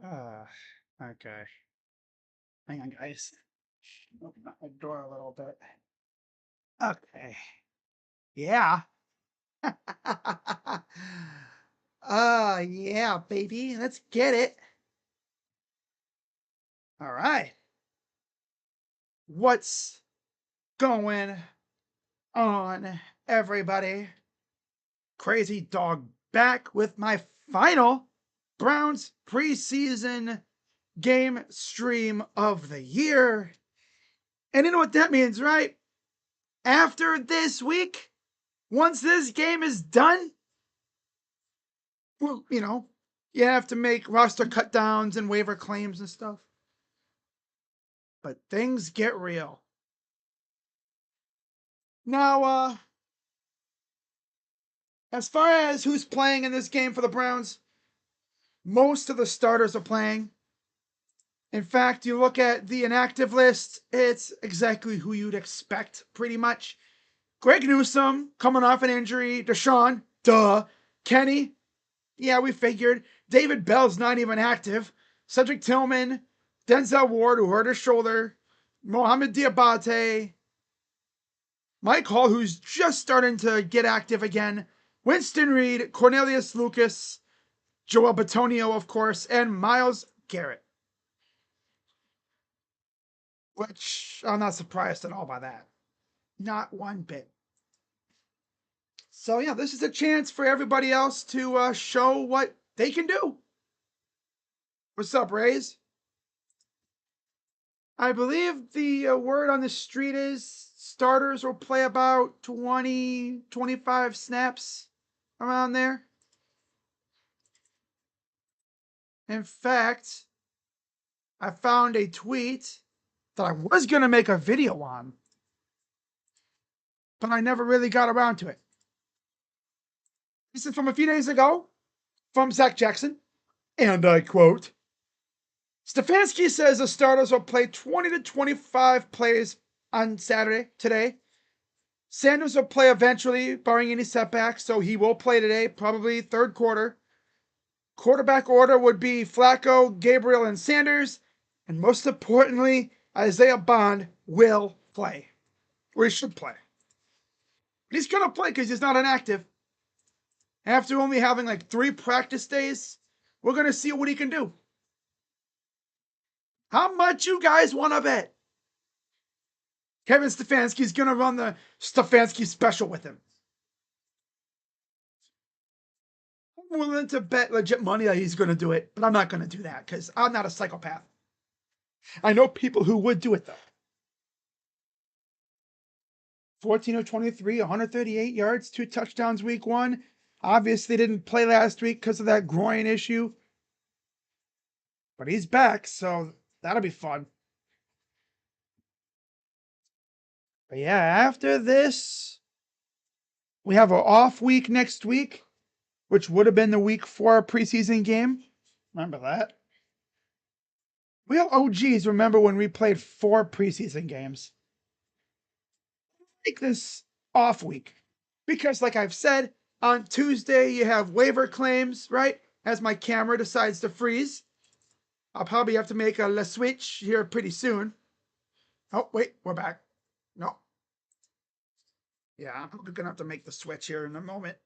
Okay. Hang on, guys. Open up my door a little bit. Okay. Yeah. Yeah, baby. Let's get it. All right. What's going on, everybody? Crazy Dog back with my final Browns preseason game stream of the year. And you know what that means, right? After this week, once this game is done, well, you have to make roster cut downs and waiver claims and stuff. But things get real. Now, as far as who's playing in this game for the Browns, most of the starters are playing. In fact, you look at the inactive list, it's exactly who you'd expect, pretty much. Greg Newsome, coming off an injury. Deshaun, duh. Kenny, yeah, we figured. David Bell's not even active. Cedric Tillman, Denzel Ward, who hurt his shoulder. Mohamed Diabate. Mike Hall, who's just starting to get active again. Winston Reed, Cornelius Lucas, Joel Bitonio, of course, and Myles Garrett. Which I'm not surprised at all by that. Not one bit. So, yeah, this is a chance for everybody else to show what they can do. What's up, Rays? I believe the word on the street is starters will play about 20, 25 snaps around there. In fact, I found a tweet that I was going to make a video on, but I never really got around to it. This is from a few days ago from Zach Jackson, and I quote, Stefanski says the starters will play 20 to 25 plays on Saturday, today. Sanders will play eventually, barring any setbacks, so he will play today, probably third quarter. Quarterback order would be Flacco, Gabriel, and Sanders. And most importantly, Isaiah Bond will play. Or he should play. He's going to play because he's not inactive. After only having like 3 practice days, we're going to see what he can do. How much you guys want to bet? Kevin Stefanski's going to run the Stefanski special with him. I'm willing to bet legit money that he's going to do it, but I'm not going to do that because I'm not a psychopath. I know people who would do it, though. 14 of 23, 138 yards, 2 touchdowns week 1. Obviously didn't play last week because of that groin issue. But he's back, so that'll be fun. But yeah, after this, we have an off week next week, which would have been the week 4 preseason game. Remember that? We have OGs remember when we played 4 preseason games. Take this off week. Because like I've said, on Tuesday you have waiver claims, right? As my camera decides to freeze. I'll probably have to make a switch here pretty soon. Oh, wait, we're back. No. Yeah, I'm probably going to have to make the switch here in a moment.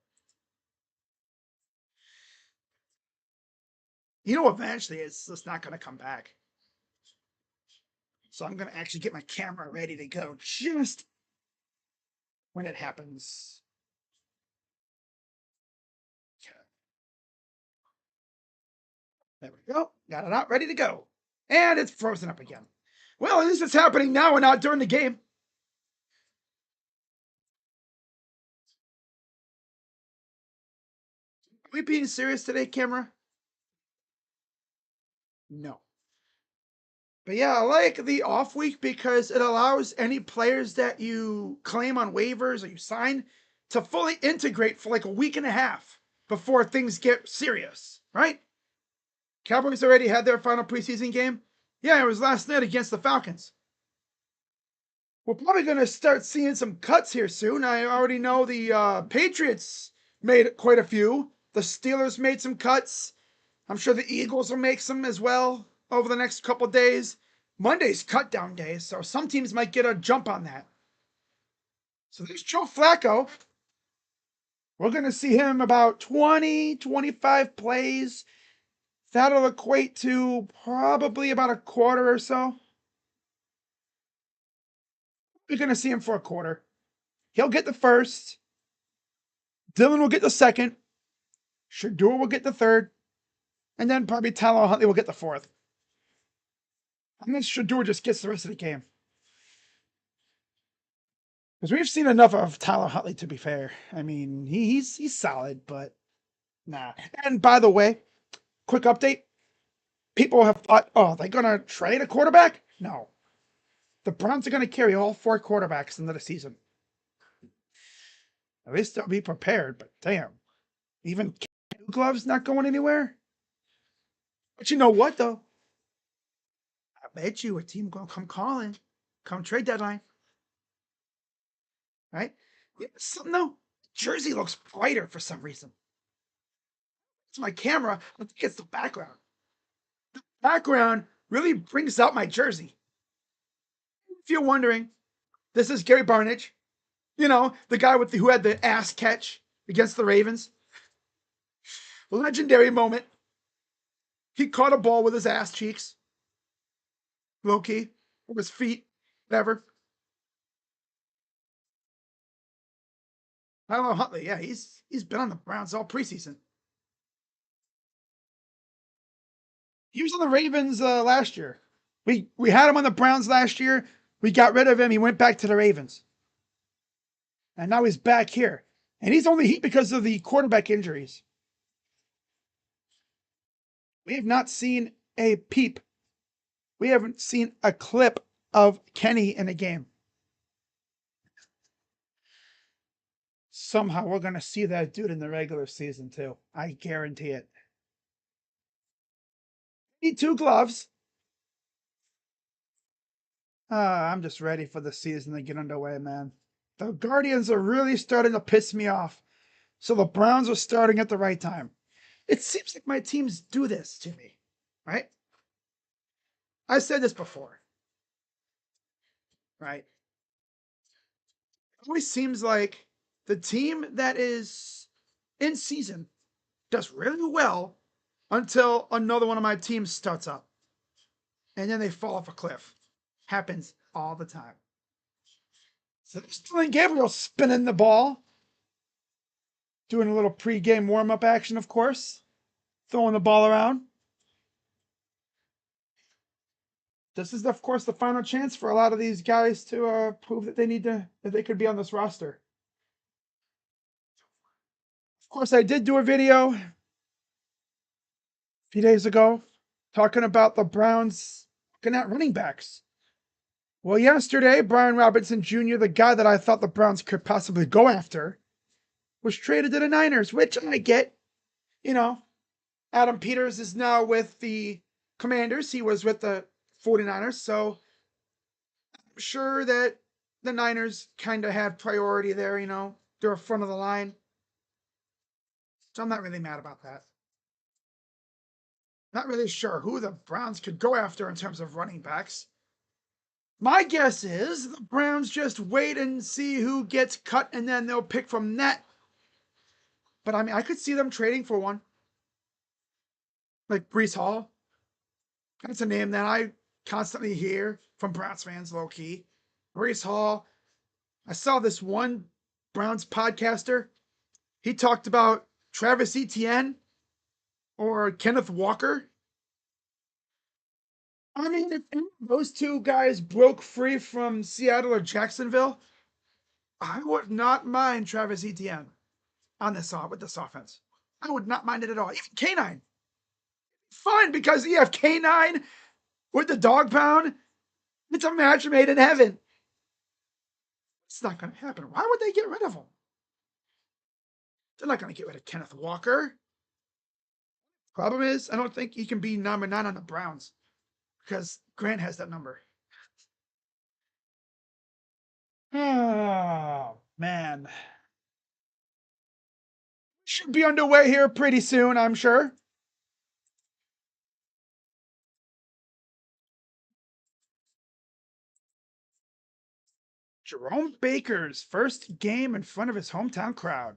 Eventually it's just not going to come back. So I'm going to actually get my camera ready to go just when it happens. There we go. Got it out, ready to go. And it's frozen up again. Well, at least it's happening now and not during the game. Are we being serious today, camera? No. But yeah, I like the off week because it allows any players that you claim on waivers or you sign to fully integrate for like a week and a half before things get serious, right? Cowboys already had their final preseason game. Yeah, it was last night against the Falcons. We're probably going to start seeing some cuts here soon. I already know the Patriots made quite a few. The Steelers made some cuts. I'm sure the Eagles will make some as well over the next couple days. Monday's cut down day, so some teams might get a jump on that. So there's Joe Flacco. We're going to see him about 20, 25 plays. That'll equate to probably about a quarter or so. We're going to see him for a quarter. He'll get the first. Dylan will get the second. Shador will get the third. And then probably Tyler Huntley will get the fourth. And then Shador just gets the rest of the game. Because we've seen enough of Tyler Huntley, to be fair. I mean, he's solid, but nah. And by the way, quick update. People have thought, oh, they're going to trade a quarterback? No. The Browns are going to carry all 4 quarterbacks into the season. At least they'll be prepared, but damn. Even Glove's not going anywhere? But you know what, though? I bet you a team going to come calling. Come trade deadline. Right? Yeah, something though. Jersey looks brighter for some reason. It's my camera. I think it's the background. The background really brings out my jersey. If you're wondering, this is Gary Barnidge. You know, the guy who had the ass catch against the Ravens. Legendary moment. He caught a ball with his ass cheeks. Low key. Or his feet. Whatever. Tyler Huntley, yeah, he's been on the Browns all preseason. He was on the Ravens last year. We had him on the Browns last year. We got rid of him. He went back to the Ravens. And now he's back here. And he's only heat because of the quarterback injuries. We have not seen a peep. We haven't seen a clip of Kenny in a game. Somehow we're going to see that dude in the regular season too. I guarantee it. Need 2 gloves. I'm just ready for the season to get underway, man. The Guardians are really starting to piss me off. So the Browns are starting at the right time. It seems like my teams do this to me, right? I said this before, right? It always seems like the team that is in season does really well until another one of my teams starts up. And then they fall off a cliff. Happens all the time. So there's Dylan Gabriel spinning the ball. Doing a little pre-game warm-up action, of course. Throwing the ball around. This is, of course, the final chance for a lot of these guys to prove that that they could be on this roster. Of course, I did do a video a few days ago talking about the Browns looking at running backs. Well, yesterday, Brian Robinson Jr., the guy that I thought the Browns could possibly go after, was traded to the Niners, which I get. You know, Adam Peters is now with the Commanders. He was with the 49ers, so I'm sure that the Niners kind of had priority there, you know. They're front of the line. So I'm not really mad about that. Not really sure who the Browns could go after in terms of running backs. My guess is the Browns just wait and see who gets cut, and then they'll pick from that. But I mean, I could see them trading for one. Like Brees Hall. That's a name that I constantly hear from Browns fans, low key. Brees Hall. I saw this one Browns podcaster. He talked about Travis Etienne or Kenneth Walker. I mean, if those 2 guys broke free from Seattle or Jacksonville, I would not mind Travis Etienne on this with this offense. I would not mind it at all. Even K9. Fine, because you have K9 with the dog pound. It's a match made in heaven. It's not going to happen. Why would they get rid of him? They're not going to get rid of Kenneth Walker. Problem is, I don't think he can be number 9 on the Browns because Grant has that number. Oh, man. Should be underway here pretty soon, I'm sure. Jerome Baker's first game in front of his hometown crowd.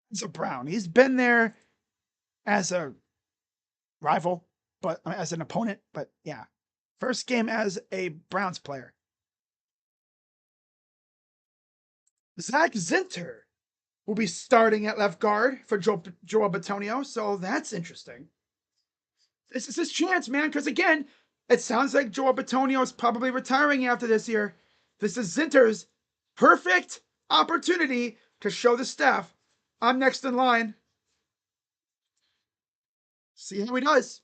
He's a Brown. He's been there as a rival, but as an opponent. But yeah, first game as a Browns player. Zach Zinter will be starting at left guard for Joe Bitonio, so that's interesting. This is his chance, man, because again, it sounds like Joe Bitonio is probably retiring after this year. This is Zinter's perfect opportunity to show the staff, I'm next in line. See how he does.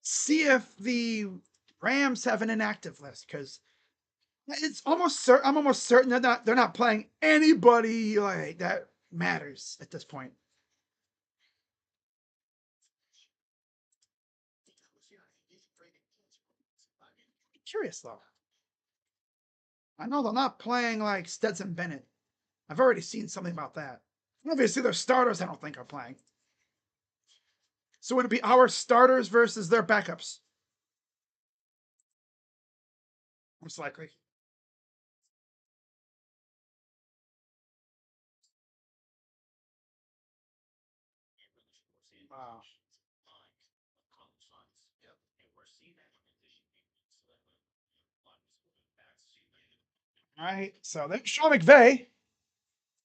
See if the Rams have an inactive list, because it's almost certain. I'm almost certain they're not playing anybody like that matters at this point. I'm curious though. I know they're not playing like Stetson Bennett. I've already seen something about that. Obviously, their starters I don't think are playing. So would it be our starters versus their backups? Most likely. Wow. All right, so there's Sean McVay.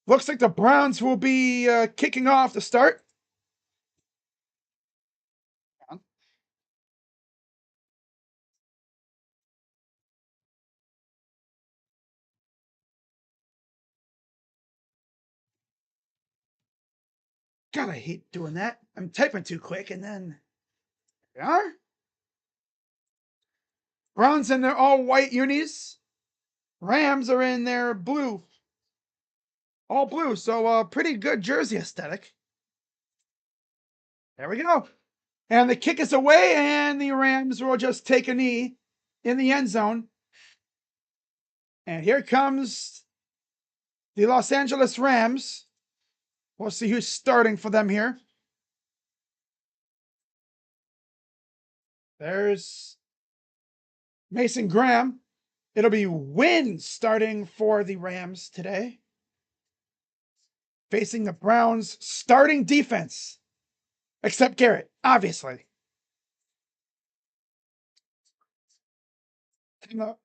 Looks like the Browns will be kicking off the start. God, I hate doing that. I'm typing too quick, and then we are. Browns in their all white unis. Rams are in their blue, all blue. So pretty good jersey aesthetic. There we go. And the kick is away, and the Rams will just take a knee in the end zone. And here comes the Los Angeles Rams. We'll see who's starting for them here. There's Mason Graham. It'll be Wynn starting for the Rams today, facing the Browns' starting defense, except Garrett, obviously. I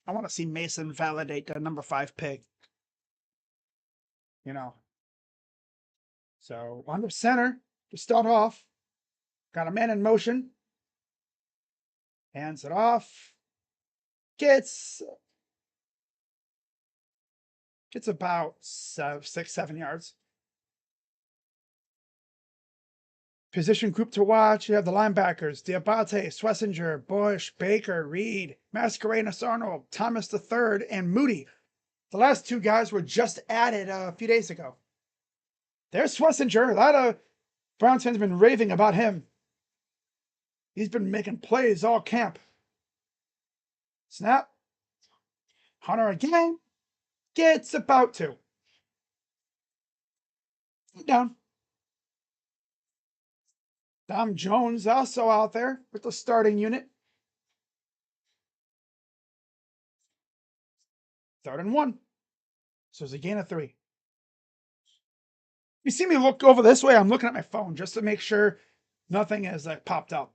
want to see Mason validate the number 5 pick. You know. So under center to start off. Got a man in motion. Hands it off. Gets about 6-7 yards. Position group to watch. You have the linebackers: Diabate, Swessinger, Bush, Baker, Reed, Mascarenas, Arnold, Thomas III, and Moody. The last 2 guys were just added a few days ago. There's Swessinger. A lot of Browns fans have been raving about him. He's been making plays all camp. Snap. Hunter again. Gets about 2. Down. Dom Jones also out there with the starting unit. 3rd and 1. So it's a gain of 3. You see me look over this way, I'm looking at my phone just to make sure nothing has popped up.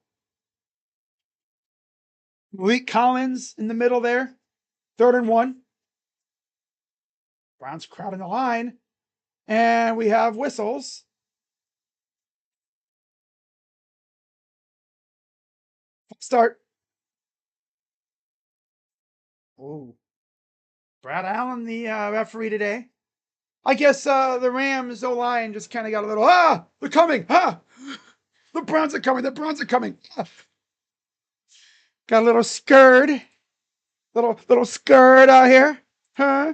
Malik Collins in the middle there. 3rd and 1. Browns crowding the line. And we have whistles. Start. Ooh. Brad Allen, the referee today. I guess the Rams O-line just kind of got a little, they're coming, the Browns are coming, the Browns are coming. Got a little scared, little scared out here, huh?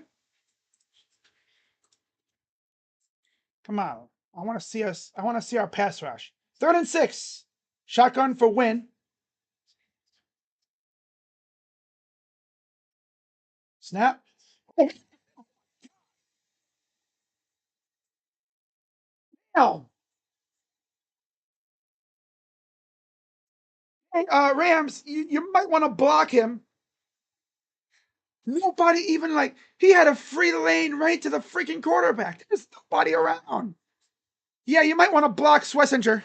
Come on, I want to see our pass rush. 3rd and 6, shotgun for Wynn. Snap. Oh. No. Hey, Rams, you might want to block him. Nobody even like he had a free lane right to the freaking quarterback. There's nobody around. Yeah, you might want to block Schlesinger.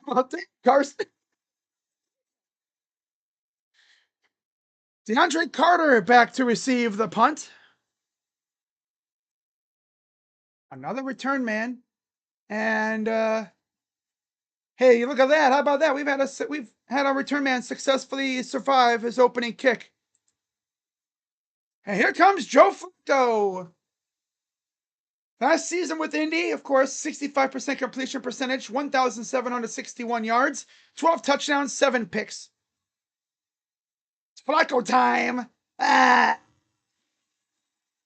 I'll take Carson. DeAndre Carter back to receive the punt. Another return man. And hey, look at that. How about that? We've had a return man successfully survive his opening kick. And here comes Joe Flacco. Last season with Indy, of course, 65% completion percentage, 1,761 yards, 12 touchdowns, 7 picks. It's Flacco time. Ah.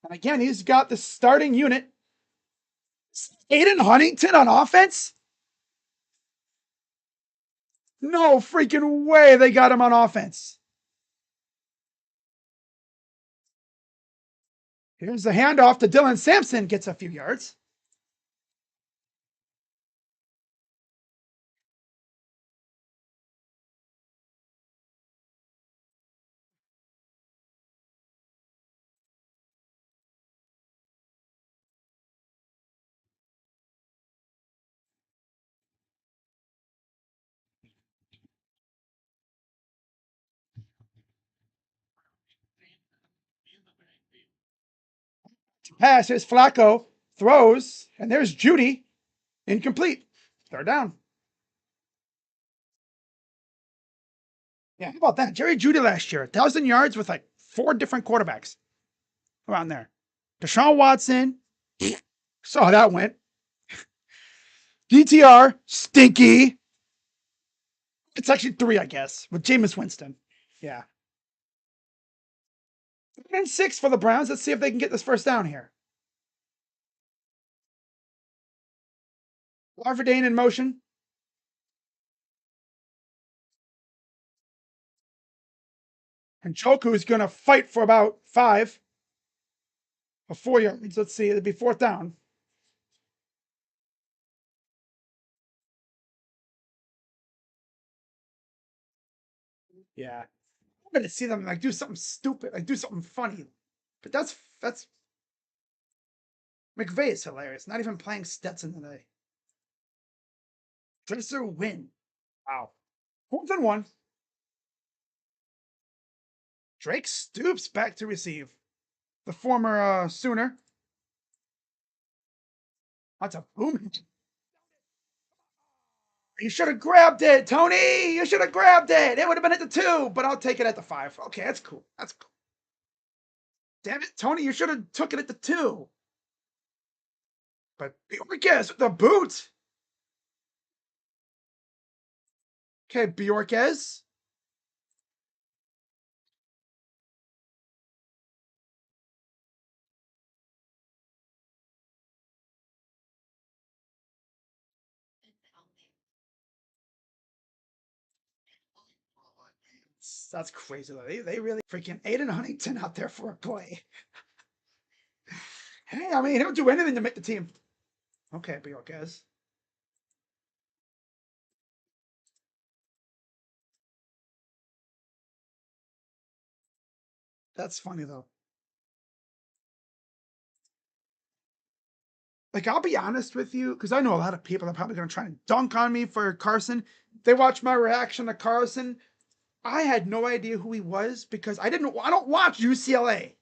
And again, he's got the starting unit. Aiden Huntington on offense? No freaking way they got him on offense. Here's the handoff to Dylan Sampson, gets a few yards. Pass, here's Flacco, throws, and there's Judy. Incomplete. Third down. Yeah, how about that? Jerry Judy last year, 1,000 yards with like 4 different quarterbacks around there. Deshaun Watson, saw how that went. DTR, stinky. It's actually 3, I guess, with Jameis Winston. Yeah. 6 for the Browns. Let's see if they can get this first down here. Larvadane in motion. And Choku is going to fight for about 5 or 4 yards. Let's see. It'll be 4th down. Yeah. I'm going to see them like do something stupid, like do something funny. But that's McVay is hilarious. Not even playing Stetson today. Dresser win. Wow. 4th and 1. Drake Stoops back to receive. The former Sooner. That's a boom. You should have grabbed it, Tony. You should have grabbed it. It would have been at the 2, but I'll take it at the 5. Okay, that's cool. That's cool. Damn it, Tony. You should have took it at the 2. But Bjorkes with the boot. Okay, Bjorkes. That's crazy. They really freaking Aiden Huntington out there for a play. Hey, I mean, he'll do anything to make the team. Okay, Bjorkes. That's funny though. Like, I'll be honest with you, because I know a lot of people are probably going to try and dunk on me for Carson. They watch my reaction to Carson. I had no idea who he was because I don't watch UCLA.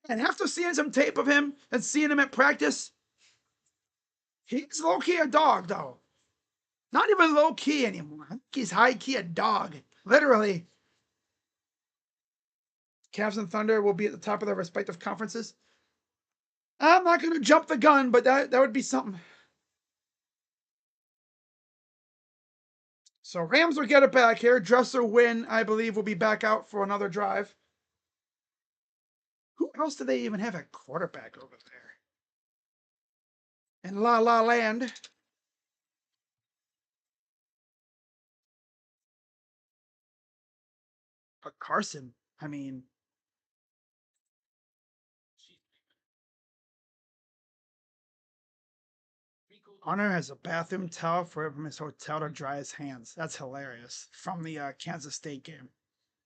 And after seeing some tape of him and seeing him at practice, he's low key a dog, though. Not even low key anymore. I think he's high key a dog. Literally. Cavs and Thunder will be at the top of their respective conferences. I'm not going to jump the gun, but that would be something. So Rams will get it back here. Dresser win, I believe, will be back out for another drive. Who else do they even have at quarterback over there? In La La Land. But Carson, I mean, Hunter has a bathroom towel from his hotel to dry his hands. That's hilarious. From the Kansas State game.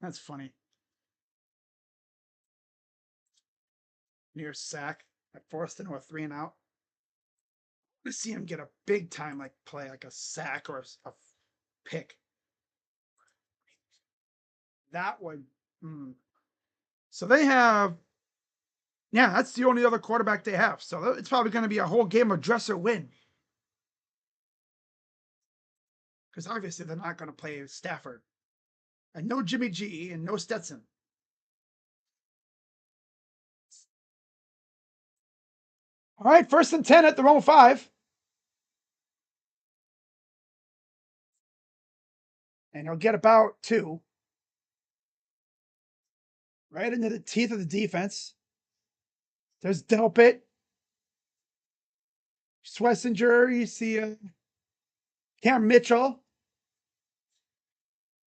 That's funny. Near sack. I forced into a 3-and-out. I see him get a big time like play, like a sack or a pick. That would. So they have. Yeah, that's the only other quarterback they have. So it's probably going to be a whole game of dress or win. Because obviously they're not going to play Stafford. And no Jimmy G and no Stetson. All right, 1st and 10 at their own 5. And he'll get about 2. Right into the teeth of the defense. There's Delpit. Schlesinger. You see Cam Mitchell.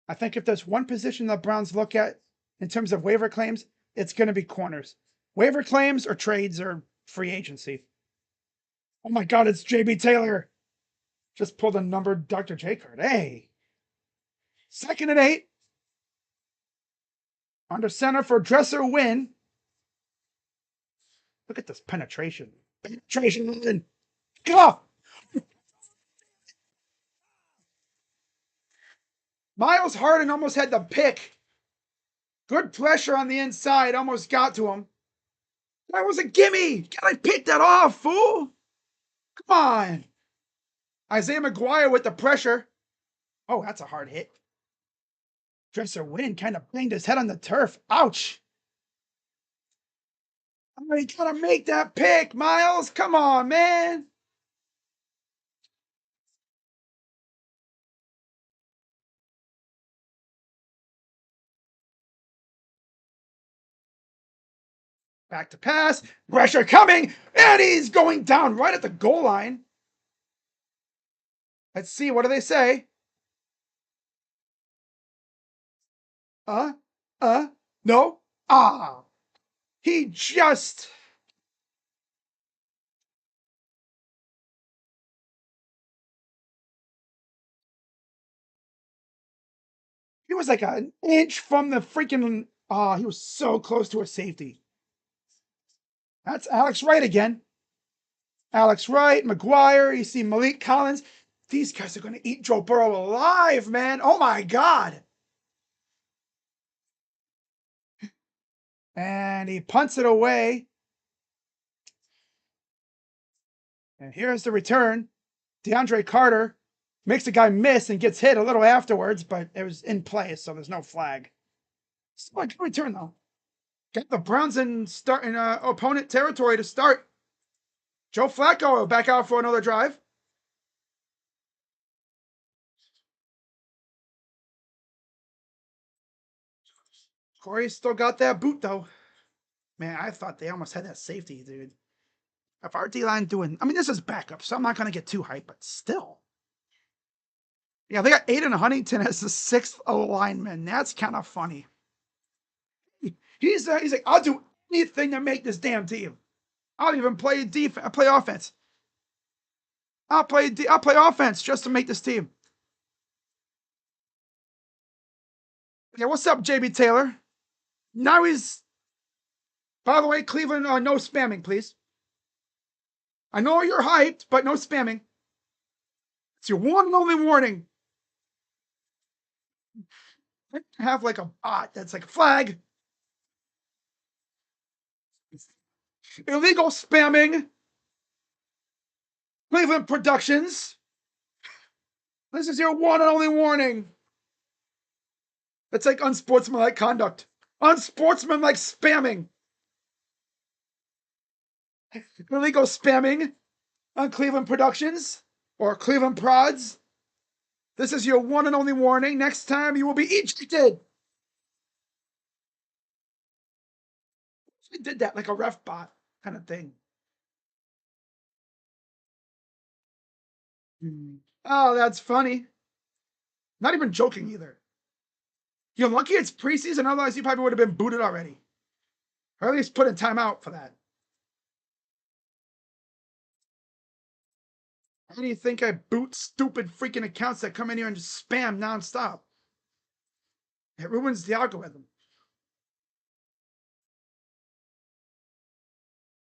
I think if there's one position the Browns look at in terms of waiver claims, it's going to be corners. Waiver claims or trades or free agency. Oh my God, it's JB Taylor. Just pulled a numbered Dr. J card. Hey. 2nd and 8. Under center for Dresser win. Look at this penetration. Penetration. Go! Miles Harden almost had the pick. Good pressure on the inside. Almost got to him. That was a gimme. Gotta pick that off, fool. Come on. Isaiah McGuire with the pressure. Oh, that's a hard hit. Dresser win kind of banged his head on the turf. Ouch. Oh, you gotta make that pick, Miles. Come on, man. Back to pass. Pressure coming. And he's going down right at the goal line. Let's see. What do they say? No. He just. He was like an inch from the freaking. He was so close to a safety. That's Alex Wright again. Alex Wright, McGuire. You see Malik Collins. These guys are going to eat Joe Burrow alive, man. Oh my God. And he punts it away. And here's the return. DeAndre Carter makes the guy miss and gets hit a little afterwards, but it was in play, so there's no flag. Still a good return, though. Get the Browns in opponent territory to start. Joe Flacco will back out for another drive. Corey still got that boot, though. Man, I thought they almost had that safety, dude. If our D-line doing... I mean, this is backup, so I'm not going to get too hyped, but still. Yeah, they got Aiden Huntington as the 6th lineman. That's kind of funny. He's like, I'll do anything to make this damn team. I'll even play defense. Play offense. I'll play offense just to make this team. Yeah, what's up, JB Taylor? Now he's. By the way, Cleveland, no spamming, please. I know you're hyped, but no spamming. It's your one and only warning. I have like a bot that's like a flag. Illegal spamming. Cleveland Productions. This is your one and only warning. It's like unsportsmanlike conduct. Unsportsmanlike spamming. Illegal spamming on Cleveland Productions or Cleveland Prods. This is your one and only warning. Next time you will be ejected. I did that like a ref bot kind of thing. Oh, that's funny. Not even joking either. You're lucky it's preseason, otherwise you probably would have been booted already. Or at least put in timeout for that. How do you think I boot stupid freaking accounts that come in here and just spam nonstop? It ruins the algorithm.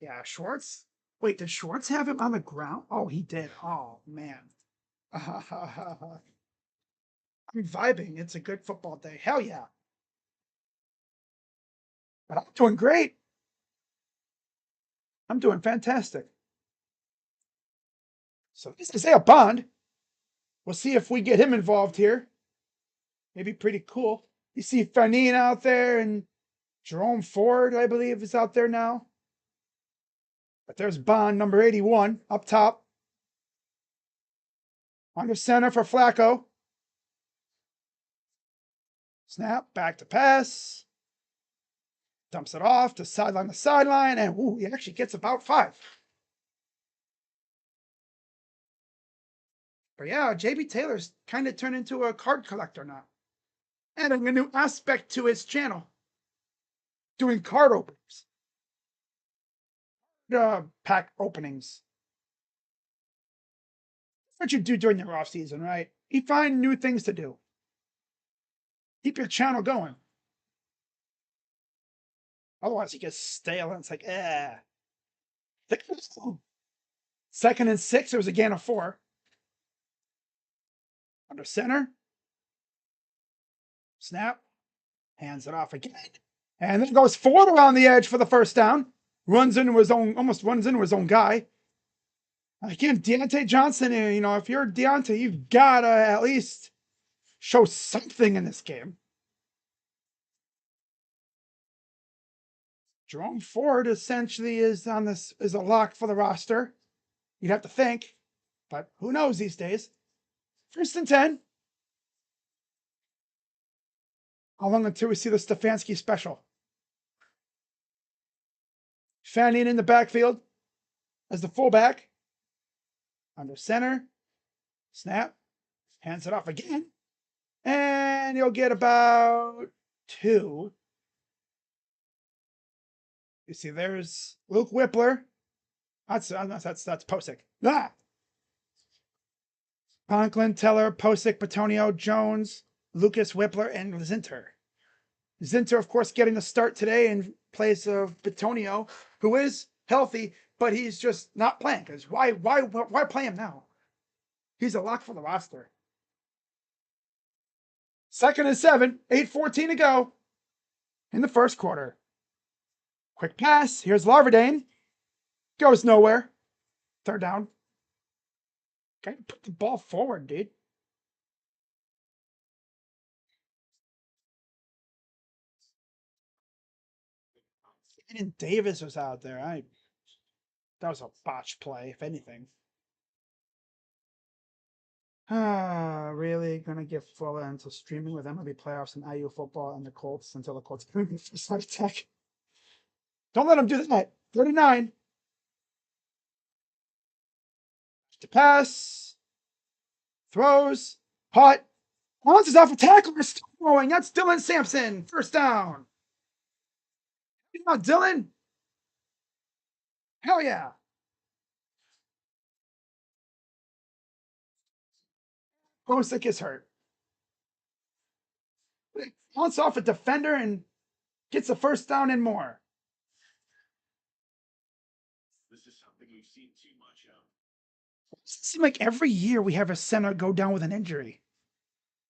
Yeah, Schwartz. Wait, did Schwartz have him on the ground? Oh, he did. Oh man. I'm vibing. It's a good football day. Hell yeah. But I'm doing great. I'm doing fantastic. So this is a Bond. We'll see if we get him involved here. Maybe pretty cool. You see Fanine out there, and Jerome Ford, I believe, is out there now. But there's Bond, number 81, up top. Under center for Flacco. Snap, back to pass. Dumps it off to sideline to sideline, and ooh, he actually gets about 5. But yeah, JB Taylor's kind of turned into a card collector now. Adding a new aspect to his channel. Doing card openings. Pack openings. That's what you do during your off season, right? You find new things to do. Keep your channel going. Otherwise, it gets stale and it's like, eh. Second and 6, it was a gain of 4. Under center. Snap. Hands it off again. And then goes Ford around the edge for the first down. Runs into his own, almost runs into his own guy. Again, Deontay Johnson, if you're Deontay, you've got to at least show something in this game. Jerome Ford essentially is a lock for the roster. You'd have to think, but who knows these days? 1st and 10. How long until we see the Stefanski special? Fanning in the backfield as the fullback. Under center. Snap. Hands it off again. And you'll get about 2. You see, there's Luke Whippler. That's Posick. Ah! Conklin, Teller, Posick, Batonio, Jones, Lucas, Whippler, and Zinter. Zinter, of course, getting the start today in place of Batonio, who is healthy, but he's just not playing. Because why play him now? He's a lock for the roster. 2nd and 7, 8:14 to go in the first quarter. Quick pass. Here's Larverdane. Goes nowhere. 3rd down. Okay, put the ball forward, dude. And Davis was out there. That was a botch play, if anything. Really gonna get Fuller into streaming with MLB playoffs and IU football and the Colts until the Colts can for Side Tech. Don't let him do that. 39. To pass. Throws. Hot. Bounces off a tackler. Still going. That's Dylan Sampson. 1st down. You know, Dylan. Hell yeah. Bosick is hurt. Bounce off a defender and gets a 1st down and more. This is something we've seen too much of. It seems like every year we have a center go down with an injury.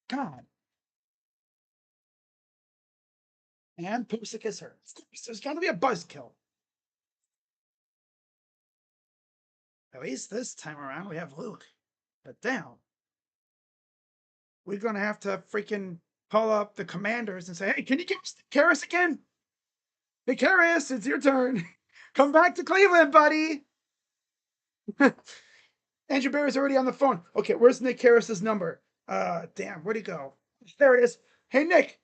God. And Posick is hurt. There's got to be a buzzkill. At least this time around we have Luke. But damn. We're going to have to freaking call up the Commanders and say, hey, can you give us Karras again? Hey, Karras, it's your turn. Come back to Cleveland, buddy. Andrew Barry's already on the phone. Okay, where's Nick Karras' number? Damn, where'd he go? There it is. Hey, Nick.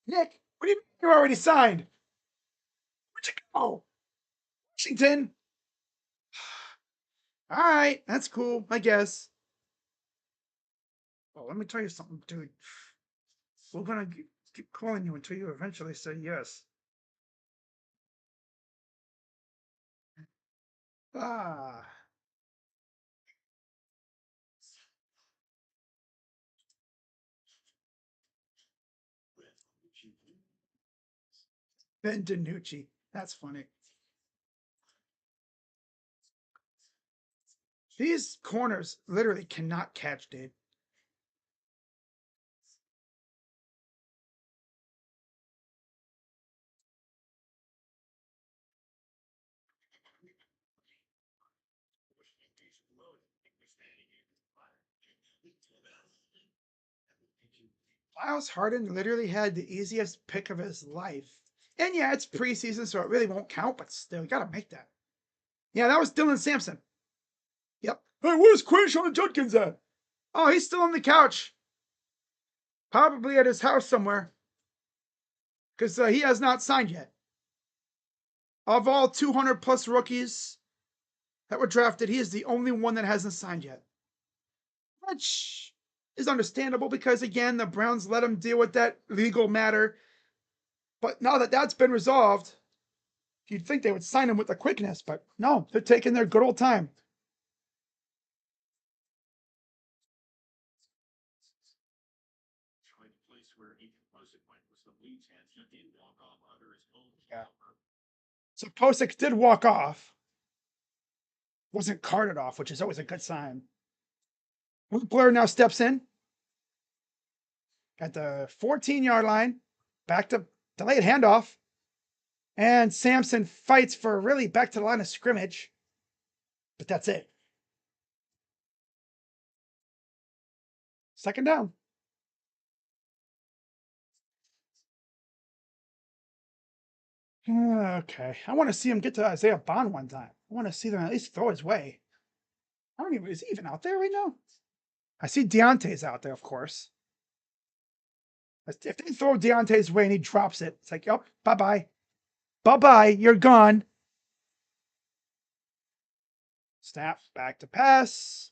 Nick, what do you mean you're already signed? Where'd you go? Washington? All right, that's cool, I guess. Oh, let me tell you something, dude. We're gonna keep calling you until you eventually say yes. Ah. Ben DiNucci. That's funny. These corners literally cannot catch, dude. Miles Harden literally had the easiest pick of his life. And yeah, it's preseason, so it really won't count, but still, you got to make that. Yeah, that was Dylan Sampson. Yep. Hey, where's Quayshawn Judkins at? Oh, he's still on the couch. Probably at his house somewhere. Because he has not signed yet. Of all 200 plus rookies that were drafted, he is the only one that hasn't signed yet. Which is understandable because, again, the Browns let him deal with that legal matter. But now that that's been resolved, you'd think they would sign him with the quickness, but no, they're taking their good old time. Yeah. So Posick did walk off. Wasn't carted off, which is always a good sign. Blair now steps in at the 14-yard line. Back to delayed handoff. And Sampson fights for really back to the line of scrimmage. But that's it. Second down. Okay. I want to see him get to Isaiah Bond one time. I want to see them at least throw his way. I don't even, is he even out there right now? I see Deontay's out there, of course. If they throw Deontay's way and he drops it, it's like, oh, bye-bye. Bye-bye, you're gone. Snap, back to pass.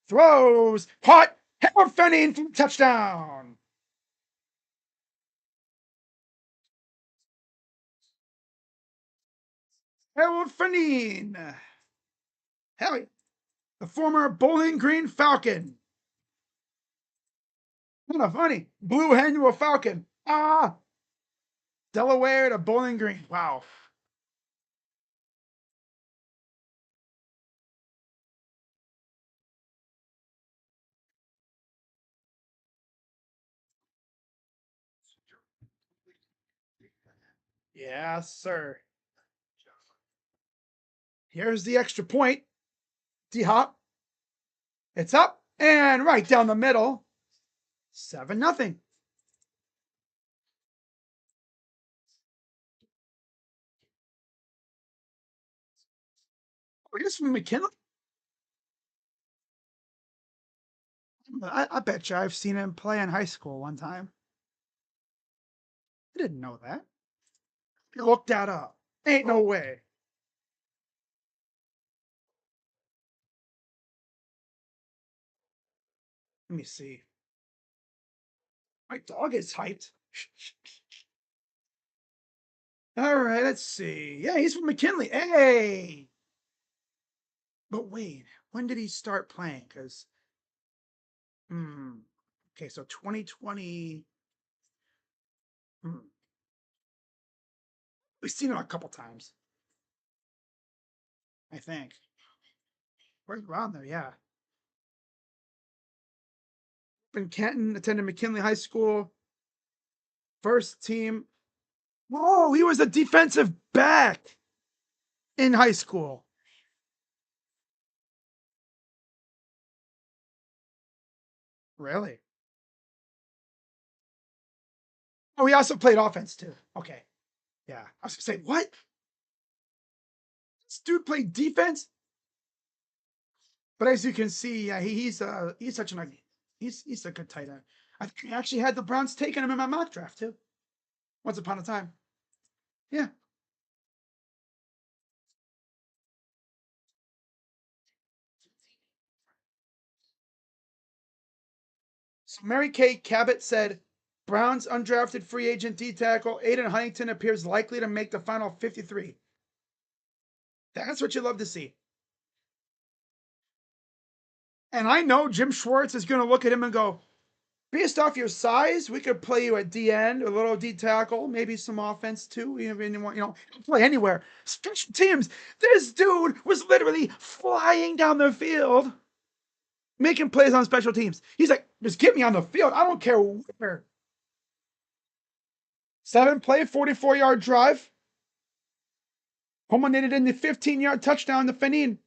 Throws, caught, Howard Fenning for touchdown. Harold Fenning. Hell yeah. The former Bowling Green Falcon. Kind of funny. Blue hen to a falcon. Ah! Delaware to Bowling Green. Wow. Yes, sir. Here's the extra point. D-Hop. It's up and right down the middle. 7-0. Oh, here's from McKinley. I bet you I've seen him play in high school one time. I didn't know that. Look that up. Ain't no way. Let me see. My dog is hyped. All right, let's see. Yeah, he's from McKinley. Hey! But wait, when did he start playing? Because, okay, so 2020. We've seen him a couple times, I think. Right around there, yeah. In Canton, attended McKinley High School. First team. Whoa, he was a defensive back in high school. Really? Oh, he also played offense too. Okay. Yeah. I was gonna say, what? This dude played defense? But as you can see, yeah, he's such an he's a good tight end. I think he actually had the Browns taking him in my mock draft too. Once upon a time. Yeah. So Mary Kay Cabot said, Browns undrafted free agent D tackle Aiden Huntington appears likely to make the final 53. That's what you love to see. And I know Jim Schwartz is going to look at him and go, Based off your size, we could play you at D end, a little D tackle, maybe some offense too. Even you know, play anywhere. Special teams. This dude was literally flying down the field, making plays on special teams. He's like, just get me on the field. I don't care where. 7-play, 44-yard drive. Culminated in the 15-yard touchdown to Fenin.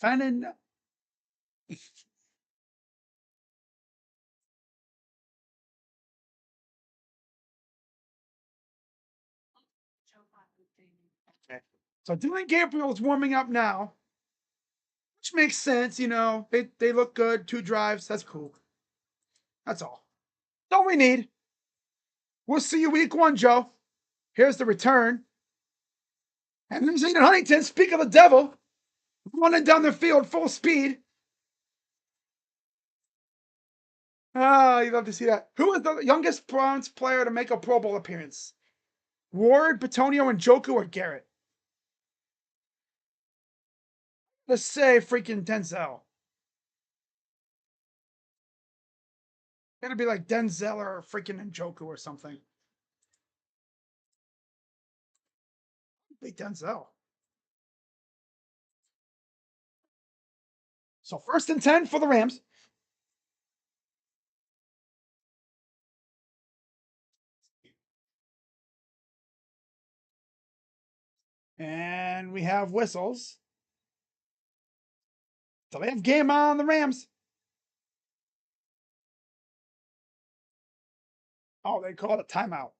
Fenin. Okay. So Dylan Gabriel's warming up now, which makes sense. You know, they look good. 2 drives. That's cool. That's all. That's all we need. We'll see you week 1, Joe. Here's the return. And there's Aiden Huntington. Speak of the devil, running down the field full speed. Ah, you love to see that. Who is the youngest Browns player to make a Pro Bowl appearance? Ward, Batonio, and Joku, or Garrett? Let's say freaking Denzel. It'll be like Denzel or freaking Njoku or something. Big Denzel. So 1st and 10 for the Rams. And we have whistles. So they have game on the Rams. Oh, they called a timeout.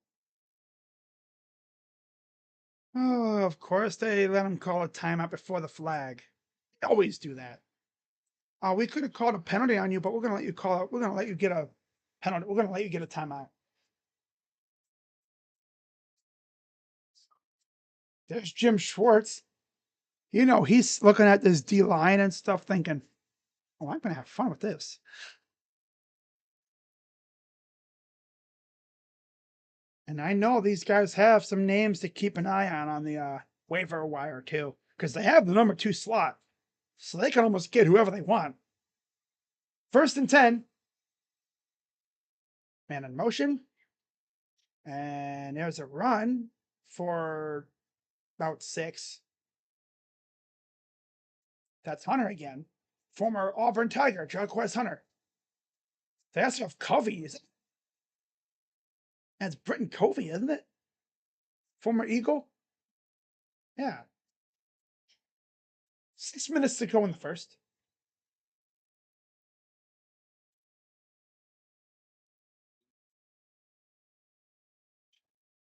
Oh, of course they let him call a timeout before the flag. They always do that. We could have called a penalty on you, but we're gonna let you call it. We're gonna let you get a penalty. We're gonna let you get a timeout. There's Jim Schwartz. You know, he's looking at this D line and stuff, thinking, "Oh, I'm gonna have fun with this." And I know these guys have some names to keep an eye on the waiver wire too, because they have the number 2 slot, so they can almost get whoever they want. 1st and 10. Man in motion. And there's a run for about 6. That's Hunter again. Former Auburn Tiger, Jarquez Hunter. They also have Covey, is it? That's Britton Covey, isn't it? Former Eagle? Yeah. 6 minutes to go in the first.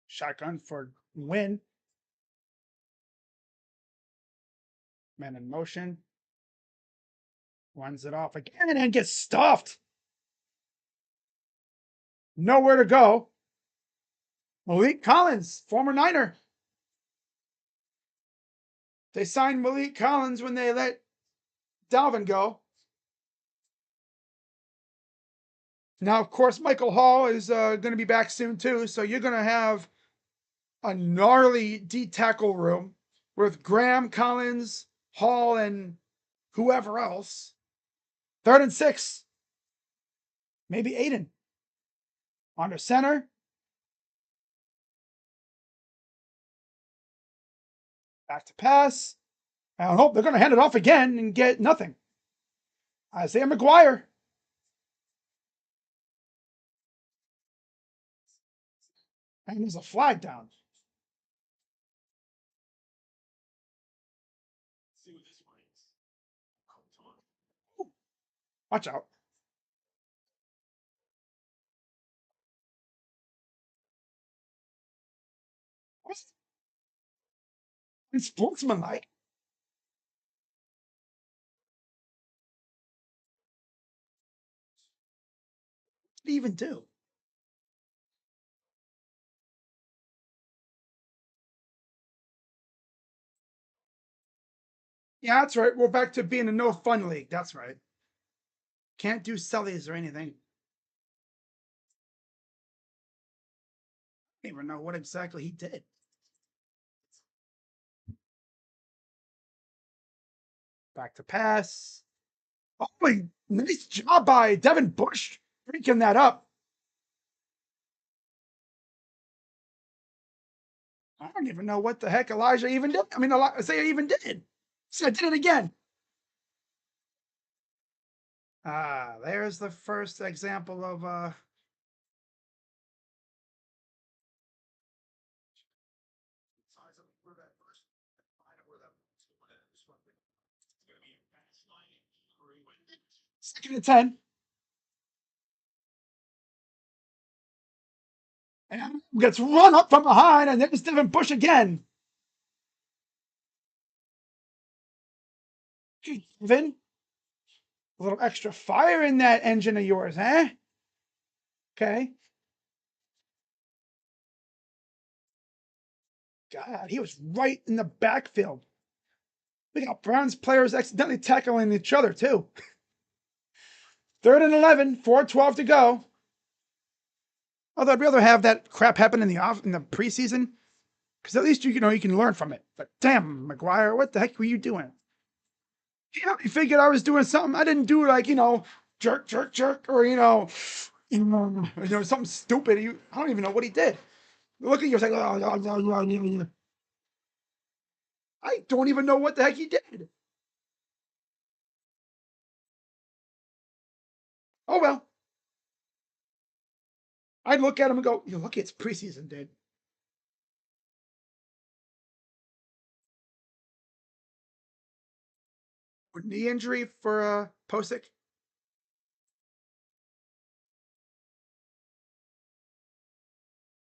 Shotgun for win. Man in motion. Runs it off again and gets stuffed. Nowhere to go. Malik Collins, former Niner. They signed Malik Collins when they let Dalvin go. Now, of course, Michael Hall is going to be back soon too, so you're going to have a gnarly D tackle room with Graham, Collins, Hall, and whoever else. 3rd and 6. Maybe Aiden. Under center. Back to pass. I hope they're going to hand it off again and get nothing. Isaiah McGuire. And there's a flag down. See what this one is. Oh, Watch out. What's sportsmanlike? What did he even do? Yeah, that's right. We're back to being a no fun league. That's right. Can't do sellies or anything. I don't even know what exactly he did. Back to pass. Oh, nice job by Devin Bush freaking that up. I don't even know what the heck Elijah even did. I mean, Isaiah even did. So I did it again. There's the first example of second and 10. And gets run up from behind, and there's Devin Bush again. Devin, a little extra fire in that engine of yours, eh? Okay. God, he was right in the backfield. We got Browns players accidentally tackling each other, too. 3rd and 11, 4:12 to go. Although I'd rather have that crap happen in the preseason, because at least you can learn from it. But damn, McGuire, what the heck were you doing? You figured I was doing something. I didn't do like jerk, jerk, jerk, or something stupid. I don't even know what he did. Look at you, like, I don't even know what the heck he did. Oh well. I'd look at him and go, "You're lucky it's preseason, dude." Knee injury for Posick.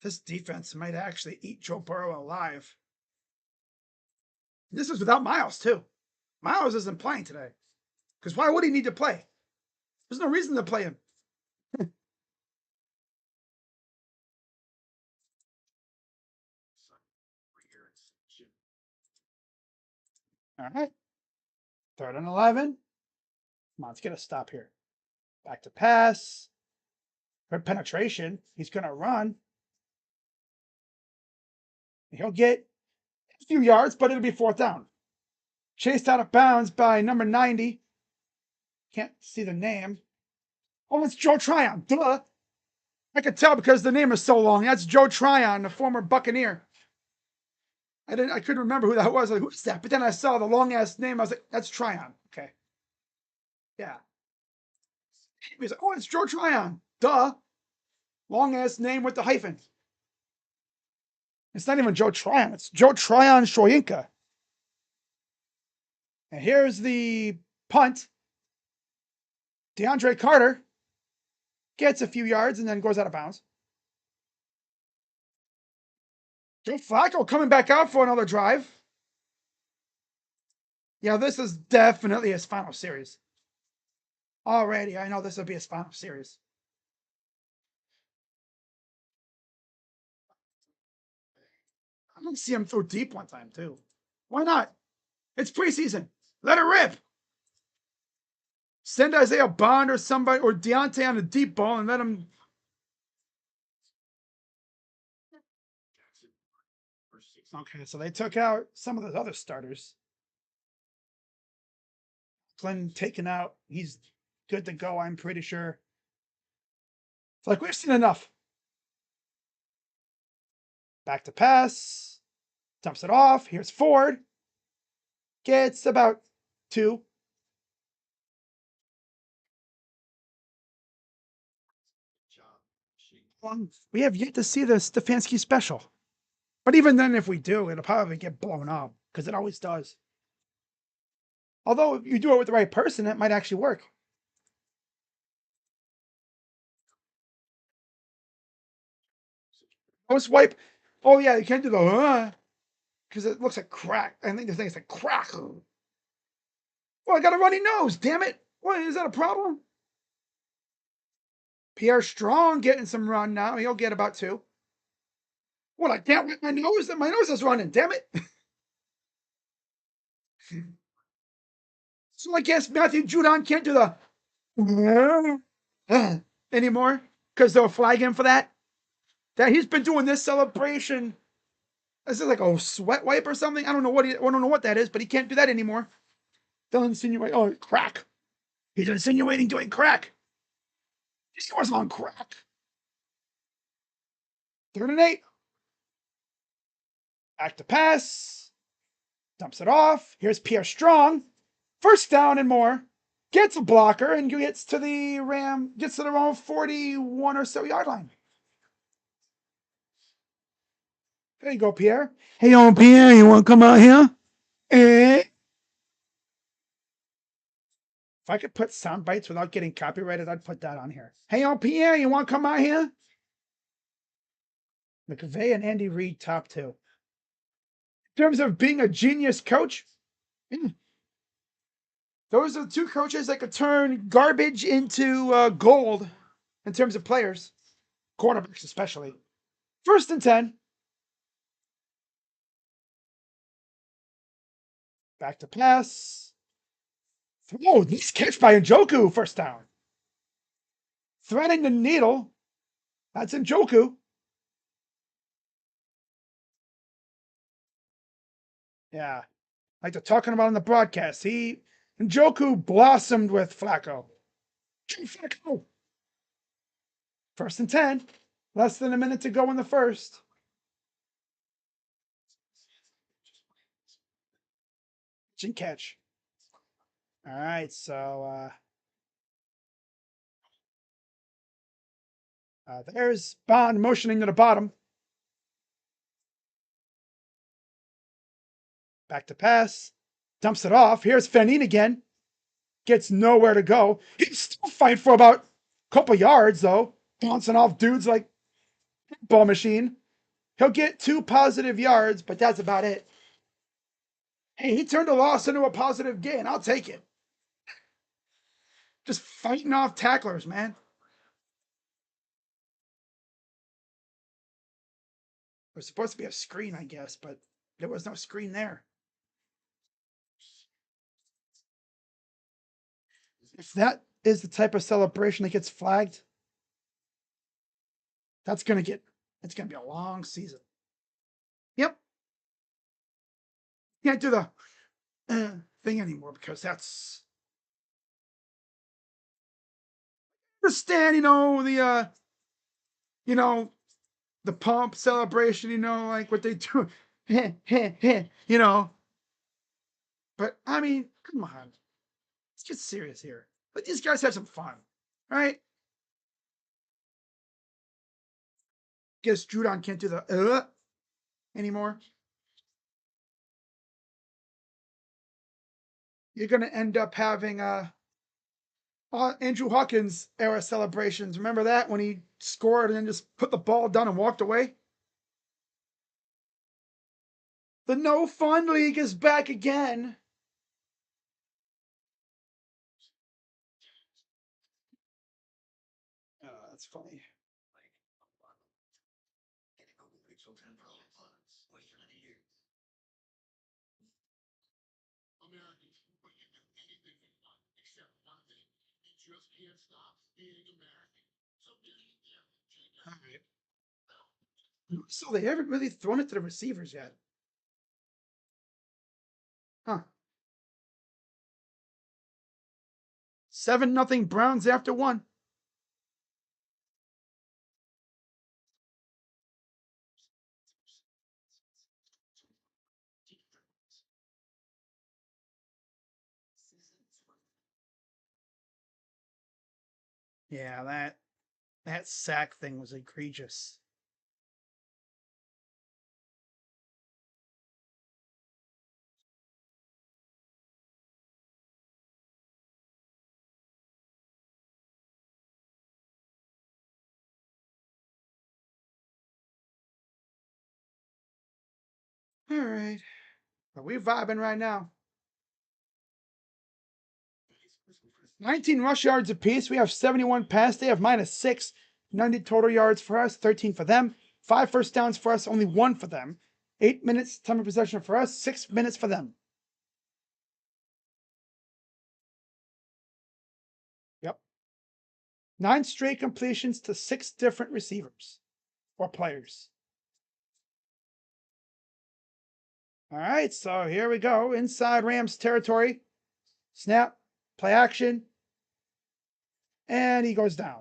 This defense might actually eat Joe Burrow alive. This is without Miles, too. Miles isn't playing today. Because why would he need to play? There's no reason to play him. All right. 3rd and 11. Come on, let's get a stop here. Back to pass. Good penetration. He's going to run. He'll get a few yards, but it'll be 4th down. Chased out of bounds by number 90. Can't see the name. Oh, it's Joe Tryon. Duh. I could tell because the name is so long. That's Joe Tryon, the former Buccaneer. I couldn't remember who that was. Like, who's that? But then I saw the long ass name. I was like, that's Tryon. Okay. Yeah. He was like, oh, it's Joe Tryon. Duh. Long ass name with the hyphen. It's not even Joe Tryon. It's Joe Tryon Shoyinka. And here's the punt. DeAndre Carter gets a few yards and then goes out of bounds. Joe Flacco coming back out for another drive. Yeah, this is definitely his final series. Already, I know this will be his final series. I'm gonna see him throw deep one time too. Why not? It's preseason. Let it rip. Send Isaiah Bond or somebody or Deontay on a deep ball and let him. Okay, so they took out some of the other starters. Glenn taken out. He's good to go, I'm pretty sure. It's like we've seen enough. Back to pass. Dumps it off. Here's Ford. Gets about 2. We have yet to see the Stefanski special. But even then, if we do, it'll probably get blown up because it always does. Although if you do it with the right person, it might actually work. Post wipe. Oh yeah, you can't do the because it looks like crack. I think the thing is like crack. Well, I got a runny nose. Damn it! What is that a problem? Pierre Strong getting some run now. He'll get about 2. What, I can't wipe my nose? My nose is running. Damn it! So I guess Matthew Judon can't do the anymore because they'll flag him for that. That he's been doing this celebration. This is like a sweat wipe or something. I don't know what that is, but he can't do that anymore. They'll insinuate, oh, crack. He's insinuating doing crack. He scores on crack. 3rd and 8. Back to pass. Dumps it off. Here's Pierre Strong. 1st down and more. Gets a blocker and gets to the own 41 or so yard line. There you go, Pierre. Hey, Pierre, you want to come out here? If I could put sound bites without getting copyrighted, I'd put that on here. Hey, Pierre, you want to come out here? McVay and Andy Reid, top 2. In terms of being a genius coach, those are the 2 coaches that could turn garbage into gold in terms of players, quarterbacks especially. 1st and 10. Back to pass. Oh, nice catch by Njoku. 1st down. Threading the needle. That's Njoku. Yeah. Like they're talking about on the broadcast. Njoku blossomed with Flacco. Flacco. 1st and 10. Less than a minute to go in the 1st. Catch. All right, so there's Bond motioning to the bottom. Back to pass. Dumps it off. Here's Fanine again. Gets nowhere to go. He's still fighting for about a couple yards, though. Bouncing off dudes like ball machine. He'll get 2 positive yards, but that's about it. Hey, he turned a loss into a positive gain. I'll take it. Just fighting off tacklers, man. It was supposed to be a screen, I guess, but there was no screen there. If that is the type of celebration that gets flagged, it's gonna be a long season. Yep. Can't do the thing anymore because that's understand, the pump celebration, like what they do. But I mean, come on. Let's get serious here. Let these guys have some fun. Right? Guess Judon can't do the anymore. You're gonna end up having Andrew Hawkins era celebrations. Remember that when he scored and then just put the ball down and walked away? The No Fun League is back again. Oh, that's funny. All right. So they haven't really thrown it to the receivers yet. Huh. 7-0 Browns after 1. Yeah, that sack thing was egregious. All right. But we're vibing right now. 19 rush yards apiece. We have 71 pass. They have -6. 90 total yards for us, 13 for them. 5 first downs for us, only 1 for them. 8 minutes time of possession for us, 6 minutes for them. Yep. 9 straight completions to 6 different receivers or players. All right, so here we go. Inside Rams territory. Snap, play action, and he goes down.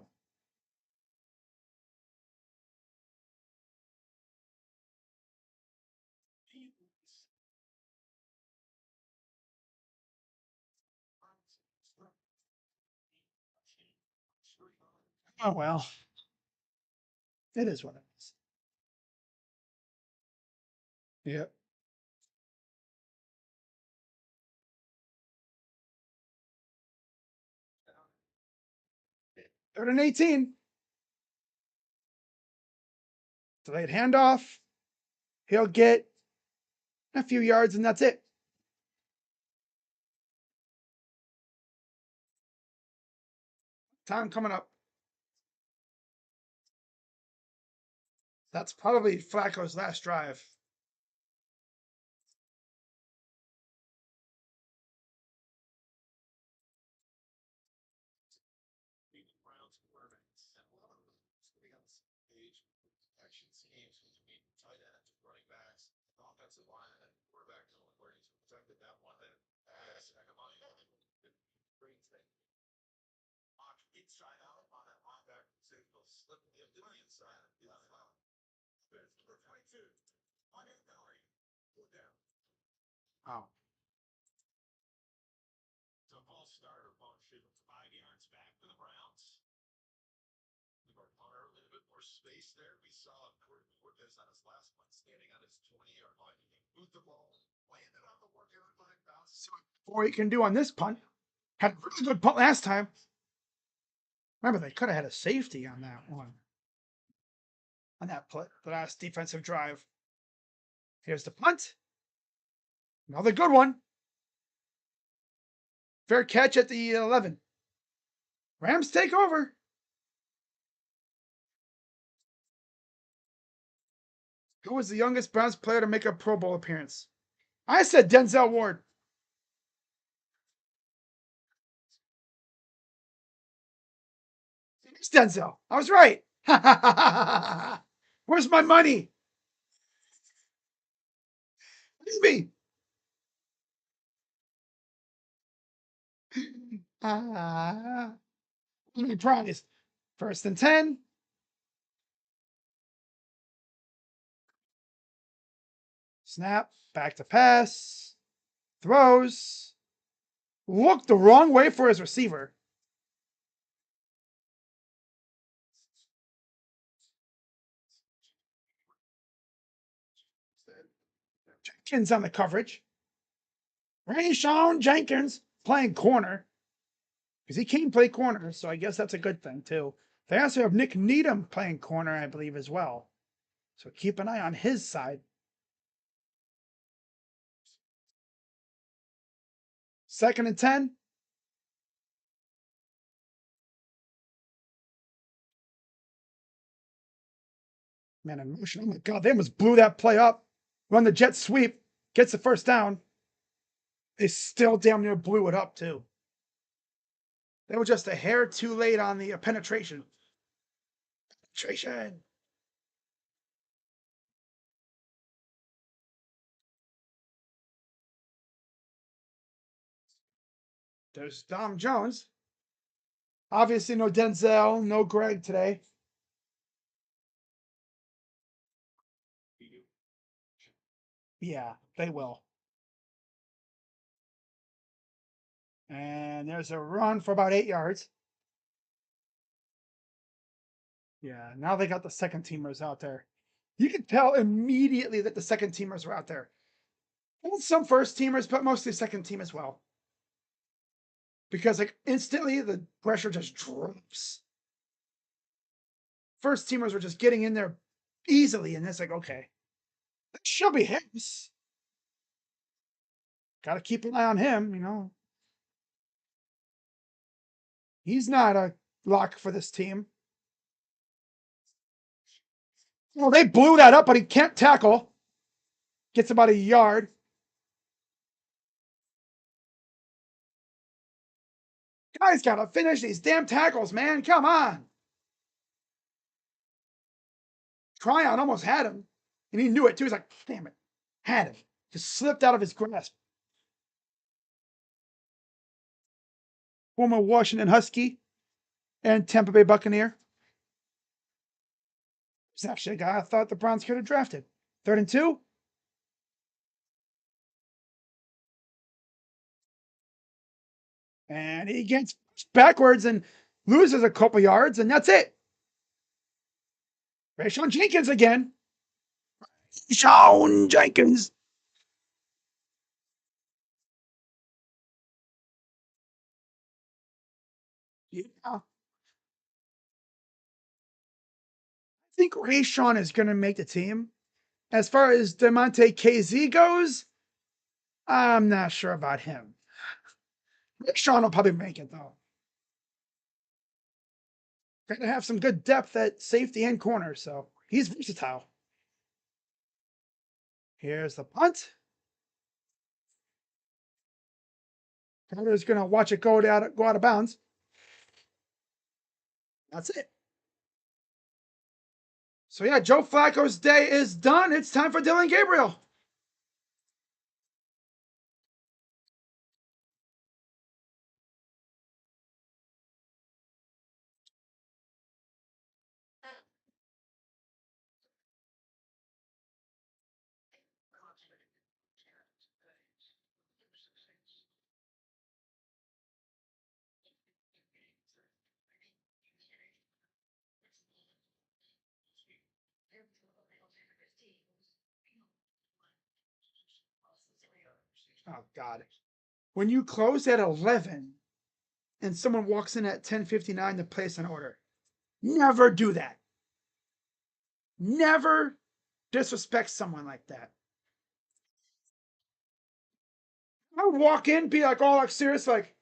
Oh, well. It is what it is. Yep. 3rd and 18. Delayed handoff. He'll get a few yards, and that's it. Time coming up. That's probably Flacco's last drive. Oh. Before he can do on this punt. Had a really good punt last time. Remember, they could have had a safety on that one. On that play, the last defensive drive. Here's the punt. Another good one. Fair catch at the 11. Rams take over. Who was the youngest Browns player to make a Pro Bowl appearance? I said Denzel Ward. It's Denzel. I was right. Where's my money? It's me. Prize. 1st and 10. Snap. Back to pass. Throws. Looked the wrong way for his receiver. Jenkins on the coverage. Rayshawn Jenkins playing corner. Because he can play corner, so I guess that's a good thing, too. They also have Nick Needham playing corner, I believe, as well. So keep an eye on his side. 2nd and 10. Man, emotion. Oh my God, they almost blew that play up. Run the jet sweep, gets the 1st down. They still damn near blew it up, too. They were just a hair too late on the penetration. Penetration. There's Dom Jones. Obviously, no Denzel, no Greg today. Yeah, they will. And there's a run for about 8 yards. Yeah, now they got the second teamers out there. You could tell immediately that the second teamers were out there. And some first teamers, but mostly second team as well. Because like instantly the pressure just drops. First teamers were just getting in there easily, and it's like, okay, that should be his. Got to keep an eye on him, you know. He's not a lock for this team. Well, they blew that up, but he can't tackle. Gets about a yard. Guys got to finish these damn tackles, man. Come on. Tryon almost had him, and he knew it too. He's like, damn it. Had him. Just slipped out of his grasp. former Washington Husky and Tampa Bay Buccaneer. He's actually a guy I thought the Browns could have drafted. 3rd and 2. And he gets backwards and loses a couple yards, and that's it. Rayshon Jenkins again. Rayshon Jenkins. Yeah. I think Rayshon is going to make the team. As far as Demonte KZ goes, I'm not sure about him. Rayshon will probably make it, though. Got to have some good depth at safety and corner, so he's versatile. Here's the punt. Carter's going to watch it go out of bounds. That's it. So yeah, Joe Flacco's day is done. It's time for Dylan Gabriel. Oh God. When you close at 11 and someone walks in at 10:59 to place an order, never do that. Never disrespect someone like that. I would walk in, be like all like serious, like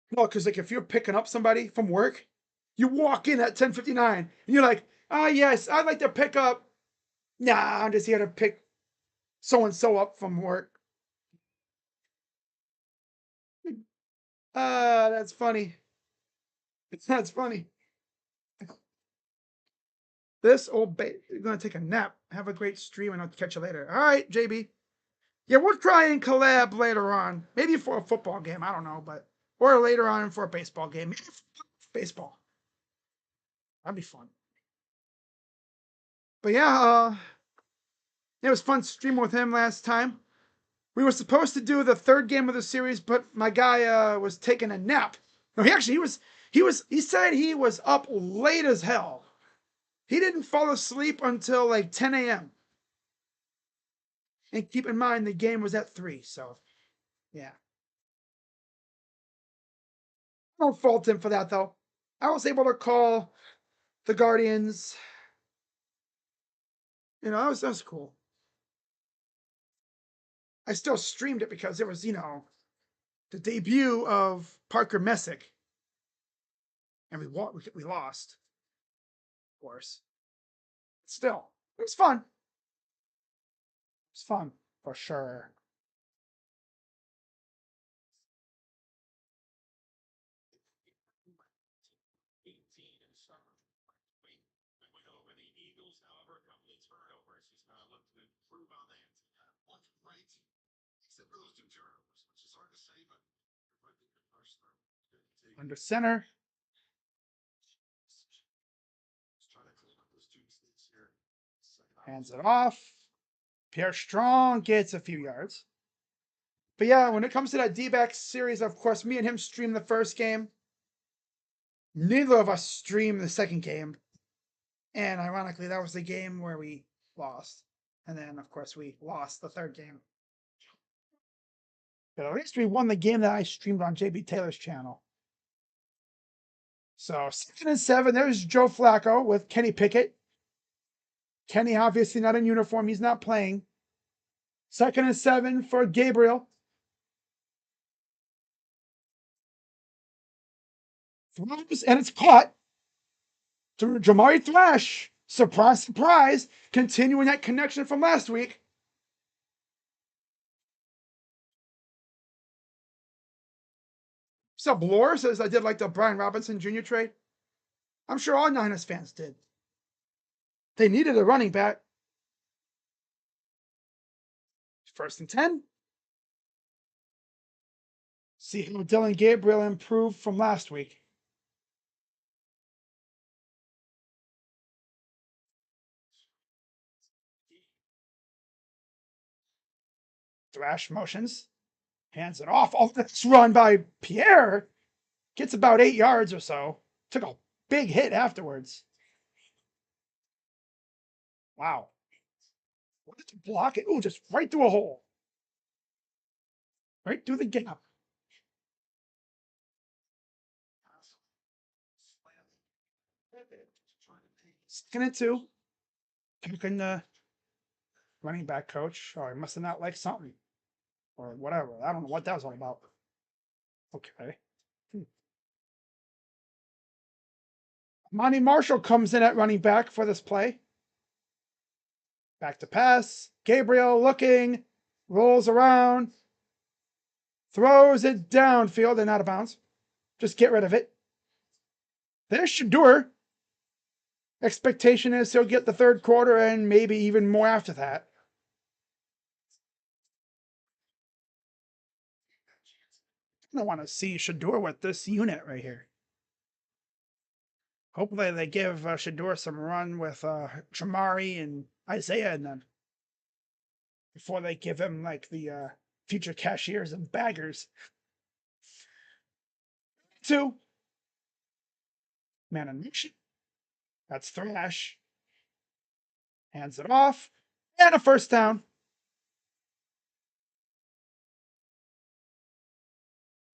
no, because like if you're picking up somebody from work, you walk in at 10:59 and you're like, ah, yes, I'd like to pick up. Nah, I'm just here to pick so and so up from work. That's funny. That's funny. This old you're gonna take a nap. Have a great stream, and I'll catch you later. All right, JB. Yeah, we'll try and collab later on. Maybe for a football game. I don't know, but or later on for a baseball game. Maybe baseball. That'd be fun. But yeah, it was fun streaming with him last time. We were supposed to do the 3rd game of the series, but my guy was taking a nap. No, he said he was up late as hell. He didn't fall asleep until like 10 a.m. And keep in mind the game was at 3, so yeah. I don't fault him for that though. I was able to call the Guardians. You know, that was cool. I still streamed it because it was, the debut of Parker Messick. And we lost, of course. Still, it was fun. It was fun, for sure. Under center. Hands it off. Pierre Strong gets a few yards. But yeah, when it comes to that D-back series, of course, me and him streamed the first game. Neither of us streamed the second game. And ironically, that was the game where we lost. And then, of course, we lost the 3rd game. But at least we won the game that I streamed on JB Taylor's channel. So 2nd and 7, there's Joe Flacco with Kenny Pickett. Kenny obviously not in uniform. He's not playing. 2nd and 7 for Gabriel. Throws, and it's caught. Jamari Thrash. Surprise, surprise. Continuing that connection from last week. What's up, Lore? Says I did like the Brian Robinson Jr. trade. I'm sure all Niners fans did. They needed a running back. 1st and 10. See how Dylan Gabriel improved from last week. Thrash motions. Hands it off. Oh, that's run by Pierre. Gets about 8 yards or so. Took a big hit afterwards. Wow. What did you block it? Oh, just right through a hole. Right through the gap. 2nd and 2. Talking the running back coach. Oh, he must have not liked something. Or whatever. I don't know what that was all about. Okay. Monty Marshall comes in at running back for this play. Back to pass. Gabriel looking. Rolls around. Throws it downfield and out of bounds. Just get rid of it. There's Shador. Expectation is he'll get the 3rd quarter and maybe even more after that. I don't want to see Shador with this unit right here. Hopefully they give Shador some run with Jamari and Isaiah in them before they give him like the future cashiers and baggers. 2. Man in motion. That's Thrash. Hands it off. And a 1st down.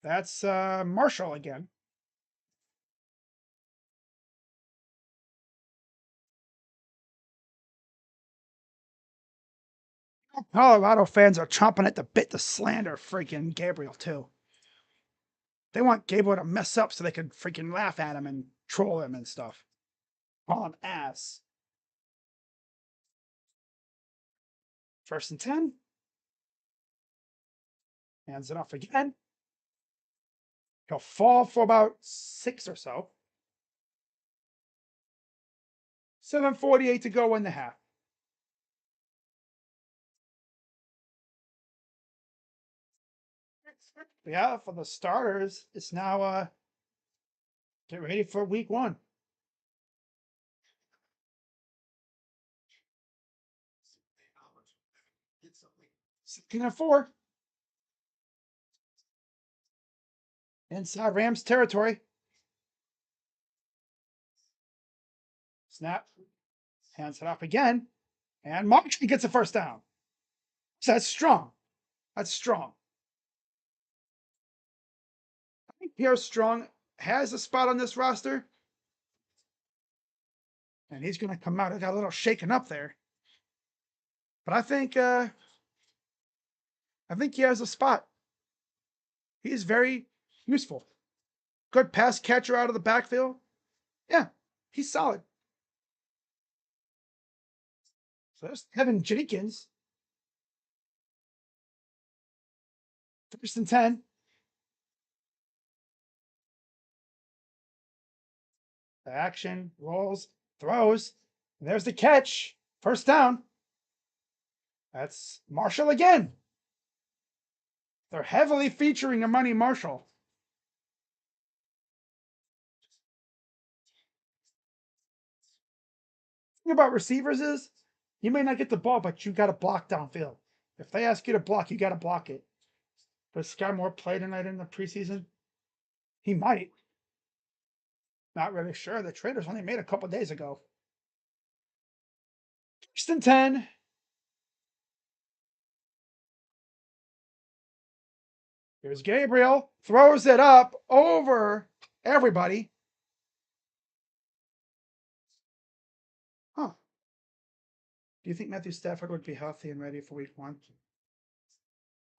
That's Marshall again. Colorado fans are chomping at the bit to slander freaking Gabriel, too. They want Gabriel to mess up so they can freaking laugh at him and troll him and stuff. Call him ass. 1st and 10. Hands it off again. He'll fall for about 6 or so. 7:48 to go in the half. Yeah, for the starters, it's now get ready for week 1. 2nd and 4. Inside Rams territory. Snap. Hands it off again. And Marshall gets a 1st down. So that's strong. That's strong. I think Pierre Strong has a spot on this roster. And he's going to come out. It got a little shaken up there. But I think he has a spot. He's very useful. Good pass catcher out of the backfield. Yeah, he's solid. So there's Kevin Jenkins. 1st and 10. The action, rolls, throws. And there's the catch. 1st down. That's Marshall again. They're heavily featuring the Money Marshall. The thing about receivers is you may not get the ball, but you got to block downfield. If they ask you to block, you got to block it. Does Sky Moore play tonight in the preseason? He might. Not really sure. The trade was only made a couple days ago. 1st and 10. Here's Gabriel. Throws it up over everybody. Huh. Do you think Matthew Stafford would be healthy and ready for week 1?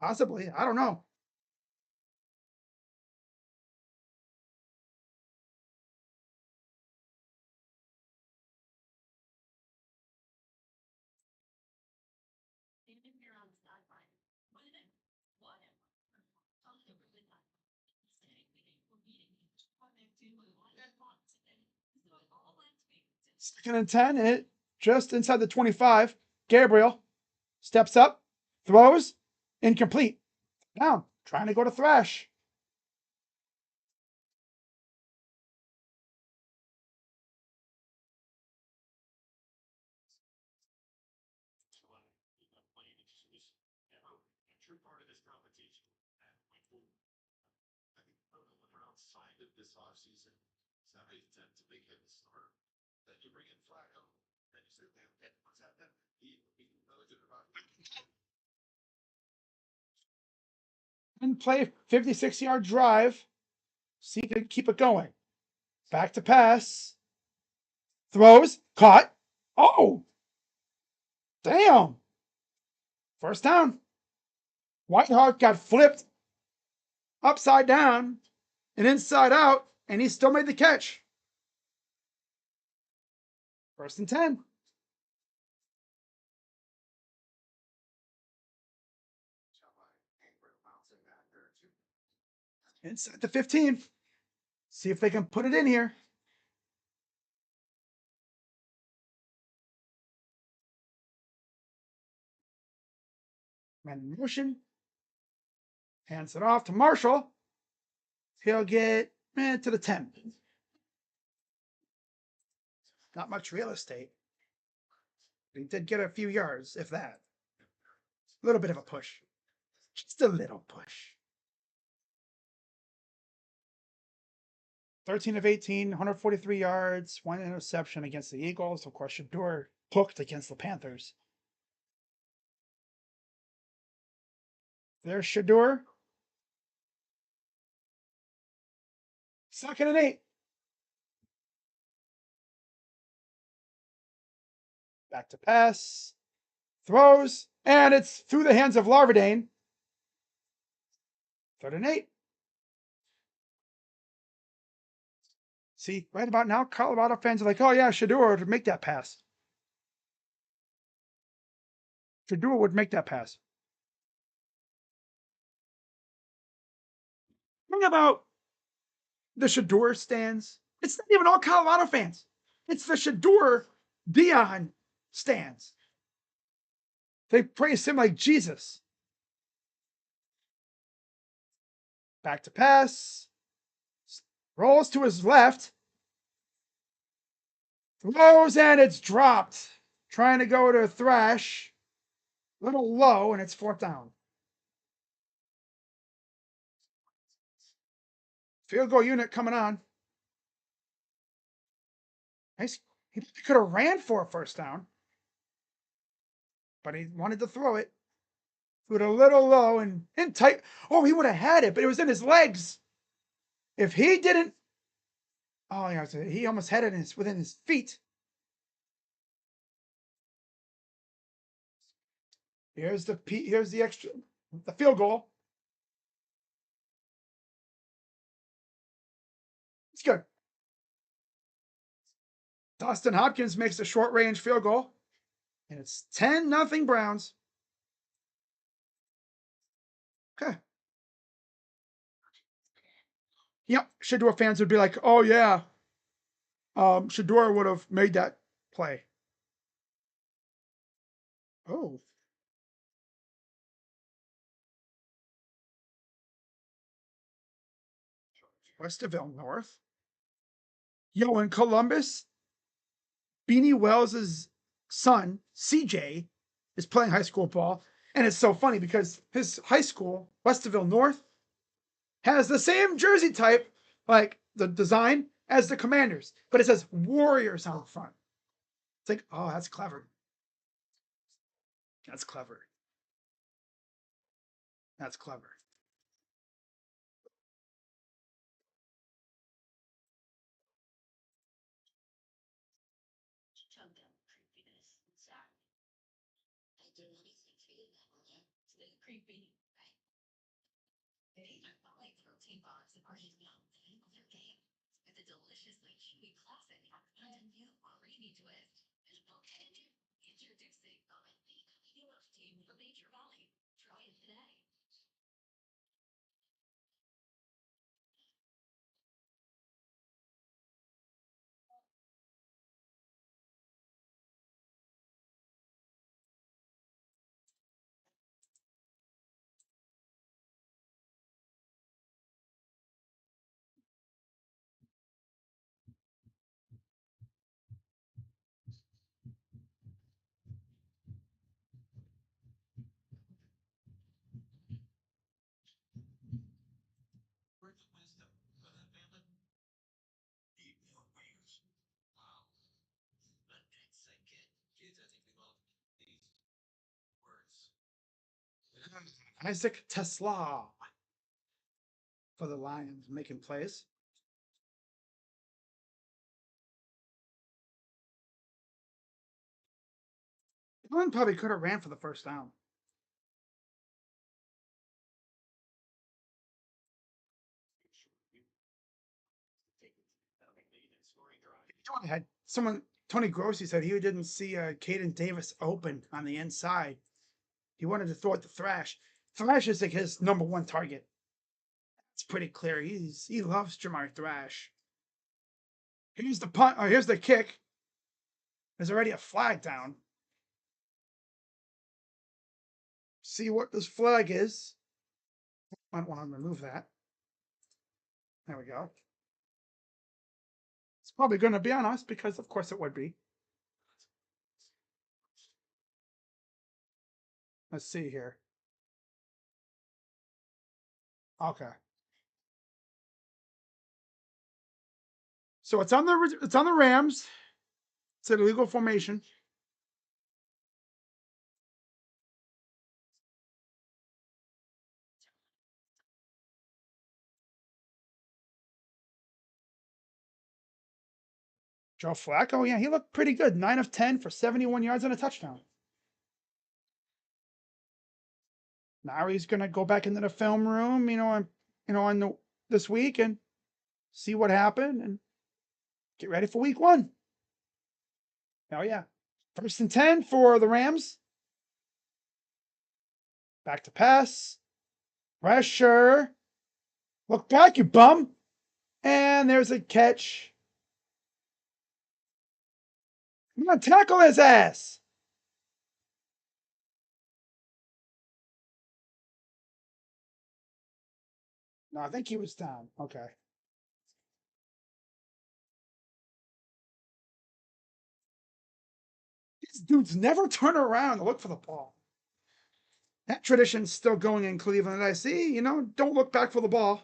Possibly. I don't know. Second and 10, it just inside the 25. Gabriel steps up, throws, incomplete. Down, trying to go to Thrash. that this offseason, somebody tend to make him a starter. Then you bring in Flacco, and you say, "Man, what's happening?" He really good about it. And play 56-yard drive. See if they can keep it going. Back to pass. Throws. Caught. Oh! Damn! First down. Whitehawk got flipped upside down and inside out, and he still made the catch. First and 10. Inside the 15. See if they can put it in here. Man in motion. Hands it off to Marshall. He'll get to the 10. Not much real estate. He did get a few yards, if that. A little bit of a push. Just a little push. 13 of 18, 143 yards, one interception against the Eagles. Of course, Shador hooked against the Panthers. There's Shador. 2nd and 8. Back to pass. Throws. And it's through the hands of Larvadane. 3rd and 8. See, right about now, Colorado fans are like, oh yeah, Shador would make that pass. Shador would make that pass. Think about the Shador stands. It's not even all Colorado fans. It's the Shador Dion stands. They praise him like Jesus. Back to pass. Rolls to his left. Throws and it's dropped. Trying to go to Thrash. A little low and it's 4th down. Field goal unit coming on. Nice. He could have ran for a 1st down. But he wanted to throw it. Threw it a little low and in tight. Oh, he would have had it, but it was in his legs. If he didn't. Oh, yeah, he almost had it within his feet. Here's the extra, the field goal. It's good. Dustin Hopkins makes a short range field goal. And it's 10-0 Browns. Okay. Yep. Shador fans would be like, oh yeah. Shador would have made that play. Oh. Westerville North. Yo, in Columbus, Beanie Wells' son, CJ, is playing high school ball. And it's so funny because his high school, Westerville North, has the same jersey type, like the design, as the Commanders, but it says Warriors on the front. It's like, oh, that's clever. That's clever. That's clever. Isaac Tesla for the Lions making plays. Allen probably could have ran for the first down. Had someone, Tony Grossi said he didn't see Caden Davis open on the inside. He wanted to throw it to Thrash. Thrash is like his number one target. It's pretty clear. He loves Jamar Thrash. Here's the punt. Oh, here's the kick. There's already a flag down. See what this flag is. I don't want to remove that. There we go. It's probably going to be on us because, of course, it would be. Let's see here. Okay. So it's on the Rams. It's an illegal formation. Joe Flacco, yeah, he looked pretty good. 9 of 10 for 71 yards and a touchdown. Now he's gonna go back into the film room, on this week and see what happened and get ready for week 1. Hell yeah. 1st and 10 for the Rams. Back to pass. Pressure. Look back, you bum. And there's a catch. I'm gonna tackle his ass. No, I think he was down. Okay. These dudes never turn around to look for the ball. That tradition's still going in Cleveland. I see, don't look back for the ball.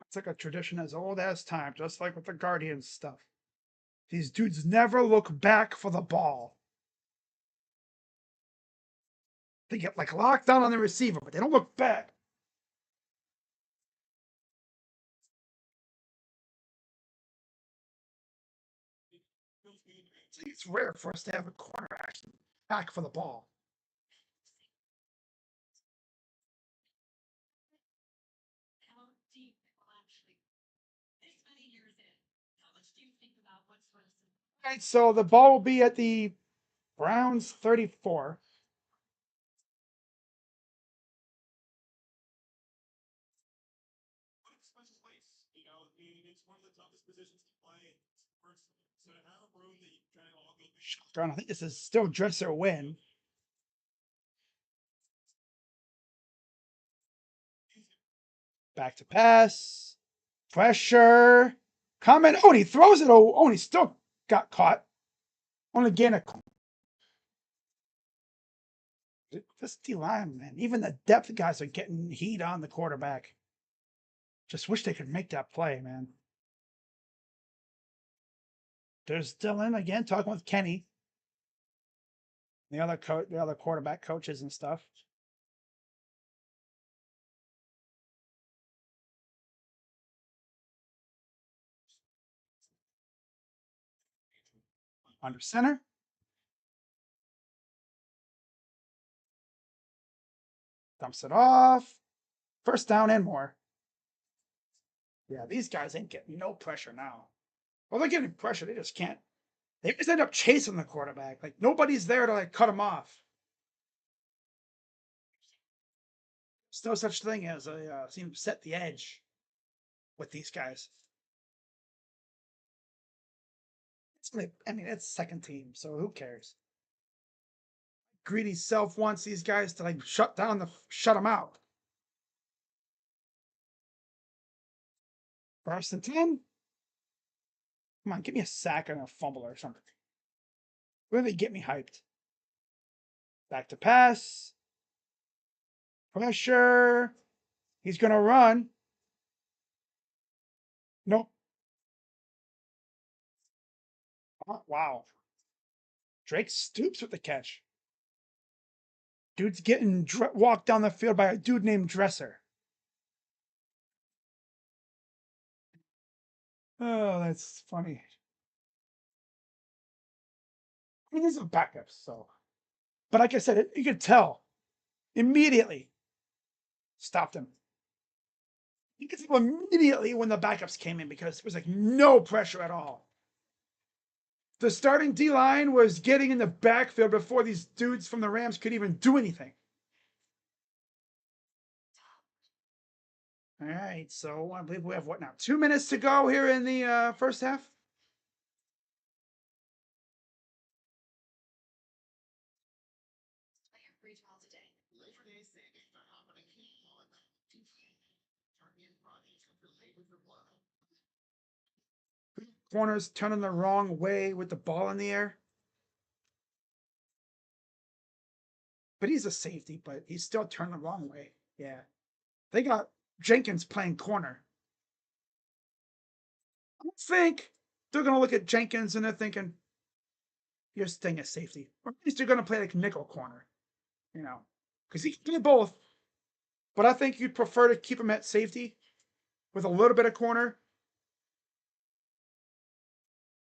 It's like a tradition as old as time, just like with the Guardians stuff. These dudes never look back for the ball. They get like locked down on the receiver, but they don't look back. It's rare for us to have a corner actually back for the ball. All right, so the ball will be at the Browns 34. I think this is still dress or win. Back to pass. Pressure. Comment. Oh, and he throws it. Oh, and he still got caught. Only gain a. This D line, man. Even the depth guys are getting heat on the quarterback. Just wish they could make that play, man. There's Dylan again talking with Kenny. The other quarterback coaches and stuff. Under center. Dumps it off. First down and more. Yeah, these guys ain't getting no pressure now. Well, they're getting pressure. They just can't. They just end up chasing the quarterback. Like nobody's there to like cut him off. There's no such thing as a set the edge with these guys. It's second team, so who cares? Greedy self wants these guys to like shut them out. First and 10. Come on, give me a sack and a fumble or something. Really get me hyped. Back to pass. Pressure. He's gonna run. Nope. Oh, wow. Drake Stoops with the catch. Dude's getting walked down the field by a dude named Dresser. Oh, that's funny. I mean, these are backups, so. But like I said, you could tell immediately stopped him. You could tell immediately when the backups came in because there was like no pressure at all. The starting D line was getting in the backfield before these dudes from the Rams could even do anything. All right, so I believe we have what now? 2 minutes to go here in the first half. Labor Day savings are happening on Target projects for Labor for Blood. Corners turning the wrong way with the ball in the air. But he's a safety, but he's still turning the wrong way. Yeah. They got Jenkins playing corner. I think they're going to look at Jenkins and they're thinking, you're staying at safety. Or at least they're going to play like nickel corner, you know, because he can play both. But I think you'd prefer to keep him at safety with a little bit of corner.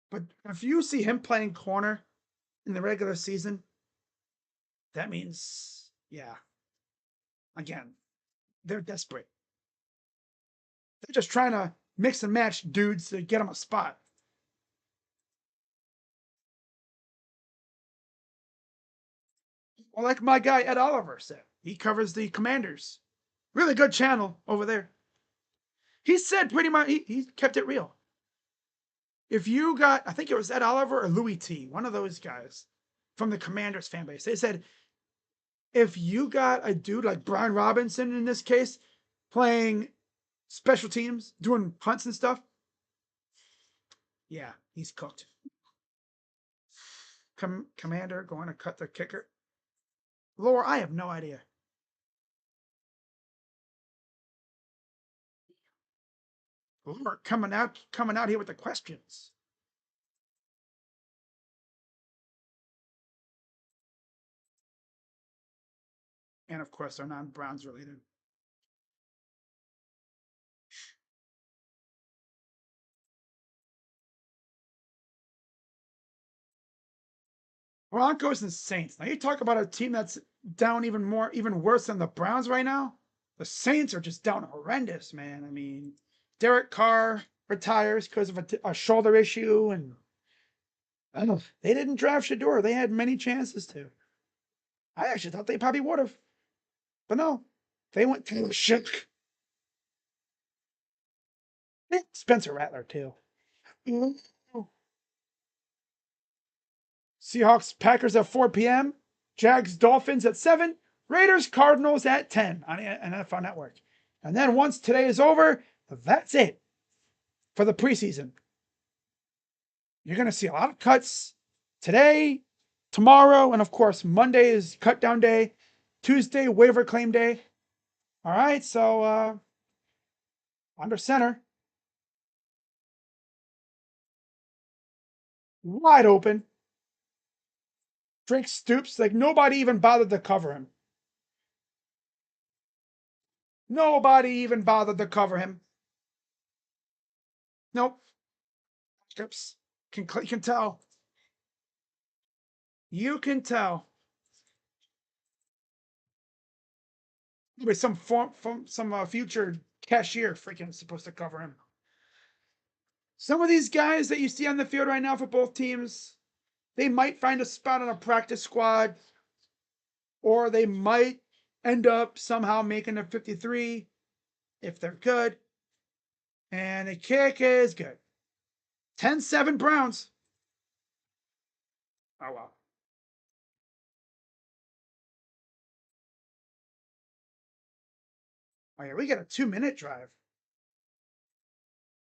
But if you see him playing corner in the regular season, that means, yeah, again, they're desperate. They're just trying to mix and match dudes to get them a spot. Well, like my guy Ed Oliver said, he covers the Commanders. Really good channel over there. He said pretty much, he kept it real. If you got, I think it was Ed Oliver or Louis T, one of those guys from the Commanders fan base, they said, if you got a dude like Brian Robinson in this case playing special teams, doing punts and stuff, yeah, he's cooked. Commander going to cut the kicker. Lore, I have no idea. Lore coming out here with the questions. And of course, they're non-Browns related. Broncos and Saints. Now you talk about a team that's down even worse than the Browns right now. The Saints are just down horrendous, man. I mean, Derek Carr retires because of a shoulder issue, and I don't know, they didn't draft Shador. They had many chances to. I actually thought they probably would have, but no, they went to the ship. Spencer Rattler too. Seahawks Packers at 4 p.m. Jags Dolphins at 7. Raiders Cardinals at 10 on NFL Network. And then once today is over, that's it for the preseason. You're going to see a lot of cuts today, tomorrow, and of course, Monday is cut down day, Tuesday, waiver claim day. All right, so under center, wide open. Drake Stoops, like nobody even bothered to cover him. Nobody even bothered to cover him. Nope. Stoops can tell. You can tell. Maybe some future cashier freaking supposed to cover him. Some of these guys that you see on the field right now for both teams, they might find a spot on a practice squad, or they might end up somehow making a 53 if they're good. And the kick is good. 10-7 Browns. Oh, well. Oh, yeah, we got a 2-minute drive.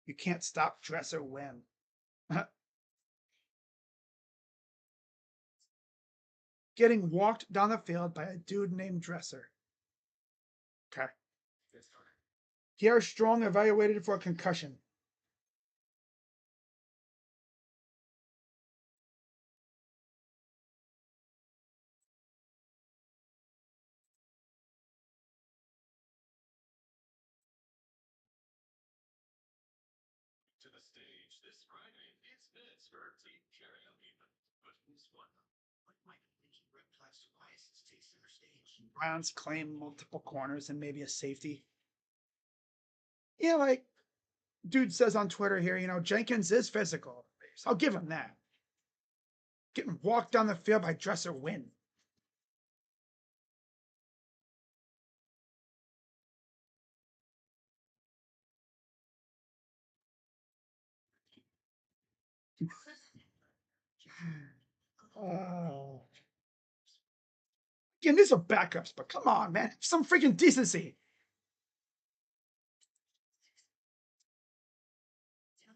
You can't stop Dresser when. Getting walked down the field by a dude named Dresser. Okay. Pierre Strong evaluated for a concussion. this Friday. It's minutes for team sharing a meeting. But who's one? Like Mike thinking red class devices takes center stage. Browns claim multiple corners and maybe a safety. Yeah, like dude says on Twitter here, Jenkins is physical. I'll give him that. Getting walked down the field by Dresser Wynn. Oh. Again, these are backups, but come on, man. Some freaking decency.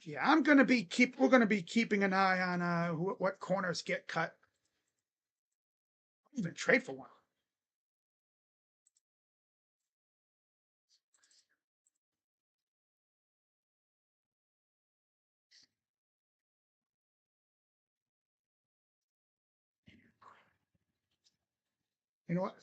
Yeah, we're gonna be keeping an eye on what corners get cut. I'll even trade for one. You know what?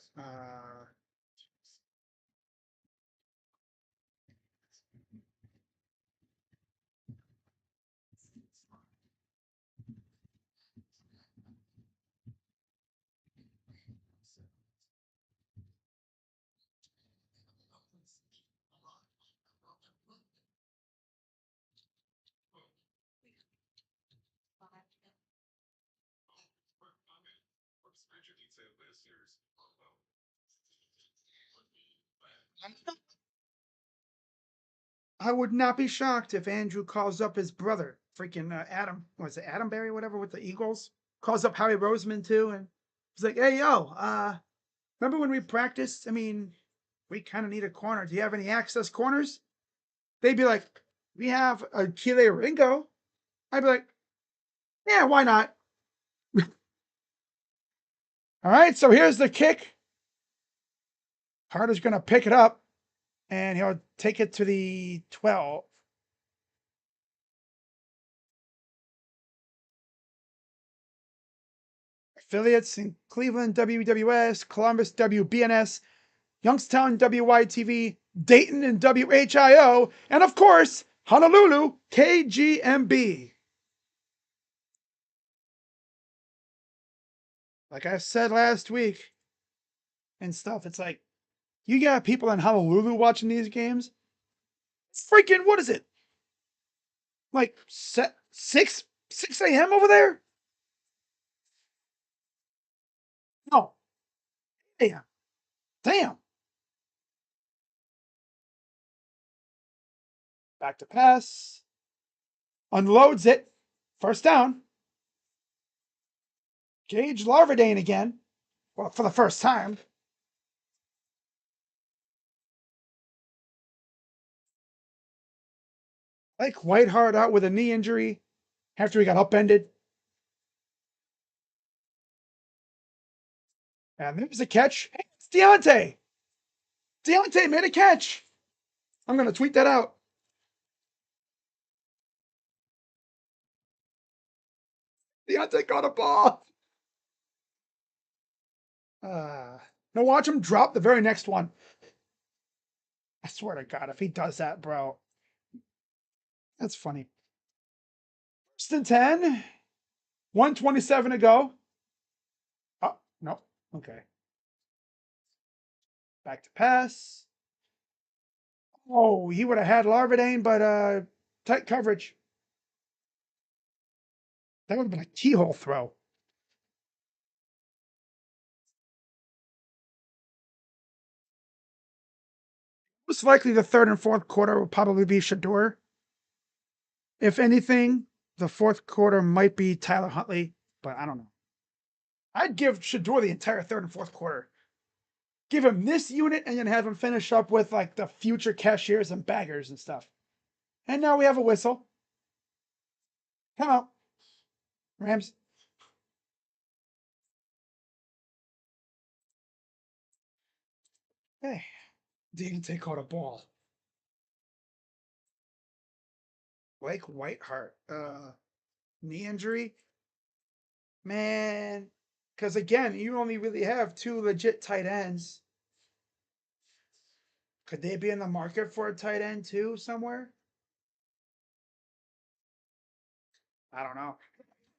I would not be shocked if Andrew calls up his brother, freaking Adam. Was it Adam Berry, whatever, with the Eagles? Calls up Howie Roseman too, and he's like, "Hey, yo, remember when we practiced? I mean, we kind of need a corner. Do you have any access corners?" They'd be like, "We have a Kile Ringo." I'd be like, "Yeah, why not?" All right, so here's the kick. Carter's going to pick it up, and he'll take it to the 12. Affiliates in Cleveland, WWS, Columbus, WBNS, Youngstown, WYTV, Dayton, and WHIO, and of course, Honolulu, KGMB. Like I said last week and stuff, it's like, you got people in Honolulu watching these games. Freaking, what is it? Like 6 a.m. over there? No. Damn. Damn. Back to pass. Unloads it. First down. Gage Larvadane again. Well, for the first time. Like Whitehart out with a knee injury after he got upended. And there's a catch. Hey, it's Deontay. Deontay made a catch. I'm going to tweet that out. Deontay got a ball. Now watch him drop the very next one. I swear to God, if he does that, bro, that's funny. First and 10. 127 to go. Oh, no. Okay. Back to pass. Oh, he would have had Larvadane, but tight coverage. That would have been a keyhole throw. Most likely the third and fourth quarter will probably be Shador. If anything, the fourth quarter might be Tyler Huntley, but I don't know. I'd give Shador the entire third and fourth quarter. Give him this unit and then have him finish up with like the future cashiers and baggers and stuff. And now we have a whistle. Come out. Rams. Hey, Deontay caught a ball. Blake Whiteheart. Knee injury. Man. Because again, you only really have two legit tight ends. Could they be in the market for a tight end too somewhere? I don't know.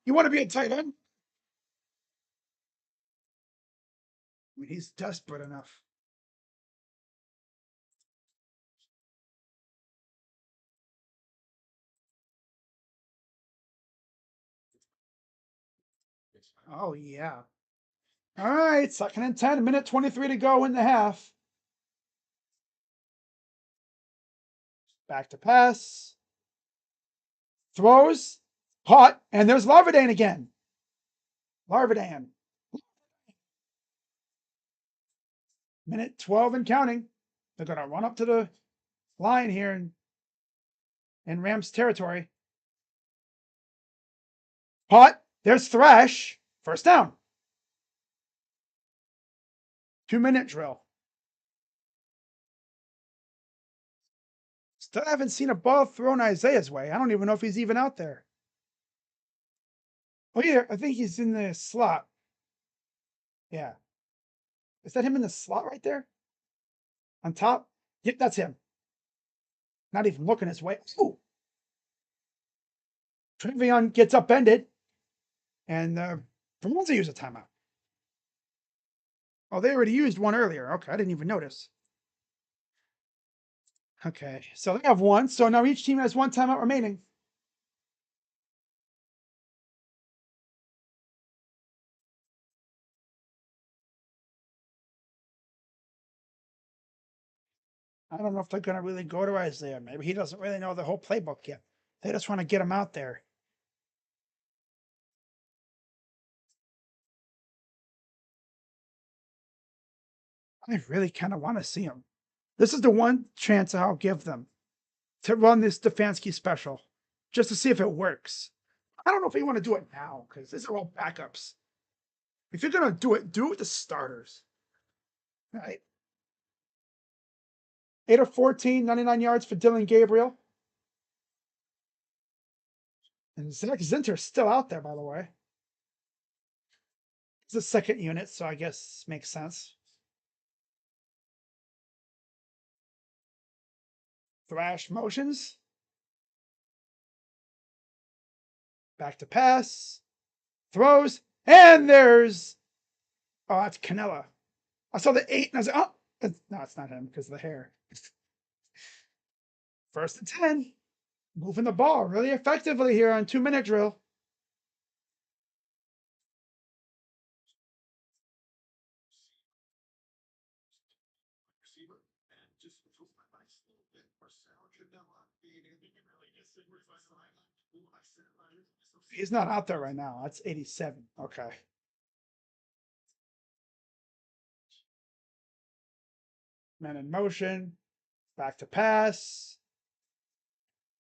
You want to be a tight end? I mean, he's desperate enough. Oh, yeah. All right, 2nd and 10, minute 23 to go in the half. Back to pass. Throws. Caught. And there's Larvadan again. Larvadan. Minute 12 and counting. They're going to run up to the line here in Rams territory. Caught. There's Thrash. First down. 2-minute drill. Still haven't seen a ball thrown Isaiah's way. I don't even know if he's even out there. Oh, yeah, I think he's in the slot. Yeah. Is that him in the slot right there? On top? Yep, that's him. Not even looking his way. Ooh. Trevion gets upended. And Vermonza use a timeout. Oh, they already used one earlier. Okay, I didn't even notice. Okay, so they have one. So now each team has one timeout remaining. I don't know if they're going to really go to Isaiah. Maybe he doesn't really know the whole playbook yet. They just want to get him out there. I really kind of want to see him. This is the one chance I'll give them to run this Stefanski special just to see if it works. I don't know if you want to do it now because these are all backups. If you're going to do it with the starters. All right. 8 of 14, 99 yards for Dylan Gabriel. And Zach Zinter's still out there, by the way. It's a second unit, so I guess makes sense. Thrash motions. Back to pass. Throws. And there's... Oh, that's Canella. I saw the 8 and I was like, oh, no, it's not him because of the hair. 1st and 10. Moving the ball really effectively here on 2-minute drill. He's not out there right now. That's 87. Okay. Man in motion. Back to pass.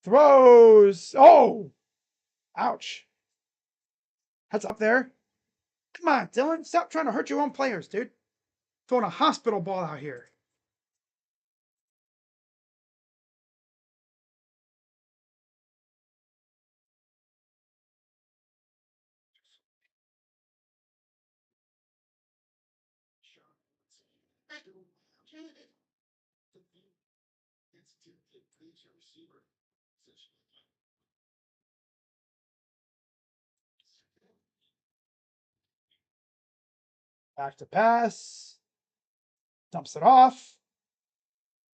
Throws. Oh! Ouch. That's up there. Come on, Dylan. Stop trying to hurt your own players, dude. Throwing a hospital ball out here. Back to pass. Dumps it off.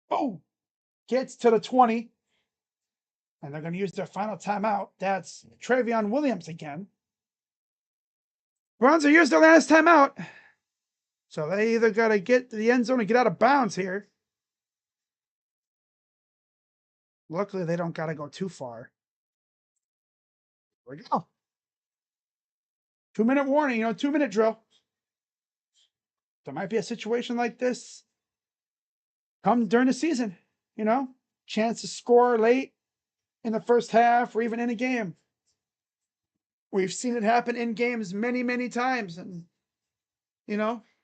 Oh! Gets to the 20. And they're going to use their final timeout. That's Travion Williams again. Browns are used their last timeout. So they either got to get to the end zone and get out of bounds here. Luckily, they don't got to go too far. Here we go. 2-minute warning, 2-minute drill. There might be a situation like this come during the season, chance to score late in the first half or even in a game. We've seen it happen in games many, many times. And,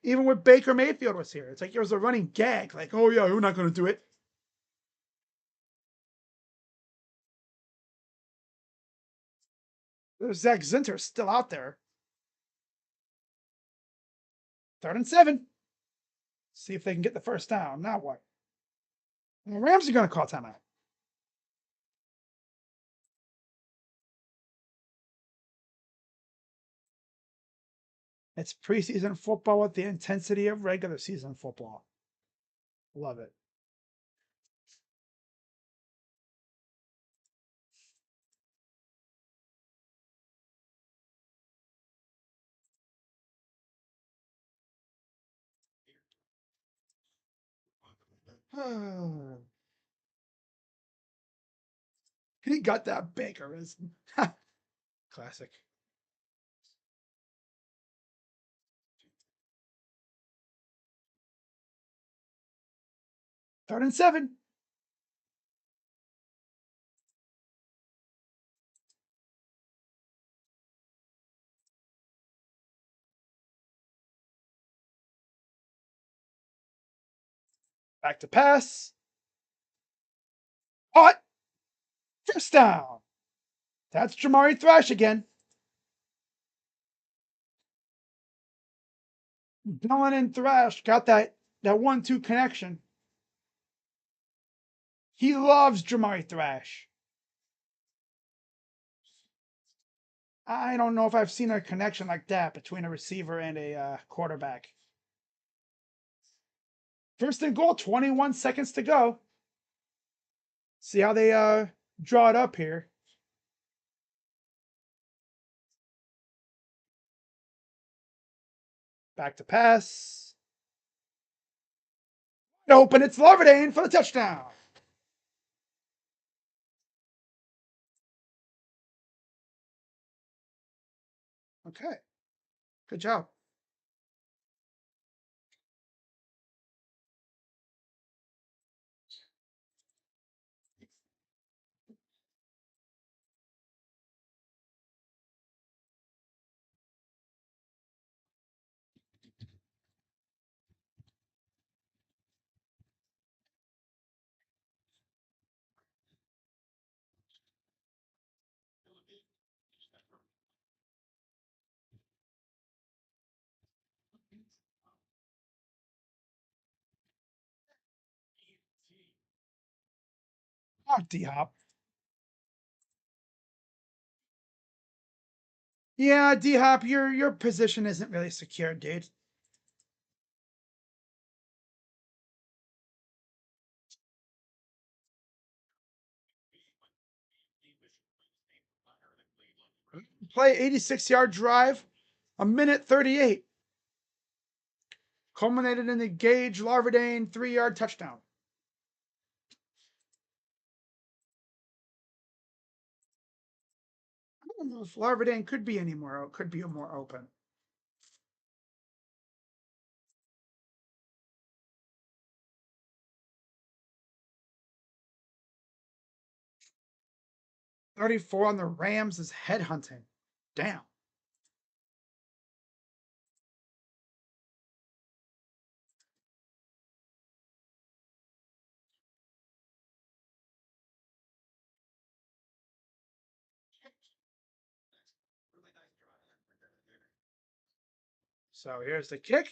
even with Baker Mayfield was here, it's like it was a running gag. Like, oh, yeah, we're not going to do it. There's Zach Zinter still out there. 3rd and 7. See if they can get the first down. Now what? And the Rams are going to call timeout. It's preseason football with the intensity of regular season football. Love it. He got that Bakerism. Classic. Third and 7. Back to pass. Caught. First down. That's Jamari Thrash again. Dillon and Thrash got that 1-2 connection. He loves Jamari Thrash. I don't know if I've seen a connection like that between a receiver and a quarterback. First and goal, 21 seconds to go. See how they draw it up here. Back to pass. Open, it's Larvadane for the touchdown. Okay. Good job. Oh, D-Hop. Yeah, D-Hop, your position isn't really secure, dude. Play 86-yard drive, a minute 38. Culminated in the Gage Larvadane 3-yard touchdown. I don't know if Larvadane could be more open. $34 on the Rams is headhunting. Damn. So here's the kick.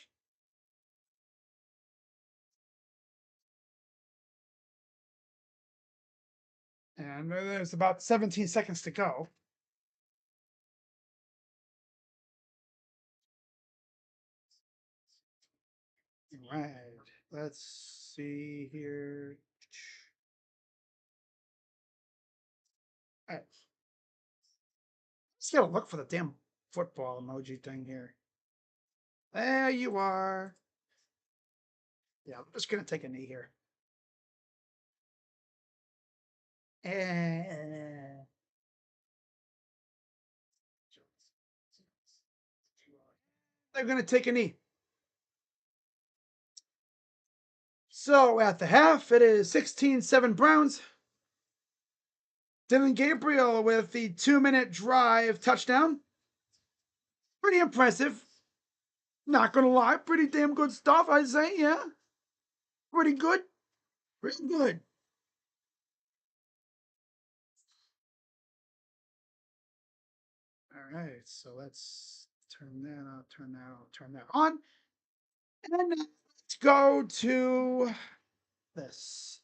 And there's about 17 seconds to go. Right. Let's see here. All right. Let's go look for the damn football emoji thing here. There you are. Yeah, I'm just gonna take a knee here. And they're gonna take a knee. So at the half, it is 16-7 Browns. Dylan Gabriel with the 2-minute drive touchdown. Pretty impressive. Not gonna lie, pretty damn good stuff, I'd say, yeah. Pretty good. Pretty good. All right, so let's turn that on. And let's go to this.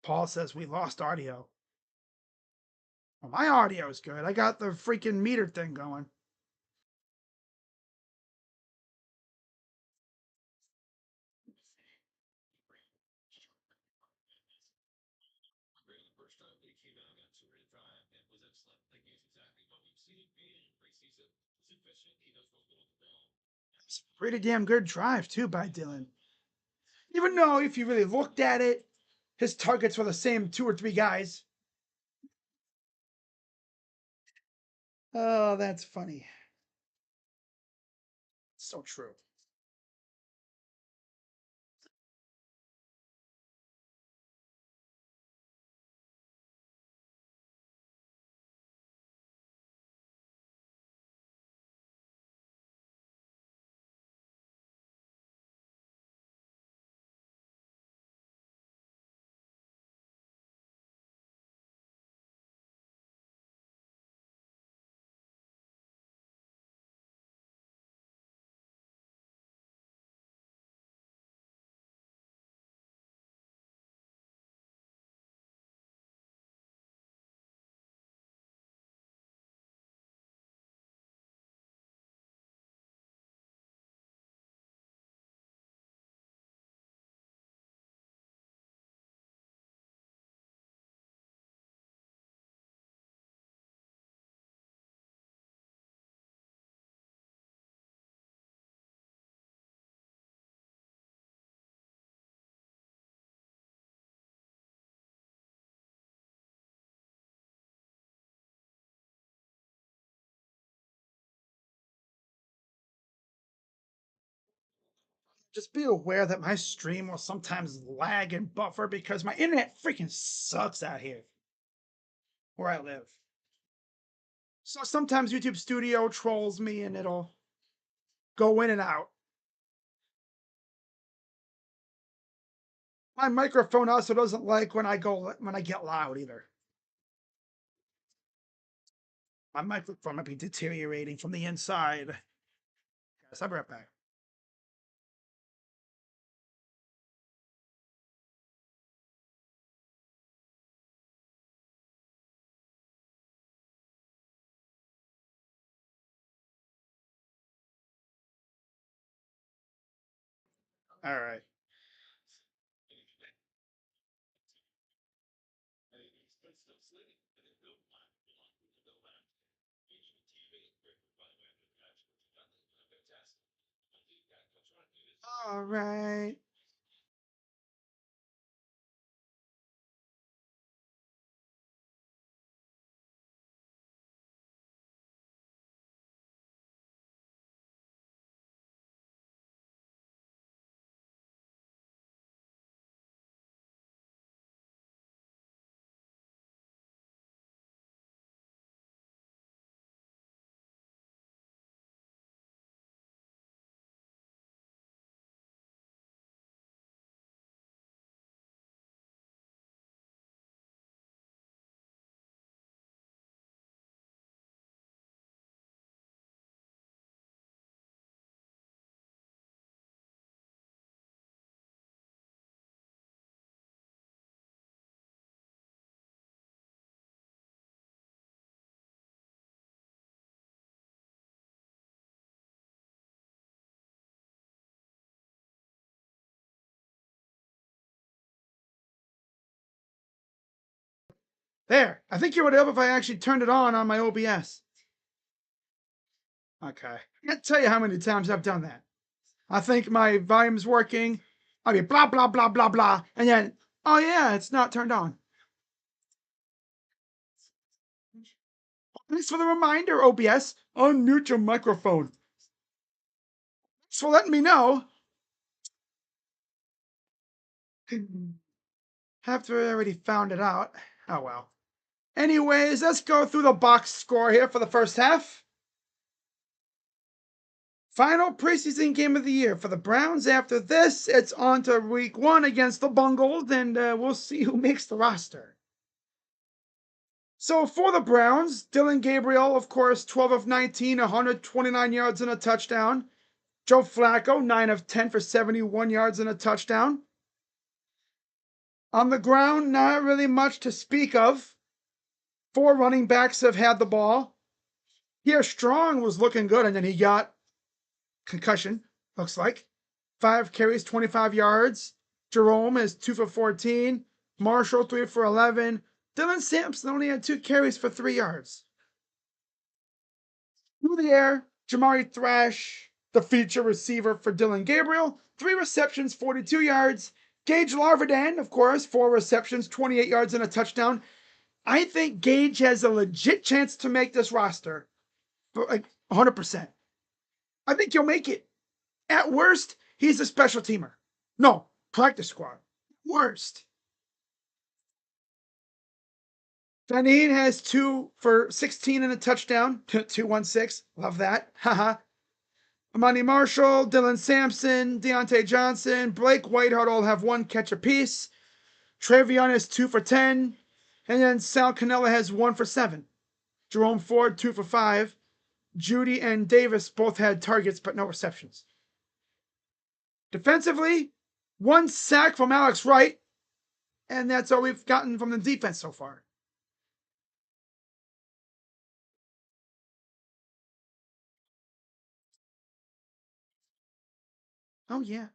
Paul says we lost audio. Well, my audio is good. I got the freaking meter thing going. The first time they came out against the Red Drive, and was excellent. I think he's exactly what we've seen in preseason. He's efficient. He knows what's going on. It's a pretty damn good drive, too, by Dylan. Even though, if you really looked at it, his targets were the same 2 or 3 guys. Oh, that's funny. So true. Just be aware that my stream will sometimes lag and buffer because my internet freaking sucks out here where I live. So sometimes YouTube Studio trolls me and it'll go in and out. My microphone also doesn't like when I get loud either. My microphone might be deteriorating from the inside. Guys, I'll be right back. All right. All right. There. I think it would help if I actually turned it on my OBS. Okay. I can't tell you how many times I've done that. I think my volume's working. I'll be blah, blah, blah, blah, blah. And then, oh yeah, it's not turned on. Thanks for the reminder, OBS. Unmute your microphone. Thanks for letting me know. After I already found it out. Oh well. Anyways, let's go through the box score here for the first half. Final preseason game of the year for the Browns. After this, it's on to week 1 against the Bungles, and we'll see who makes the roster. So for the Browns, Dylan Gabriel, of course, 12 of 19, 129 yards and a touchdown. Joe Flacco, 9 of 10 for 71 yards and a touchdown. On the ground, not really much to speak of. 4 running backs have had the ball. Here, Strong was looking good, and then he got concussion, looks like. 5 carries, 25 yards. Jerome is 2 for 14. Marshall, 3 for 11. Dylan Sampson only had 2 carries for 3 yards. Through the air, Jamari Thrash, the feature receiver for Dylan Gabriel, 3 receptions, 42 yards. Gage Larvadan, of course, 4 receptions, 28 yards, and a touchdown. I think Gage has a legit chance to make this roster. Like 100%. I think he'll make it. At worst, he's a special teamer. No, practice squad. Worst. Fanine has 2 for 16 and a touchdown. 216. Love that. Haha. Amani Marshall, Dylan Sampson, Deontay Johnson, Blake Whiteheart all have 1 catch apiece. Travion is 2 for 10. And then Sal Cannella has 1 for 7. Jerome Ford, 2 for 5. Judy and Davis both had targets but no receptions. Defensively, 1 sack from Alex Wright, and that's all we've gotten from the defense so far. Oh, yeah.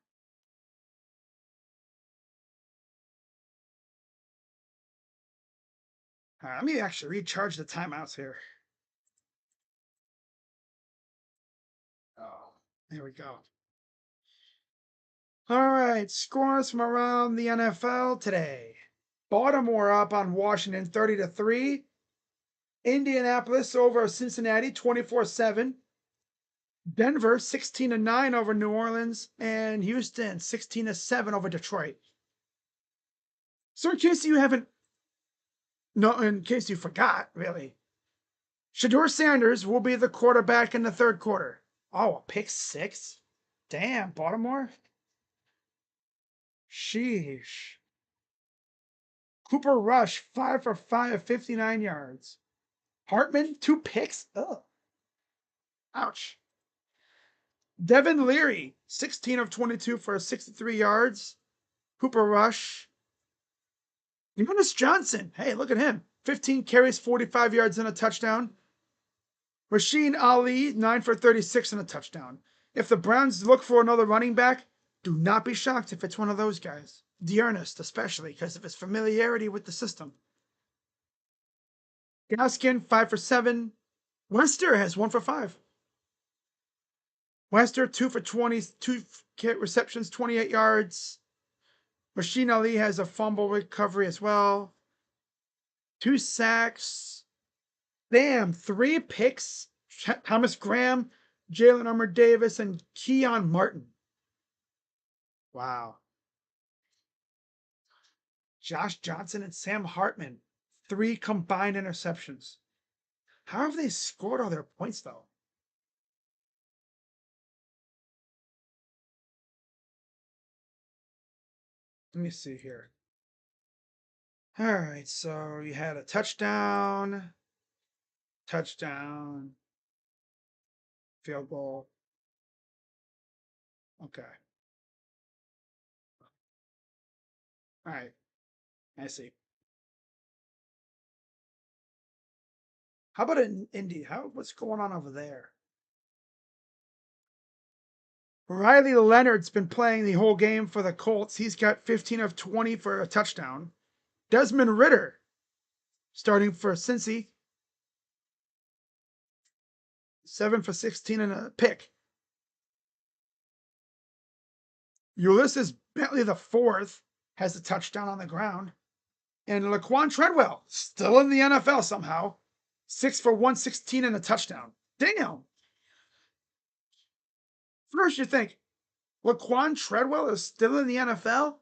Let me actually recharge the timeouts here. Oh, there we go. All right, scores from around the NFL today. Baltimore up on Washington 30-3. Indianapolis over Cincinnati 24-7. Denver 16-9 over New Orleans, and Houston 16-7 over Detroit. So in case you haven't, no, in case you forgot, really, Shador Sanders will be the quarterback in the 3rd quarter. Oh, a pick 6? Damn, Baltimore. Sheesh. Cooper Rush 5 for 5, 59 yards. Hartman 2 picks. Ugh. Ouch. Devin Leary 16 of 22 for 63 yards. Cooper Rush. Jonas Johnson. Hey, look at him. 15 carries, 45 yards, and a touchdown. Rasheen Ali, 9 for 36 and a touchdown. If the Browns look for another running back, do not be shocked if it's one of those guys. Dearness, especially, because of his familiarity with the system. Gaskin, 5 for 7. Wester has 1 for 5. Wester, 2 for 20, 2 receptions, 28 yards. Rasheen Ali has a fumble recovery as well. 2 sacks. Damn, 3 picks. Thomas Graham, Jalen Armour Davis, and Keon Martin. Wow. Josh Johnson and Sam Hartman, 3 combined interceptions. How have they scored all their points, though? Let me see here. All right, so you had a touchdown, field goal. Okay. All right, I see. How about in Indy? What's going on over there? Riley Leonard's been playing the whole game for the Colts. He's got 15 of 20 for a touchdown. Desmond Ritter, starting for Cincy, 7 for 16 and a pick. Ulysses Bentley IV has a touchdown on the ground. And Laquan Treadwell, still in the NFL somehow, 6 for 116 and a touchdown. Damn. First, you think, Laquan Treadwell is still in the NFL?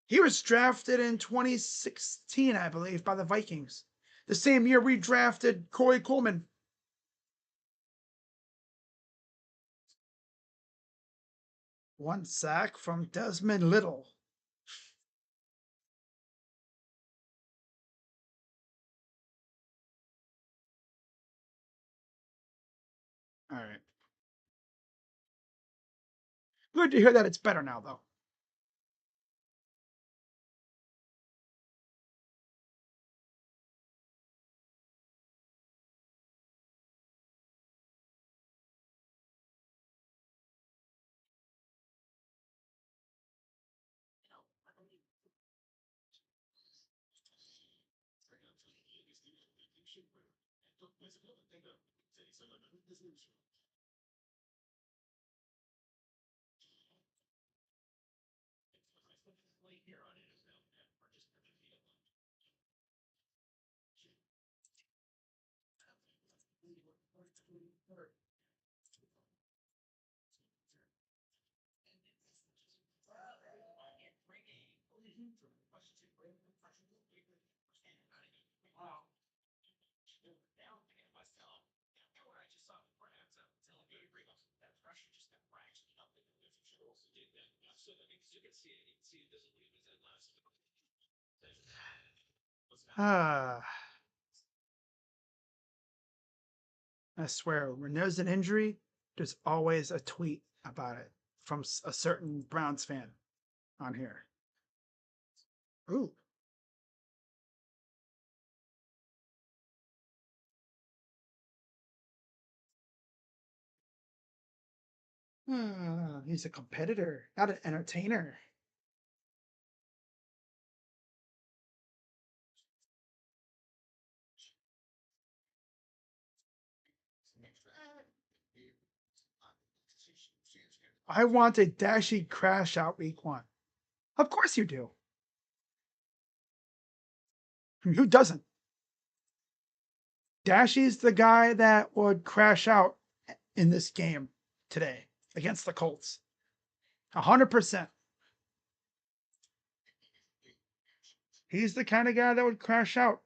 He was drafted in 2016, I believe, by the Vikings. The same year we drafted Corey Coleman. One sack from Desmond Little. All right. Good to hear that it's better now, though. Ah, I swear, when there's an injury, there's always a tweet about it from a certain Browns fan on here. Ooh. He's a competitor, not an entertainer. I want a dashy crash out week one. Of course you do. Who doesn't? Dashy's the guy that would crash out in this game today against the Colts. 100%. He's the kind of guy that would crash out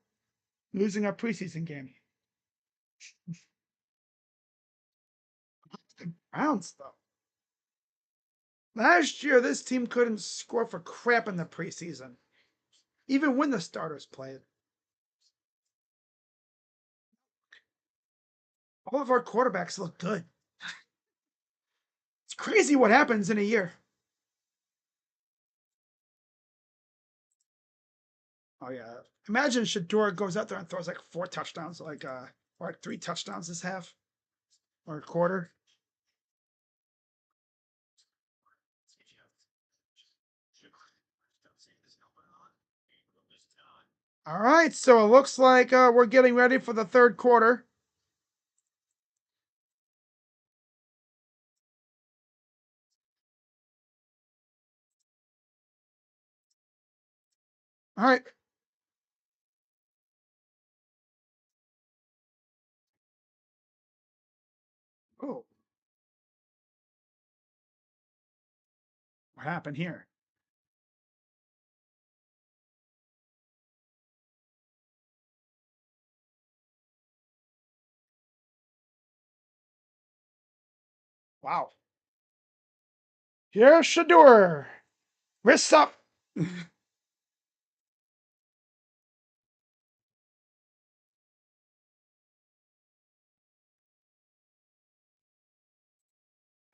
losing a preseason game. The Browns, though. Last year, this team couldn't score for crap in the preseason, even when the starters played. All of our quarterbacks look good. It's crazy what happens in a year. Oh yeah. Imagine Shador goes out there and throws like 4 touchdowns, or like 3 touchdowns this half or a quarter. All right, so it looks like we're getting ready for the third quarter. All right. Oh, what happened here? Wow. Here's Shador. Wrists up.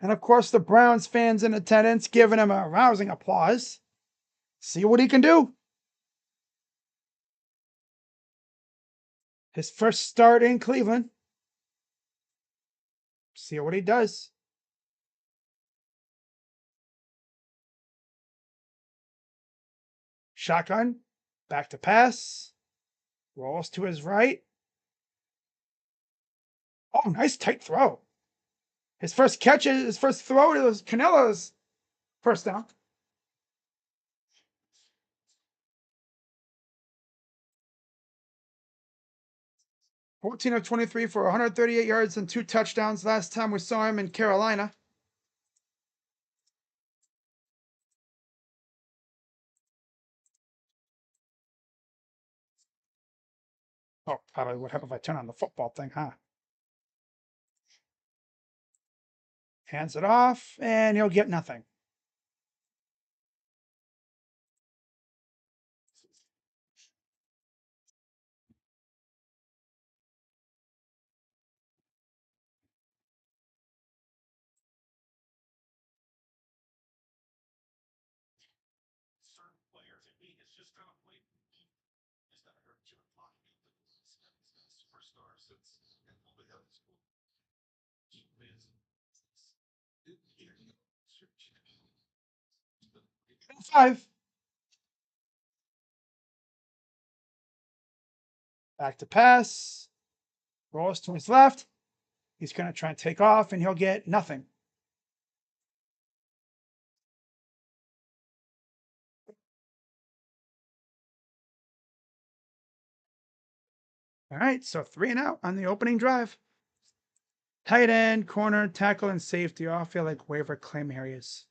And of course, the Browns fans in attendance giving him a rousing applause. See what he can do. His first start in Cleveland. See what he does. Shotgun. Back to pass. Rolls to his right. Oh, nice tight throw. His first catch, his first throw to Canelo's first down. 14 of 23 for 138 yards and 2 touchdowns. Last time we saw him in Carolina. Oh, probably what happen if I turn on the football thing, huh? Hands it off, and he'll get nothing. Certain players, I mean, it's just kind of like it's not hurt you apply superstar since and nobody else will wins. Five. Back to pass. Rolls to his left. He's going to try and take off, and he'll get nothing. All right, so 3 and out on the opening drive. Tight end, corner, tackle, and safety all feel like waiver claim areas.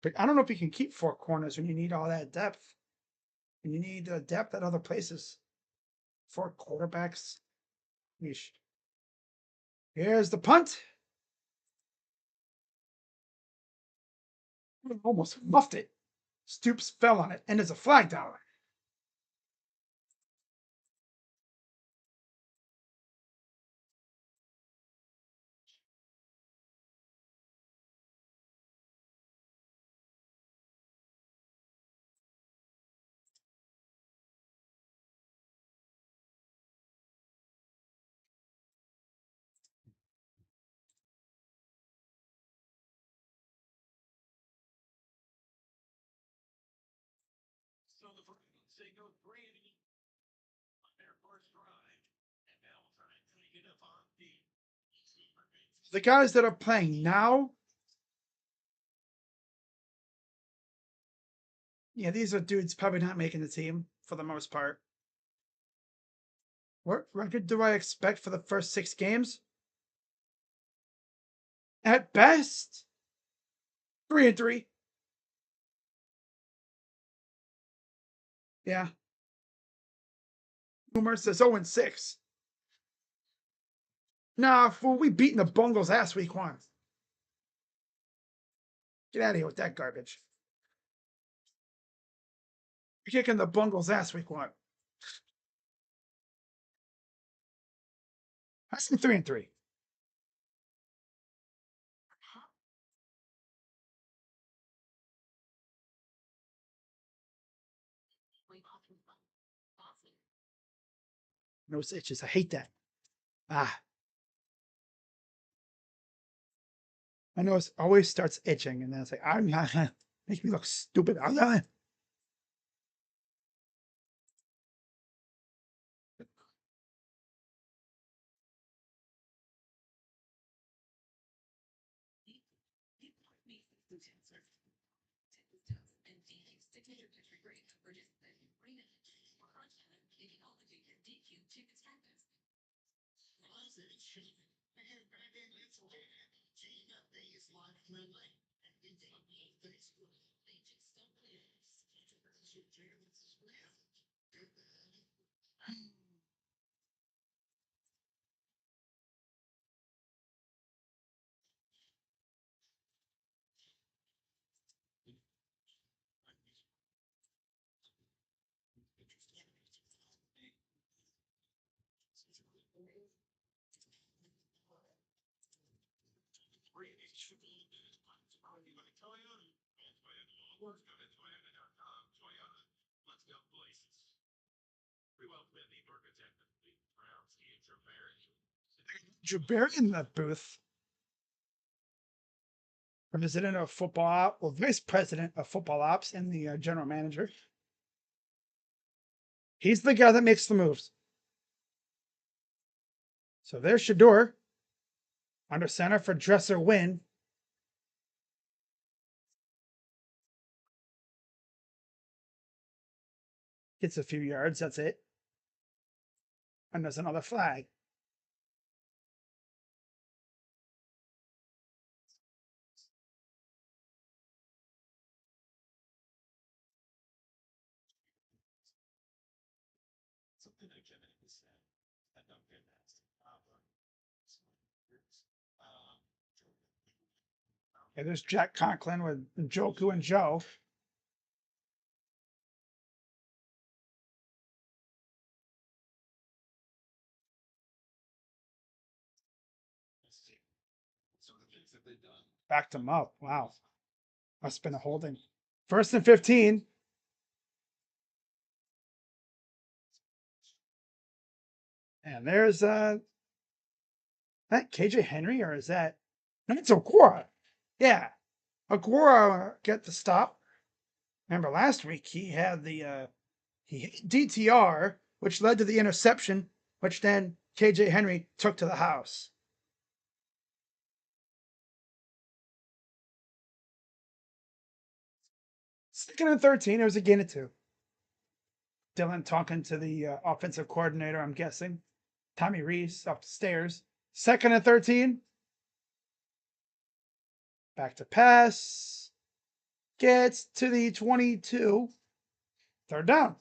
But I don't know if you can keep 4 corners when you need all that depth. And you need depth at other places. 4 quarterbacks. Yeesh. Here's the punt. Almost muffed it. Stoops fell on it, and there's a flag down. So the Browns, they go 3-and-8 on their first drive, and now trying to get up on The guys that are playing now, yeah, these are dudes probably not making the team for the most part. What record do I expect for the first 6 games? At best, 3-3. Yeah. Boomer says 0-6. Nah, fool, we beating the Bungles ass week 1. Get out of here with that garbage. You're kicking the Bungles ass week 1. I said 3-3. Nose itches. I hate that. Ah. I know it always starts itching, and then it's like, I'm make me look stupid. Let's go places. We welcome in the architect of the Browns, Andrew Barry. Jabari in the booth. President of football ops, or vice president of football ops, and the general manager. He's the guy that makes the moves. So there's Shador under center for Dresser win. Gets a few yards. That's it. And there's another flag. Something that Kevin said. I don't get that. Yeah, there's Jack Conklin with Njoku and Joe. So the things that they've done. Backed him up. Wow. Must have been a holding. 1st and 15. And there's that KJ Henry, or is that no, it's Agora? Yeah. Agora get the stop. Remember last week he had he hit DTR, which led to the interception, which then KJ Henry took to the house. Second and 13, it was a gain of 2. Dylan talking to the offensive coordinator, I'm guessing. Tommy Reese upstairs. Second and 13. Back to pass. Gets to the 22. Third down.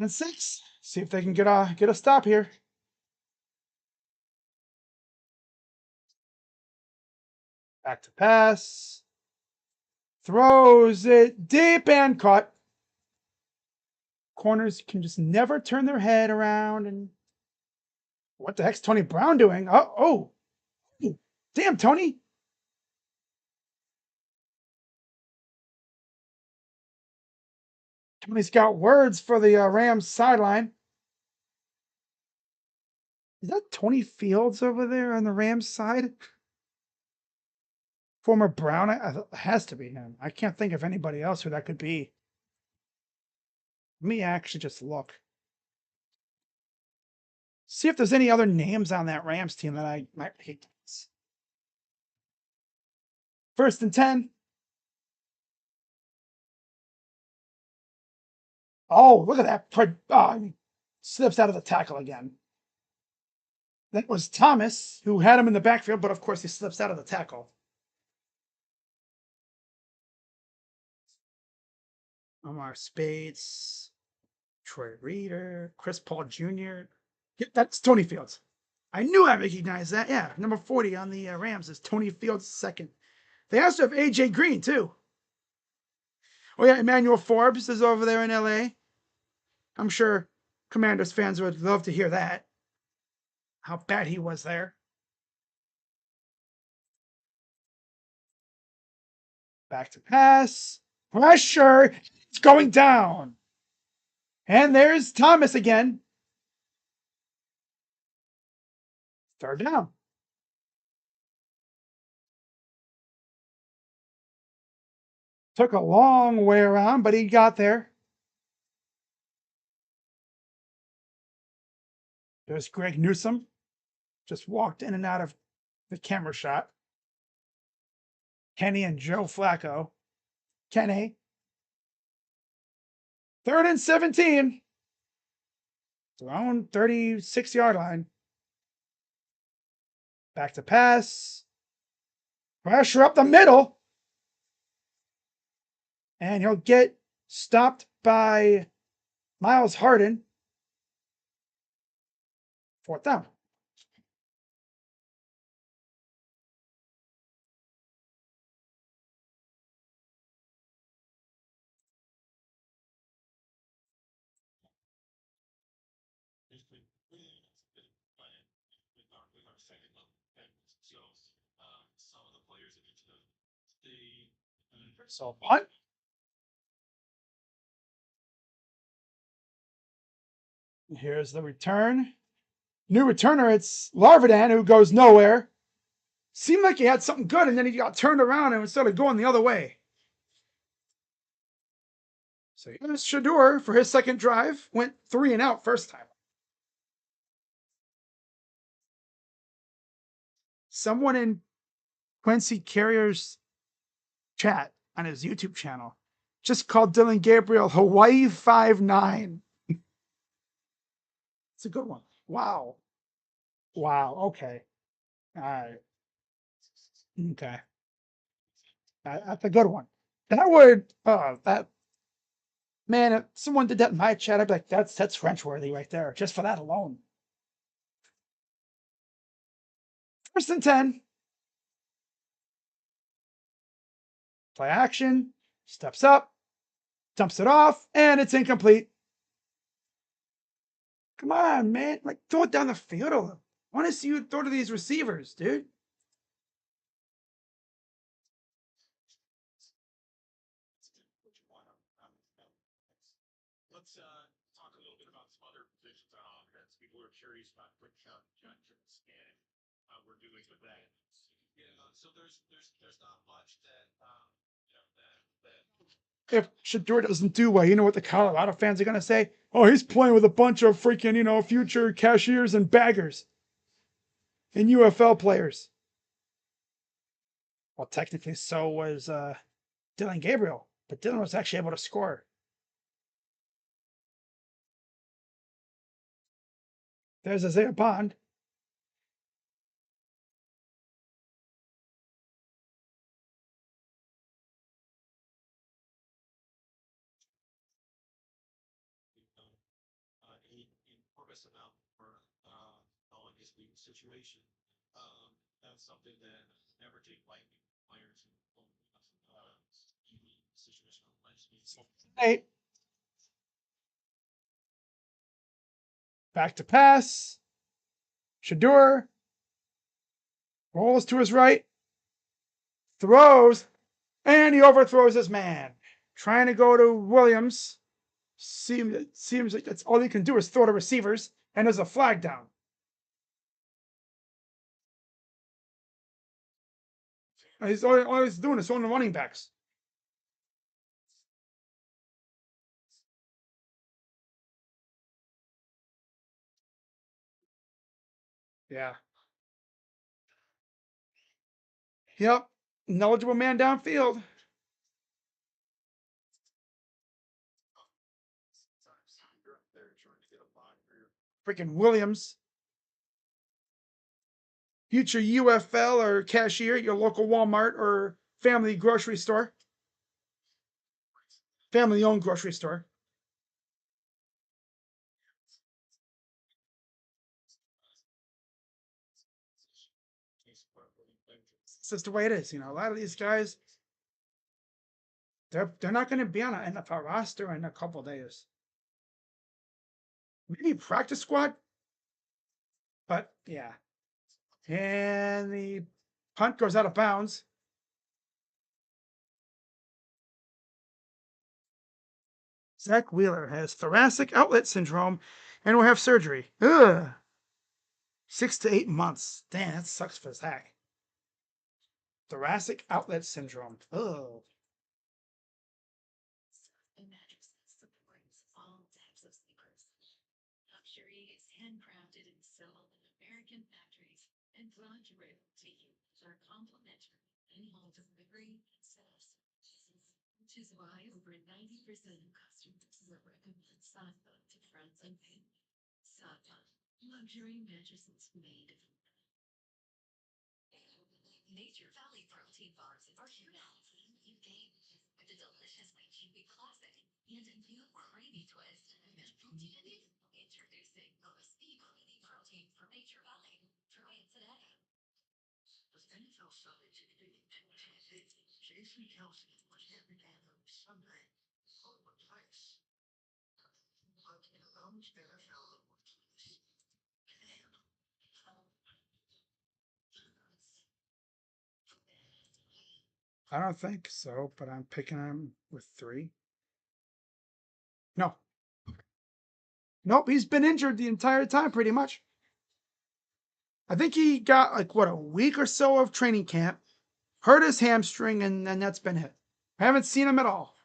And 6. See if they can get a stop here. Back to pass. Throws it deep and caught. Corners can just never turn their head around. And what the heck's Tony Brown doing? Oh, damn, Tony. Tony's got words for the Rams sideline. Is that Tony Fields over there on the Rams side? Former Brown? It has to be him. I can't think of anybody else who that could be. Let me actually just look. See if there's any other names on that Rams team that I might hate. First and 10. Oh, look at that. He slips out of the tackle again. That was Thomas, who had him in the backfield, but of course he slips out of the tackle. Omar Spades, Troy Reader, Chris Paul Jr. Yeah, that's Tony Fields. I knew I recognized that. Yeah, number 40 on the Rams is Tony Fields second. They also have AJ Green too. Oh yeah, Emmanuel Forbes is over there in LA. I'm sure Commanders fans would love to hear that. How bad he was there. Back to pass. Pressure. It's going down. And there's Thomas again. Third down. Took a long way around, but he got there. There's Greg Newsome. Just walked in and out of the camera shot. Kenny and Joe Flacco. Kenny. Third and 17. Their own 36-yard line. Back to pass. Pressure up the middle. And he'll get stopped by Miles Harden. Fourth down. So punt. Here's the return. New returner, it's Larvidan, who goes nowhere. Seemed like he had something good, and then he got turned around and started going the other way. So here's Shador for his second drive. Went 3 and out first time. Someone in Quincy Carrier's chat on his YouTube channel just called Dylan Gabriel Hawaii 5'9". It's a good one. Wow. Wow. Okay. All right. Okay. That's a good one. That would that man, if someone did that in my chat, I'd be like, that's French worthy right there, just for that alone. First and 10. Play action. Steps up. Dumps it off, and it's incomplete. Come on, man. Like, throw it down the field a little. I want to see you throw to these receivers, dude. Let's talk a little bit about some other positions on offense. People are curious about quick shot judgments and how we're doing with that. Yeah, so there's not much that you know that If Shador doesn't do well, you know what the Colorado fans are going to say? Oh, he's playing with a bunch of freaking, future cashiers and baggers and UFL players. Well, technically, so was Dylan Gabriel, but Dylan was actually able to score. There's Isaiah Bond. enormous amount for knowing his legal situation. That's something that never take lightly. Players who situational Hey, back to pass. Shador rolls to his right, throws, and he overthrows his man. Trying to go to Williams. Seems like that's all he can do is throw to receivers, and there's a flag down. He's all he's doing is throwing the running backs. Yeah. Yep. Knowledgeable man downfield. Freaking Williams. Future UFL or cashier at your local Walmart or family grocery store. Family owned grocery store. It's just the way it is. A lot of these guys, they're not going to be on an NFL roster in a couple days. Maybe practice squad, but yeah. And the punt goes out of bounds. Zach Wheeler has thoracic outlet syndrome and will have surgery. Ugh. 6 to 8 months. Damn, that sucks for Zach. Thoracic outlet syndrome. Ugh. I don't think so, but I'm picking him with 3. No. Nope, he's been injured the entire time pretty much. I think he got like what, a week or so of training camp, hurt his hamstring, and then that's been it. I haven't seen him at all.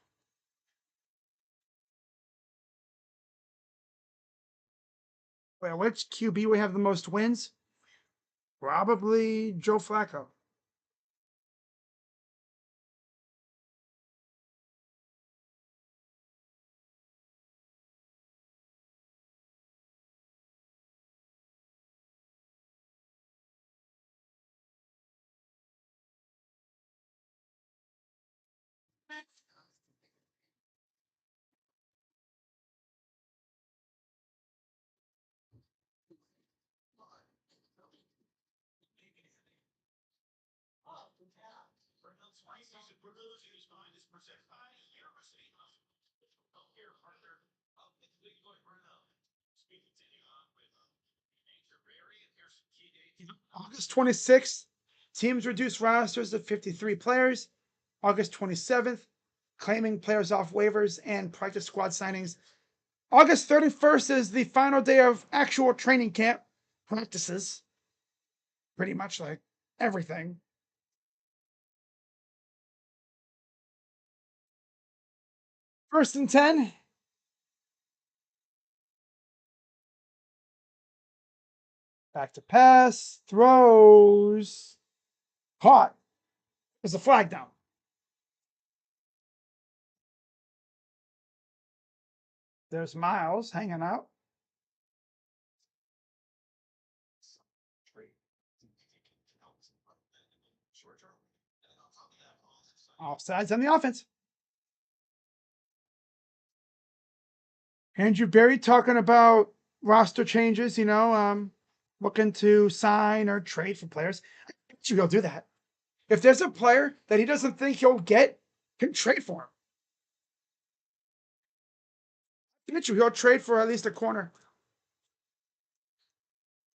Well, which QB would have the most wins? Probably Joe Flacco. August 26th, teams reduce rosters to 53 players. August 27th, claiming players off waivers and practice squad signings. August 31st is the final day of actual training camp practices. Pretty much like everything. First and 10. Back to pass. Throws. Caught. There's a flag down. There's Miles hanging out. Offsides on the offense. Andrew Berry talking about roster changes, looking to sign or trade for players. I bet you he'll do that. If there's a player that he doesn't think he'll get, can trade for him. I bet you he'll trade for at least a corner.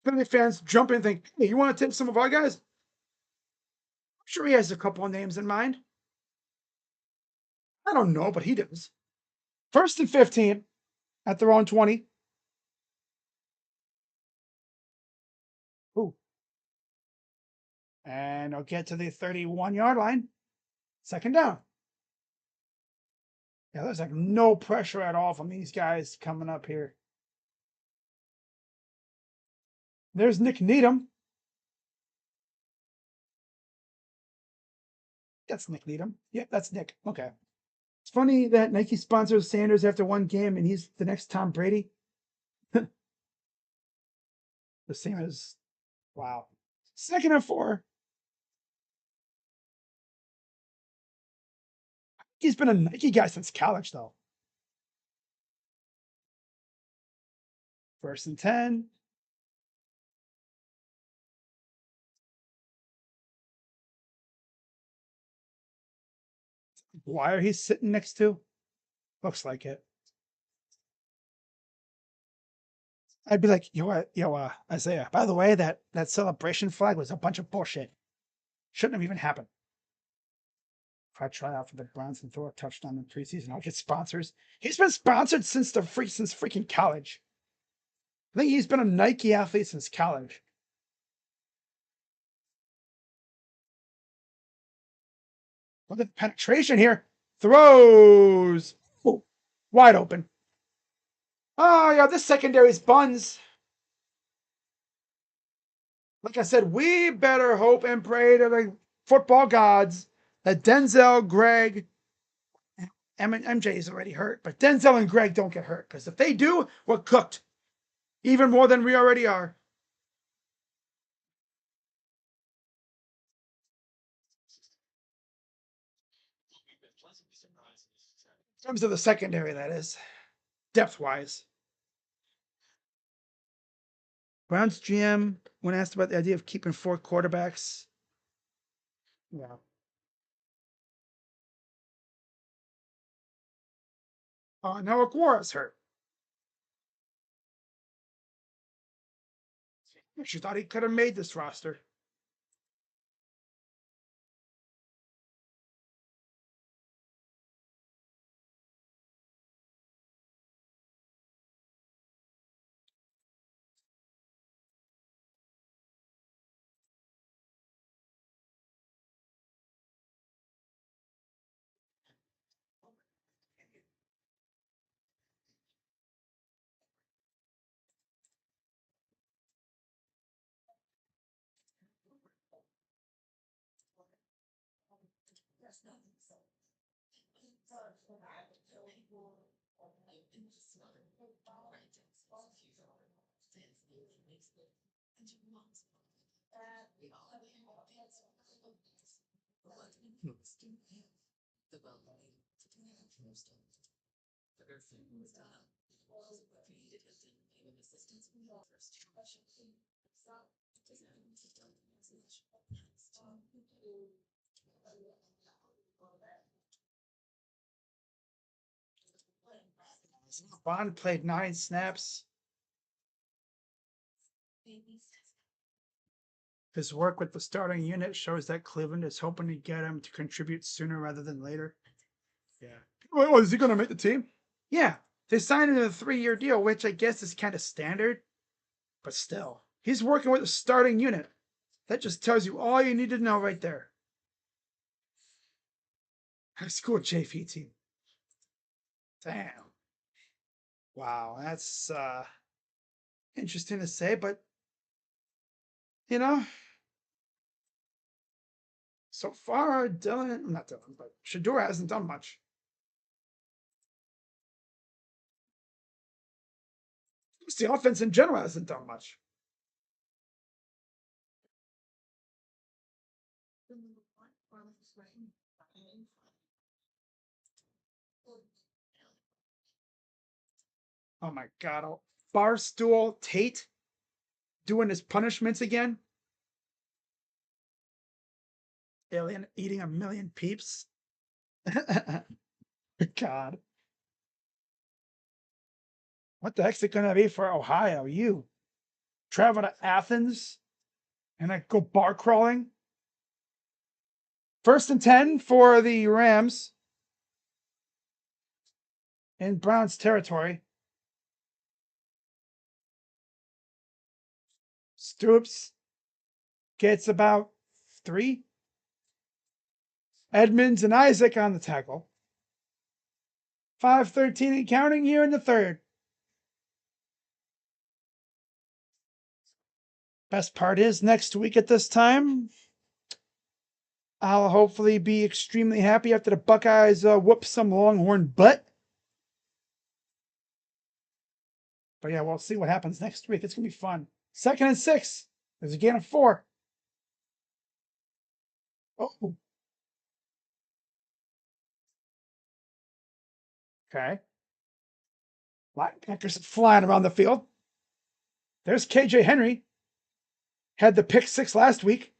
Philly fans jump in and think, hey, you want to take some of our guys? I'm sure he has a couple of names in mind. I don't know, but he does. First and 15 at their own 20. Ooh. And I'll get to the 31-yard line. Second down. Yeah, there's like no pressure at all from these guys coming up here. There's Nick Needham. That's Nick Needham. Yep, that's Nick. Okay. It's funny that Nike sponsors Sanders after one game and he's the next Tom Brady. The same as, wow. Second and 4. He's been a Nike guy since college, though. First and 10. Why are he sitting next to? Looks like it. I'd be like, Isaiah, by the way, that celebration flag was a bunch of bullshit. Shouldn't have even happened. If I try out for the Browns and throw a touchdown in preseason, I'll get sponsors. He's been sponsored since freaking college. I think he's been a Nike athlete since college. Look at the penetration here. Throws. Ooh, wide open. Oh, yeah, this secondary's buns. Like I said, we better hope and pray to the football gods that Denzel, Greg, MJ is already hurt, but Denzel and Greg don't get hurt, because if they do, we're cooked. Even more than we already are. In terms of the secondary, that is. Depth-wise. Browns GM, when asked about the idea of keeping 4 quarterbacks. Yeah. Now Aguara's hurt. She thought he could have made this roster. Bond played 9 snaps. His work with the starting unit shows that Cleveland is hoping to get him to contribute sooner rather than later. Yeah. Well, is he going to make the team? Yeah, they signed him to a 3-year deal, which I guess is kind of standard, but still, he's working with the starting unit. That just tells you all you need to know right there. High school JV team. Damn. Wow, that's interesting to say, but you know, so far not Dylan, but Shador hasn't done much. Just the offense in general hasn't done much. Oh my god. Oh, Barstool Tate doing his punishments again. Alien eating a million peeps. God. What the heck's it gonna be for Ohio? You travel to Athens and I go bar crawling. 1st and 10 for the Rams in Browns territory. Stoops gets about 3. Edmonds and Isaac on the tackle. 5:13 and counting here in the third. Best part is next week at this time, I'll hopefully be extremely happy after the Buckeyes whoop some Longhorn butt. But yeah, we'll see what happens next week. It's going to be fun. 2nd and 6. There's a gain of 4. Oh. Okay. Linebackers flying around the field. There's KJ Henry. Had the pick 6 last week.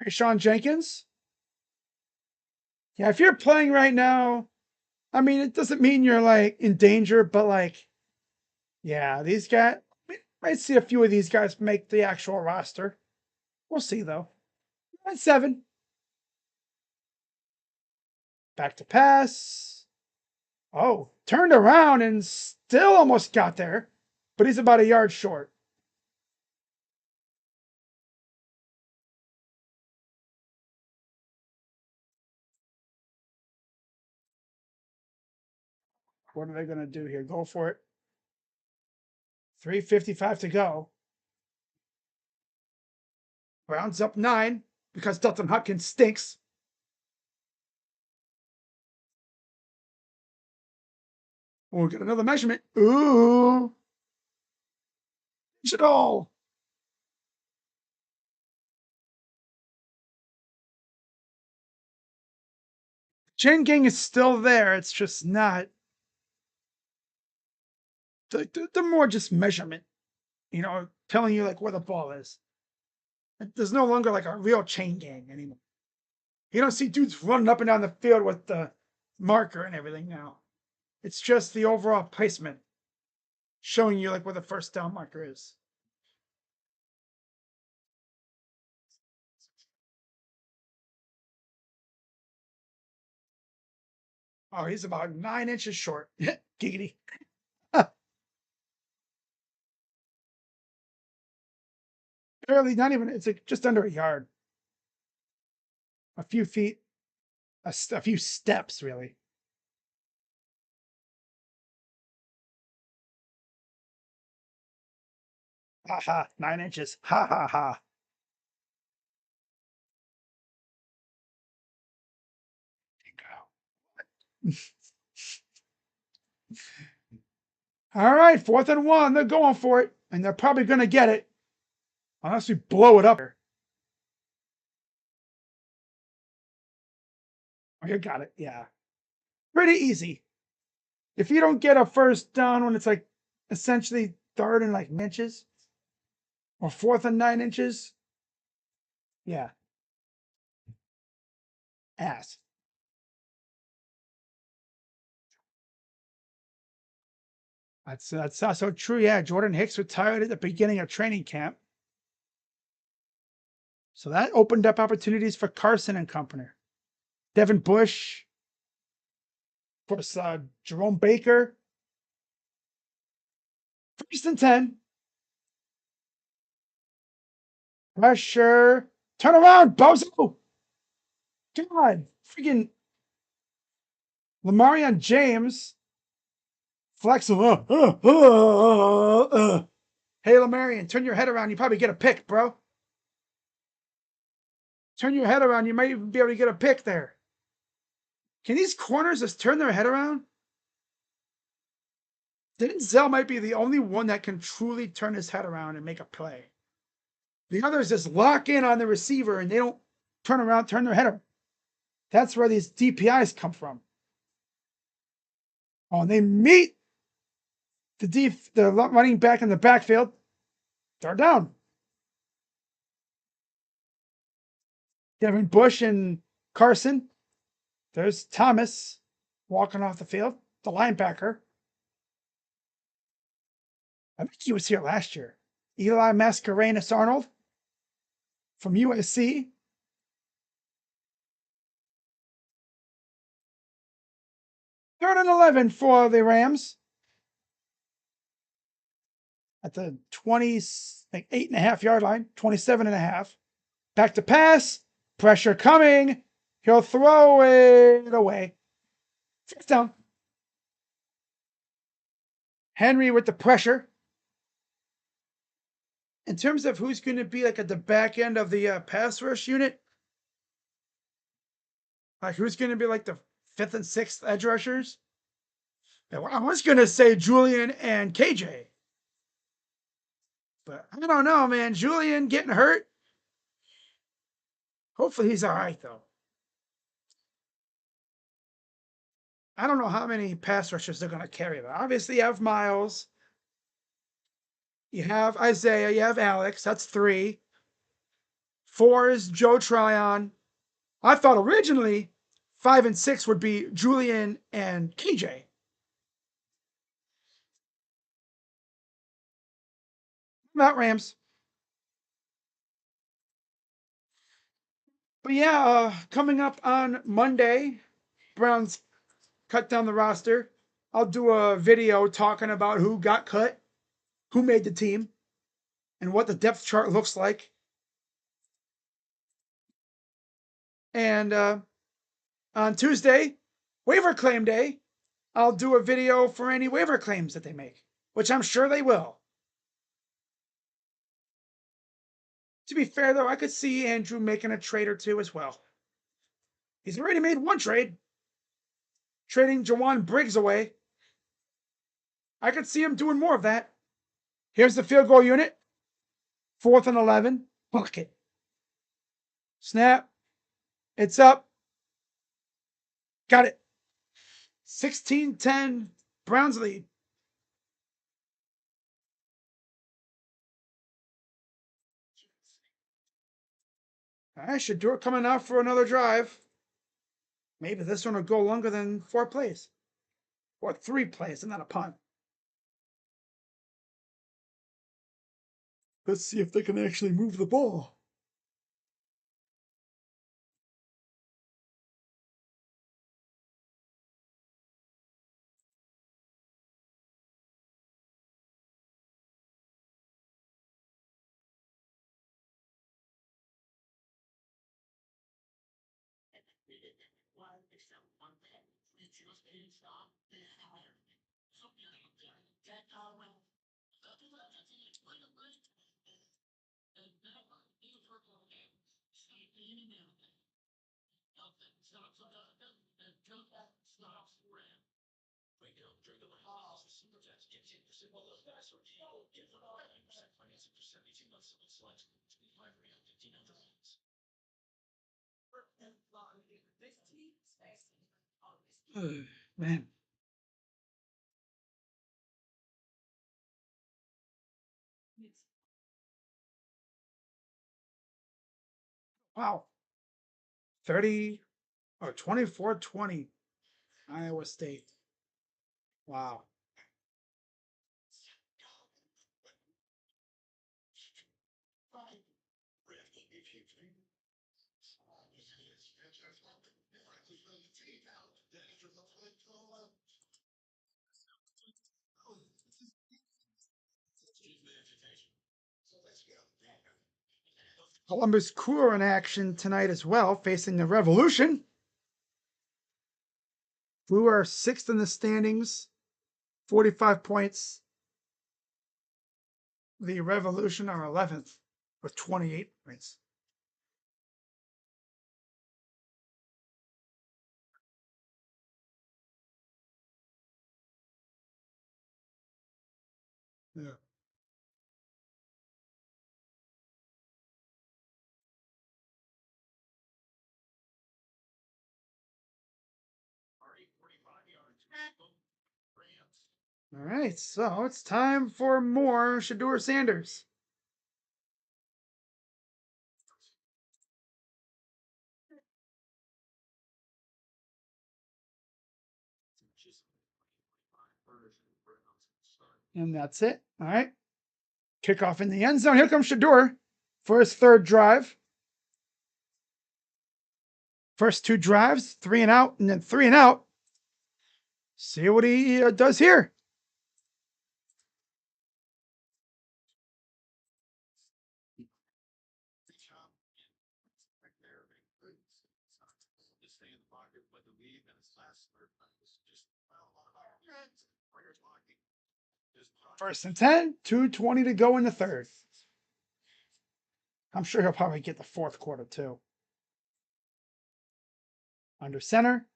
Sean Jenkins. Yeah, if you're playing right now, I mean, it doesn't mean you're like in danger, but like, yeah, these guys, we might see a few of these guys make the actual roster. We'll see though. At 7. Back to pass. Oh, turned around and still almost got there, but he's about a yard short. What are they going to do here? Go for it. 3:55 to go. Browns up 9 because Dalton Hopkins stinks. We'll get another measurement. Ooh. It all. Chain gang is still there. It's just not. The more just measurement, telling you like where the ball is. There's no longer like a real chain gang anymore. You don't see dudes running up and down the field with the marker and everything now. It's just the overall placement showing you like where the first down marker is. Oh, he's about 9 inches short. Giggity. Barely, not even, it's like just under a yard. A few feet, a few steps, really. Ha ha, 9 inches. Ha ha ha. All right, 4th and 1. They're going for it, and they're probably going to get it. Unless we blow it up. Oh, you got it. Yeah. Pretty easy. If you don't get a first down when it's like essentially 3rd and like inches or 4th and 9 inches, yeah. Ass. That's also true. Yeah, Jordan Hicks retired at the beginning of training camp. So that opened up opportunities for Carson and company. Devin Bush, of course, Jerome Baker. First and 10. Pressure. Turn around, Bozo. God, freaking Lamarion James. Flexing. Hey, Lamarion, turn your head around. You probably get a pick, bro. Turn your head around. You might even be able to get a pick there. Can these corners just turn their head around? Denzel might be the only one that can truly turn his head around and make a play. The others just lock in on the receiver and they don't turn around, turn their head around. That's where these DPIs come from. Oh, and they meet the running back in the backfield. They're down. Devin Bush and Carson. There's Thomas walking off the field, the linebacker. I think he was here last year. Eli Mascarenas Arnold from USC. Third and 11 for the Rams. At the 20, like 8.5 yard line, 27.5. Back to pass. Pressure coming. He'll throw it away. First down. Henry with the pressure. In terms of who's going to be like at the back end of the pass rush unit, like who's going to be like the 5th and 6th edge rushers? I was going to say Julian and KJ. But I don't know, man. Julian getting hurt. Hopefully he's all right, though. I don't know how many pass rushers they're going to carry, though. Obviously, you have Miles. You have Isaiah. You have Alex. That's 3. 4 is Joe Tryon. I thought originally 5 and 6 would be Julian and KJ. Not Rams. But yeah, coming up on Monday, Browns cut down the roster. I'll do a video talking about who got cut, who made the team, and what the depth chart looks like. And on Tuesday, waiver claim day, I'll do a video for any waiver claims that they make, which I'm sure they will. To be fair, though, I could see Andrew making a trade or two as well. He's already made one trade, trading Jawan Briggs away. I could see him doing more of that. Here's the field goal unit. 4th and 11. Bucket. Snap. It's up. Got it. 16-10. Browns lead. I should do it coming out for another drive. Maybe this one will go longer than 4 plays. Or 3 plays and not a punt. Let's see if they can actually move the ball. Man. Wow. 30 or 24-20. Iowa State. Wow. Columbus Crew in action tonight as well, facing the Revolution. Blue are 6th in the standings, 45 points. The Revolution are 11th with 28 points. Yeah. All right, so it's time for more Shador Sanders. And that's it. All right. Kickoff in the end zone. Here comes Shador for his 3rd drive. First 2 drives, 3 and out, and then 3 and out. See what he does here. First and 10, 2:20 to go in the 3rd. I'm sure he'll probably get the 4th quarter too. Under center.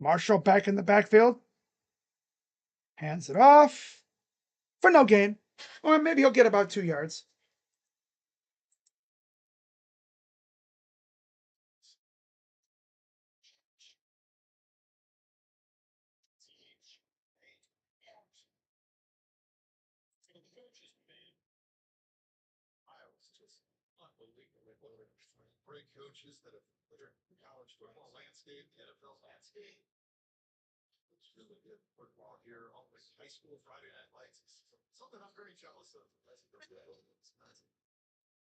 Marshall back in the backfield. Hands it off for no gain. Or maybe he'll get about 2 yards. Great coaches that have put their college football landscape, the NFL landscape. It's really good football here, always high school Friday night lights. Something I'm very jealous of.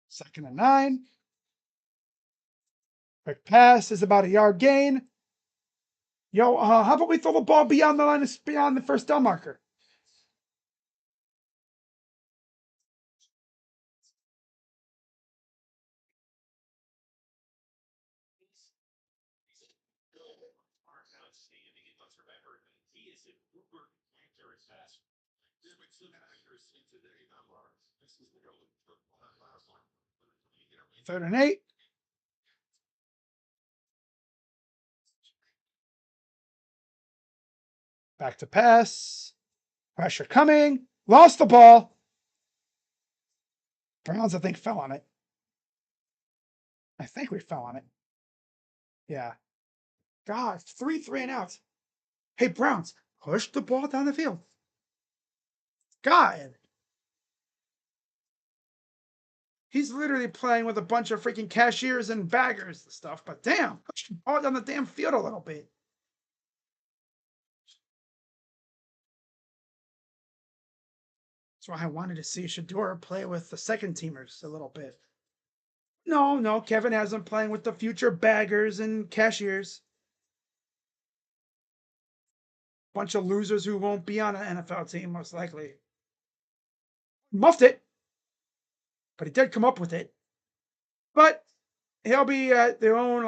2nd and 9. Quick pass is about a yard gain. Yo, how about we throw the ball beyond the line of beyond the first down marker? Third and 8. Back to pass. Pressure coming. Lost the ball. Browns, I think, fell on it. I think we fell on it. Yeah. God, 3 and outs. Hey, Browns, push the ball down the field. God. He's literally playing with a bunch of freaking cashiers and baggers and stuff, but damn, push the ball down the damn field a little bit. That's why I wanted to see Shador play with the 2nd teamers a little bit. No, Kevin has him playing with the future baggers and cashiers. Bunch of losers who won't be on an NFL team, most likely. Muffed it, but he did come up with it. But he'll be at their own,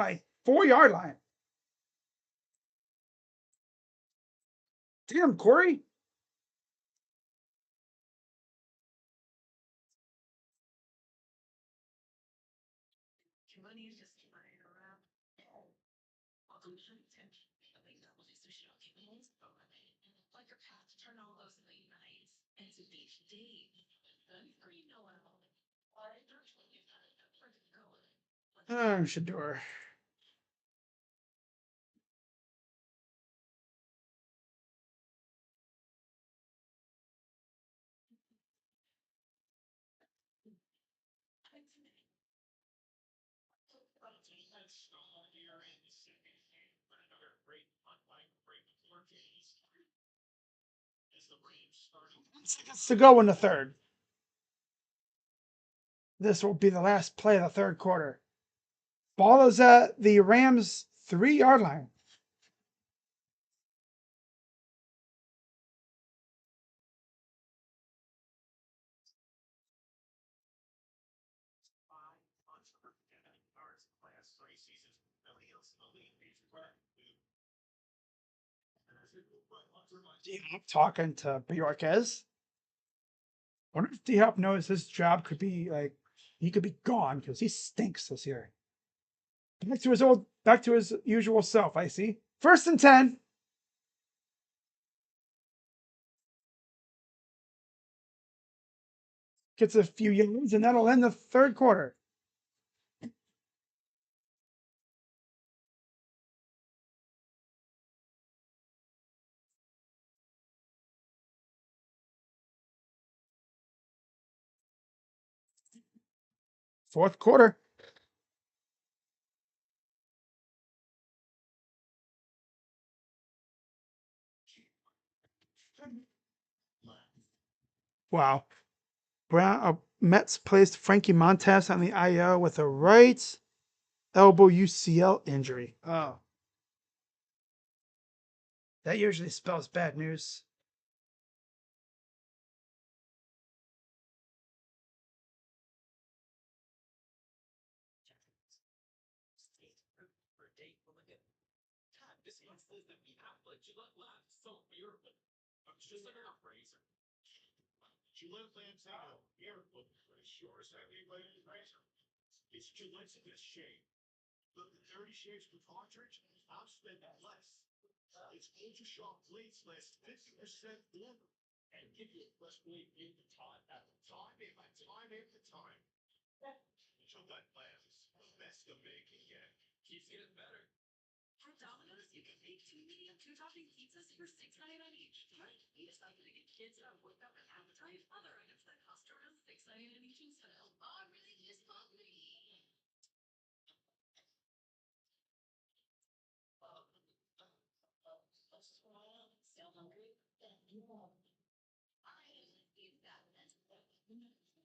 4-yard line. Damn, Corey. Shador. Seconds to go in the 3rd. This will be the last play of the 3rd quarter. Ball is at the Rams' 3-yard line. D-Hop talking to Bjorquez. Wonder if D-Hop knows his job could be like he could be gone because he stinks this year. Back to his usual self. I see. 1st and 10. Gets a few yards, and that'll end the 3rd quarter. Fourth quarter. Wow. Mets placed Frankie Montas on the IL with a right elbow UCL injury. Oh. That usually spells bad news. Gillette Lanzano, barefoot, sure as heavy blade razor. It's Gillette's best shave. Look at 30 shades per cartridge, I'm spending less. Its ultra sharp blades last 50% longer and give you a fresh blade in the time after time after time after time. Gillette Labs, the best of making yet. Keeps getting better. At Domino's, you can make 2 medium 2-topping pizzas for $6.99 each. Right? You decided to get kids out with their appetite. Other items that cost around $6.99 each in sale. Oh, really? Just love me. Still hungry? I eat that. My son eats it later.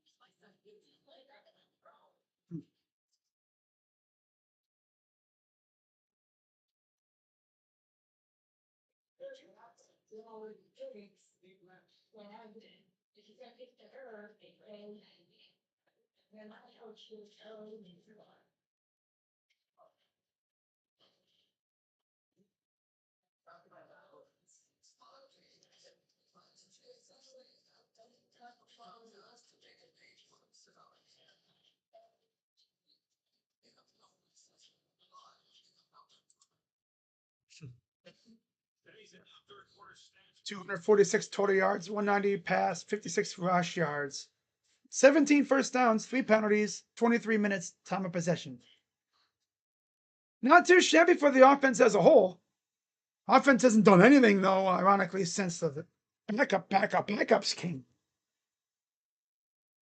Today's in the third quarter stats. 246 total yards, 190 pass, 56 rush yards, 17 first downs, 3 penalties, 23 minutes time of possession. Not too shabby for the offense as a whole. Offense hasn't done anything, though, ironically, since the backups came.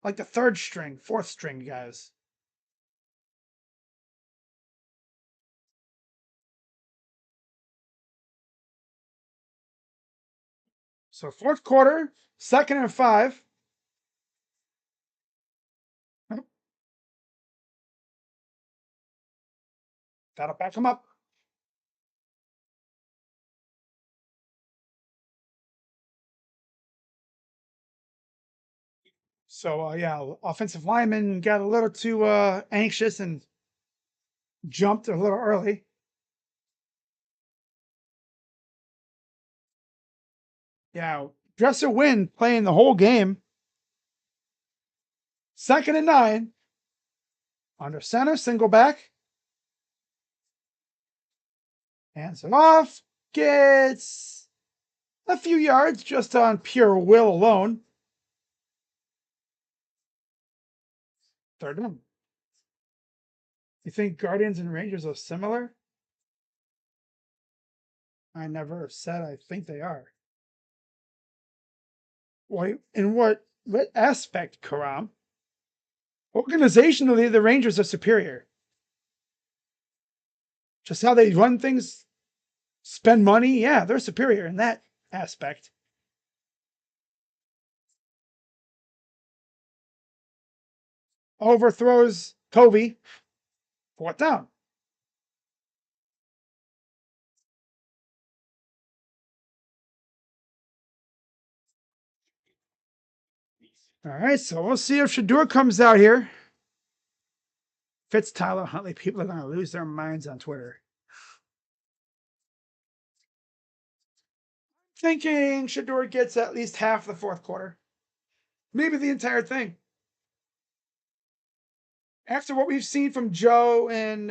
Like the 3rd string, 4th string guys. So 4th quarter, 2nd and 5. That'll back him up. So yeah, offensive lineman got a little too anxious and jumped a little early. Yeah, Dresser Wynn playing the whole game. 2nd and 9. Under center, single back. Hands it off. Gets a few yards just on pure will alone. 3rd down. You think Guardians and Rangers are similar? I never said I think they are. Why? In what aspect, Karam? Organizationally, the Rangers are superior. Just how they run things, spend money, yeah, they're superior in that aspect. Overthrows Kobe. 4th down. All right, so we'll see if Shador comes out here. Fitz Tyler Huntley, people are going to lose their minds on Twitter. thinking Shador gets at least half the fourth quarter, maybe the entire thing. After what we've seen from Joe and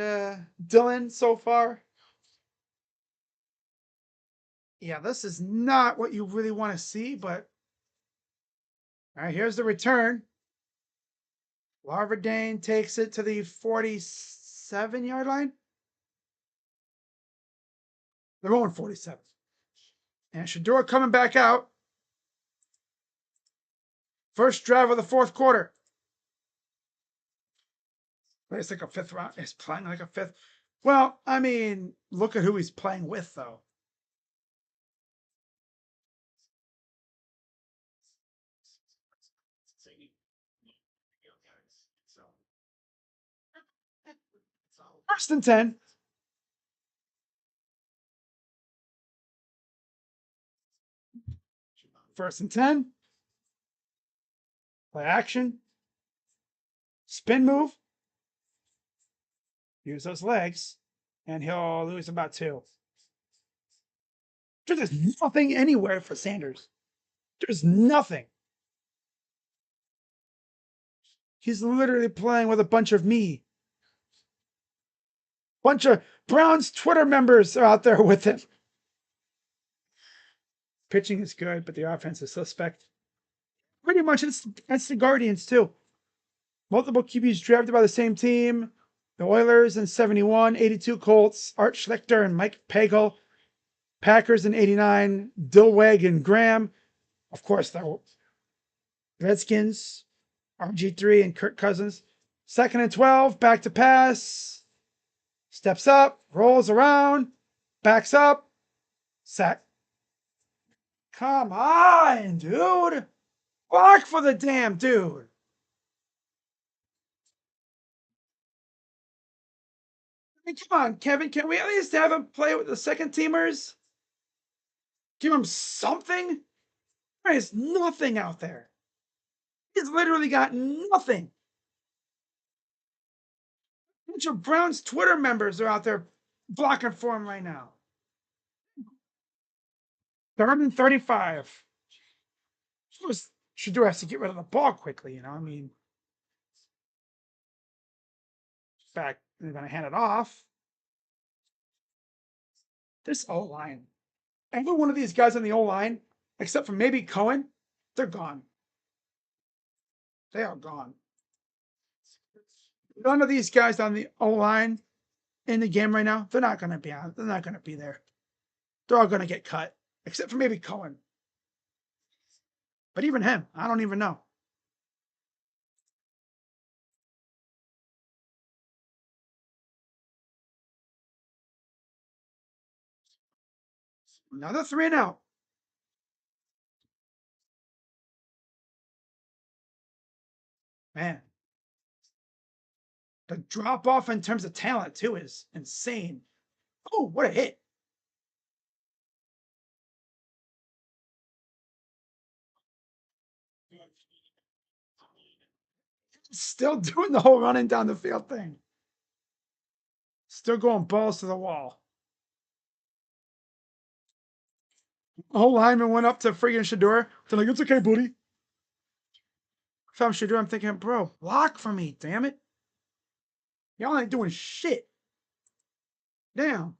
Dylan so far, yeah, this is not what you really want to see, but all right, here's the return. Larverdane takes it to the 47-yard line. They're on 47. And Shador coming back out. First drive of the fourth quarter. It's like a fifth round. He's playing like a fifth. Well, I mean, look at who he's playing with, though. First and 10. First and 10. Play action. Spin move. Use those legs. And he'll lose about 2. There's nothing anywhere for Sanders. There's nothing. He's literally playing with a bunch of me. Bunch of Browns Twitter members are out there with him. Pitching is good, but the offense is suspect. Pretty much it's the Guardians, too. Multiple QBs drafted by the same team. The Oilers in 71, 82 Colts, Art Schlichter and Mike Pagel. Packers in 89, Dillweg and Graham. Of course, the Redskins, RG3 and Kirk Cousins. Second and 12, back to pass. Steps up, rolls around, backs up, sack. Come on, dude. Block for the damn dude. I mean, come on, Kevin. Can we at least have him play with the second teamers? Give him something? There's nothing out there. He's literally got nothing. A bunch of Browns Twitter members are out there blocking for him right now. 3rd and 35. Of course, Shador has to get rid of the ball quickly, I mean, in fact, they're going to hand it off. This O-line. Every one of these guys on the O-line, except for maybe Cohen, they're gone. They are gone. None of these guys on the O-line in the game right now, they're not going to be on. They're not going to be there. They're all going to get cut, except for maybe Cohen. But even him, I don't even know. Another 3 and out. Man, the drop off in terms of talent too is insane. Oh, what a hit! Still doing the whole running down the field thing. Still going balls to the wall. The whole lineman went up to friggin' Shador. They're like, it's okay, buddy. If I'm Shador, I'm thinking, bro, block for me, damn it. Y'all ain't doing shit. Damn.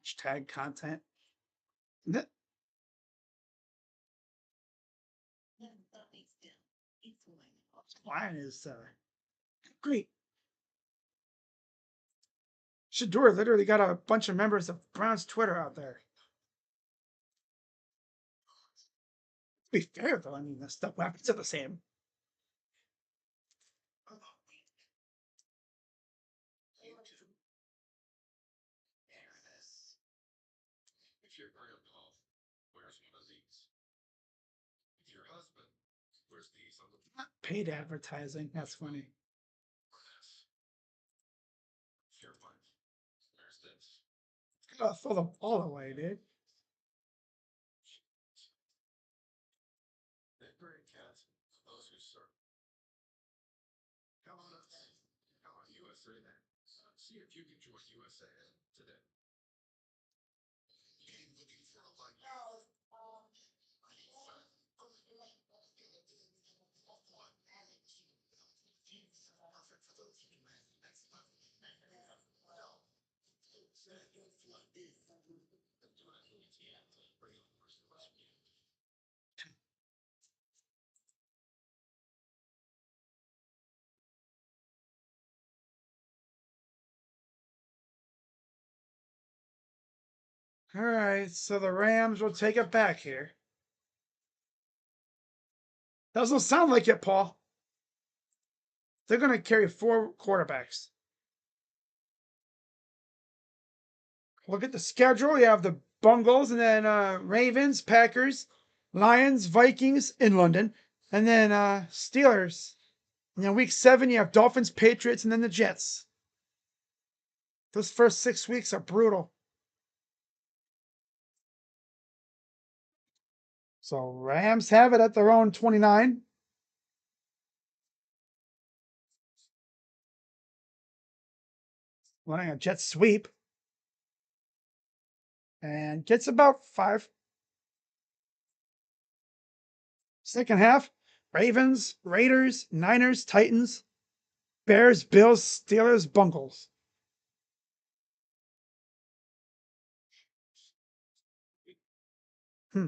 Hashtag content. That line is great. Shador literally got a bunch of members of Brown's Twitter out there. To be fair, though, I mean, the weapons are the same. If your grandpa wears one of these, if your husband wears these on the Paid advertising. That's funny. this, if your wife wears this, Gotta throw the ball away, dude. USA today. Came looking for a like. Perfect for those who demand the next level. Well, All right, so the Rams will take it back here. Doesn't sound like it, Paul. They're going to carry 4 quarterbacks. Look at the schedule. You have the Bungles and then Ravens, Packers, Lions, Vikings in London, and then Steelers. And then week 7, you have Dolphins, Patriots, and then the Jets. Those first 6 weeks are brutal. So Rams have it at their own 29. Running a jet sweep. And gets about 5. Second half, Ravens, Raiders, Niners, Titans, Bears, Bills, Steelers, Bungles. Hmm.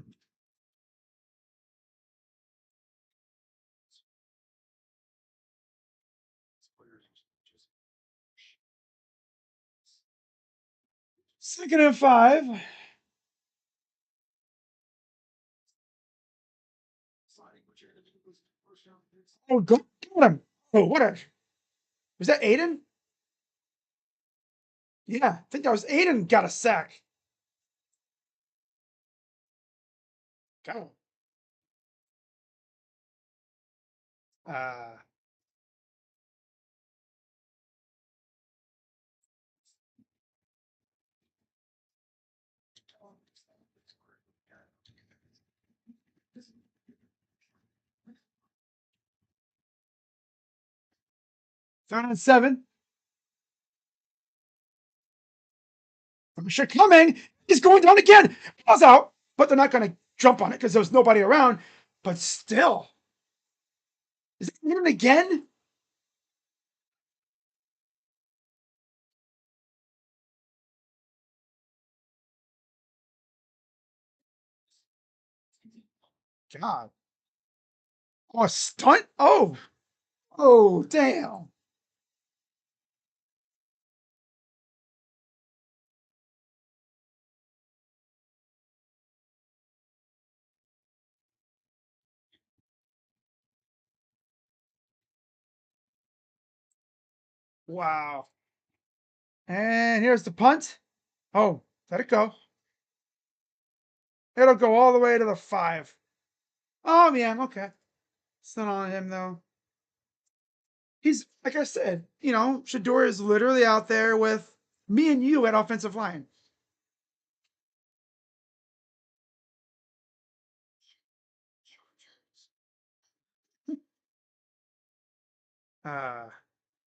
Second and 5. Oh, got him. Oh, what a. Was that Aiden? Yeah, I think that was Aiden got a sack. Go. Uh, third and 7. Pressure coming. He's going down again. Ball's out, but they're not going to jump on it because there's nobody around. But still. Is it Aiden again? God. Oh, a stunt? Oh. Oh, damn. Wow. And here's the punt. Oh, let it go. It'll go all the way to the 5. Oh, yeah, okay. It's not on him, though. He's, like I said, Shador is literally out there with me and you at offensive line. Uh,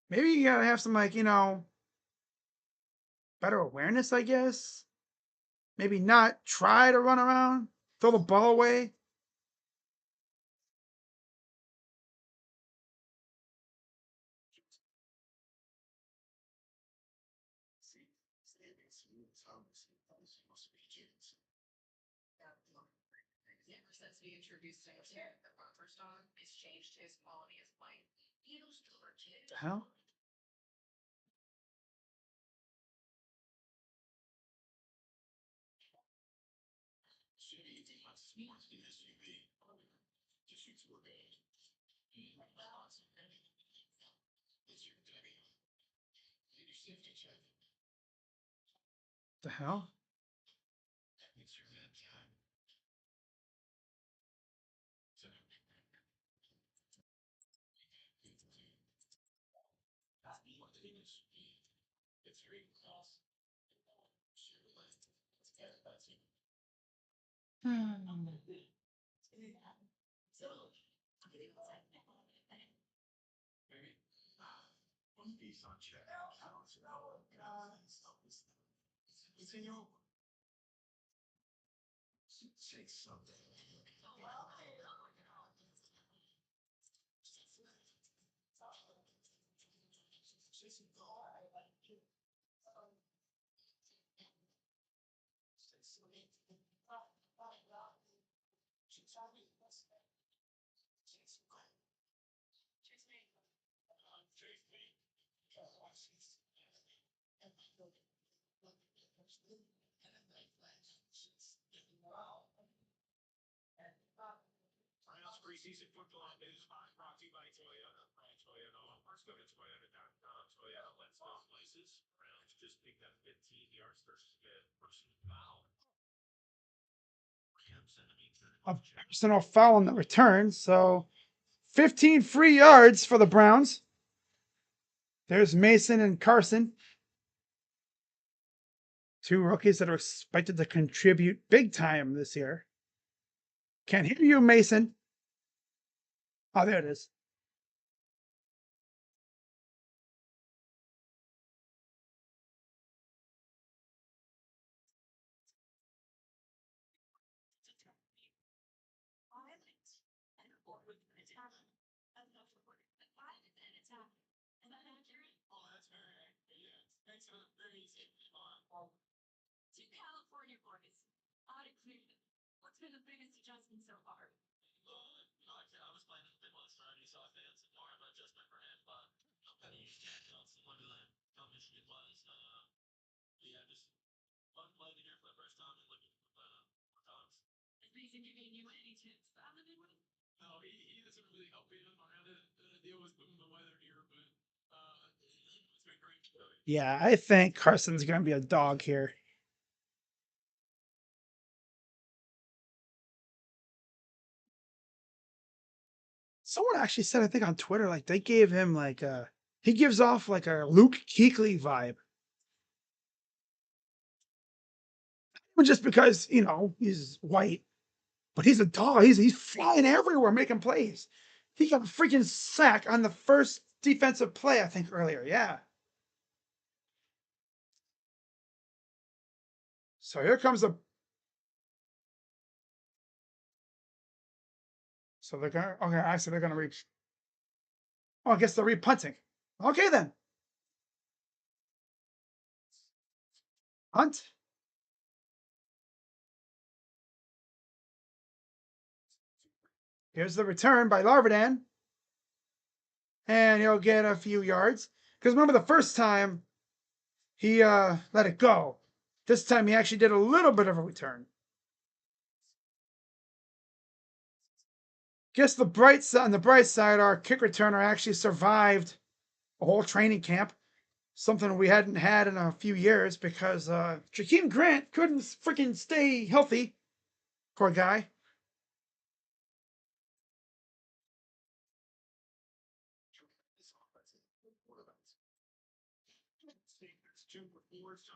Maybe you gotta have some, better awareness, I guess. Maybe not try to run around, throw the ball away. Ever since we introduced him to the buffer stock, it's changed his quality of life. The hell? The hell? piece on check. It's in your. Say something. Preseason football is brought to you by Toyota. Toyota, let's go to Toyota.com. Toyota, let's go places. Browns just picked up 15 yards versus good personal foul. A personal foul on the return. So 15 free yards for the Browns. There's Mason and Carson. Two rookies that are expected to contribute big time this year. Can't hear you, Mason. Oh, there it is. To California boys, out of Cleveland. What's been the biggest adjustment so far? I was playing in the Midwest already, so I think it's more of an adjustment for him. But I'm kind of used to it. What how Michigan was. Yeah, just fun playing here for the first time and looking for times. Is Mason giving you any tips about the Midwest? No, he doesn't really help me. I'm around to deal with the weather here, but it's been great. Yeah, I think Carson's going to be a dog here. Someone actually said, I think on Twitter, like they gave him like he gives off like a Luke Kuechly vibe. Just because, he's white, but he's a dog. He's flying everywhere, making plays. He got a freaking sack on the first defensive play, I think, earlier. Yeah. So here comes the. So they're gonna. Okay, I said they're gonna reach. Oh, I guess they're repunting. Okay then. Hunt. Here's the return by Larvidan. And he'll get a few yards. Because remember the first time he let it go. This time he actually did a little bit of a return. Guess the bright side, on the bright side, our kick returner actually survived a whole training camp. Something we hadn't had in a few years because Jakeem Grant couldn't freaking stay healthy. Poor guy.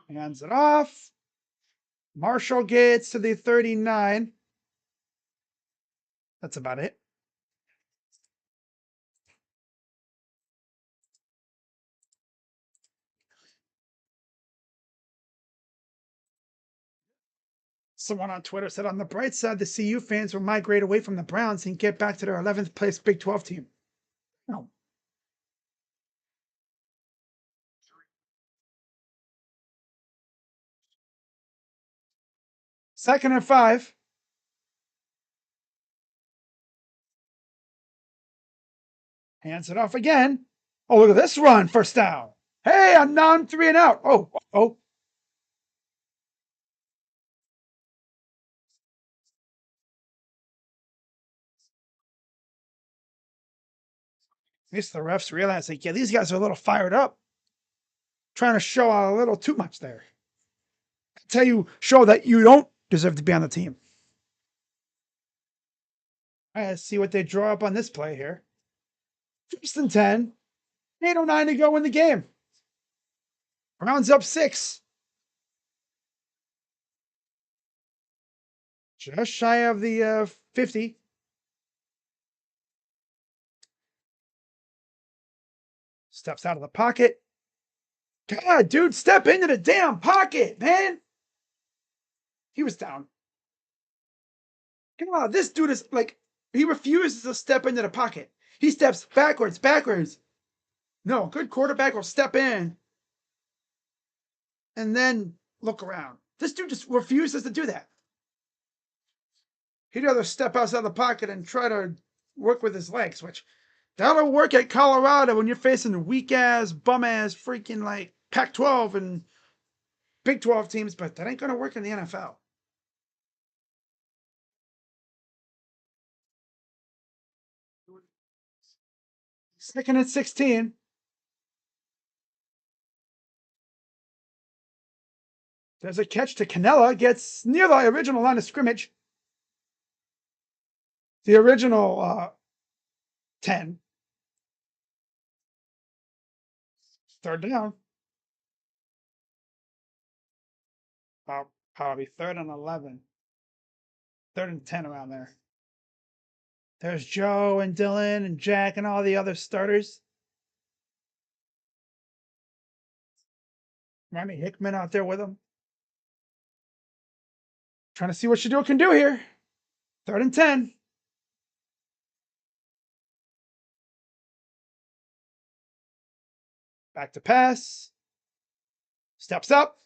Hands it off. Marshall gets to the 39. That's about it. Someone on Twitter said, on the bright side, the CU fans will migrate away from the Browns and get back to their 11th place Big 12 team. No. Second and 5. Hands it off again. Oh, look at this run. First down. Hey, I'm now 3 and out. Oh. At least the refs realize, like, yeah, these guys are a little fired up. Trying to show a little too much there. Tell you, show that you don't deserve to be on the team. All right, let's see what they draw up on this play here. First and 10. 8:09 to go in the game. Browns up 6. Just shy of the 50. Steps out of the pocket. God, dude, step into the damn pocket, man. He was down. Come on, this dude is like, he refuses to step into the pocket. He steps backwards. No, good quarterback will step in and then look around. This dude just refuses to do that. He'd rather step outside the pocket and try to work with his legs, which that'll work at Colorado when you're facing weak ass, bum ass, freaking like Pac 12 and Big 12 teams, but that ain't going to work in the NFL. Second and 16. There's a catch to Canella, gets near the original line of scrimmage. The original 10. Third down. Probably third and 11. Third and 10 around there. There's Joe and Dylan and Jack and all the other starters. Remy Hickman out there with them. Trying to see what Shador can do here. Third and 10. Back to pass. Steps up.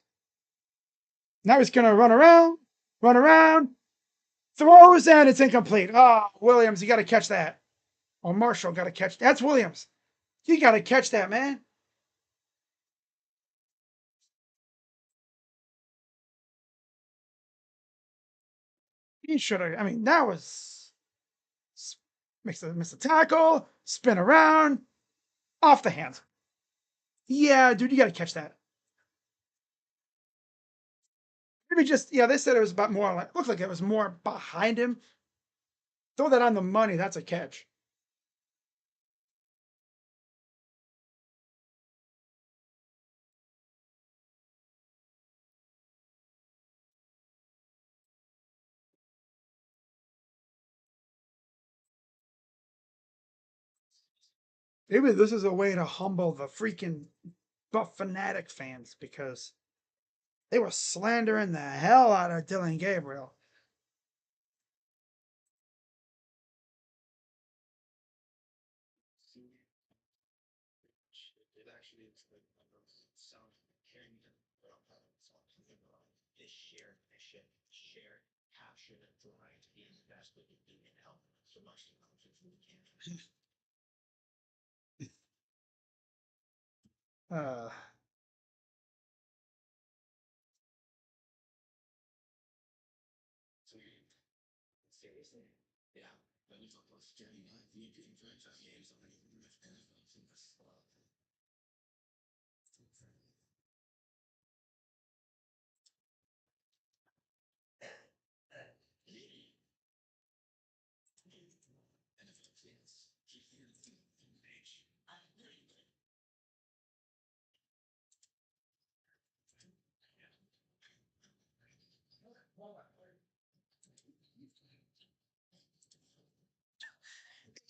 Now he's going to run around, throws, and it's incomplete. Oh, Williams, you got to catch that. Or Marshall got to catch. That's Williams. You got to catch that, man. He should have. I mean, that was makes a tackle, spin around, off the hands. Yeah, dude, you got to catch that. Maybe just, yeah, they said it was about more like, looked like it was more behind him. Throw that on the money. That's a catch. Maybe this is a way to humble the freaking Buff Fanatic fans because they were slandering the hell out of Dylan Gabriel. It actually is like sound hearing them this shared mission, shared passion and drive to be the best we can do and help so much to come to we can. Seriously? Yeah. But we talk about Jerry Knight, the including franchise games, I think we have NFL teams.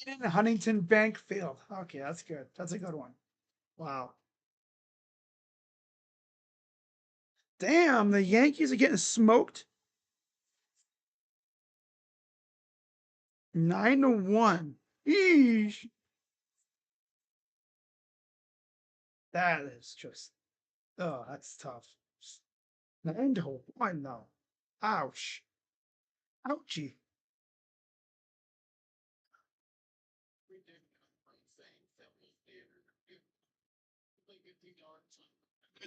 In Huntington Bank Field. Okay, that's good. That's a good one. Wow. Damn, the Yankees are getting smoked. 9-1. Eesh. That is just, oh, that's tough. 9-1 though. Ouch. Ouchie.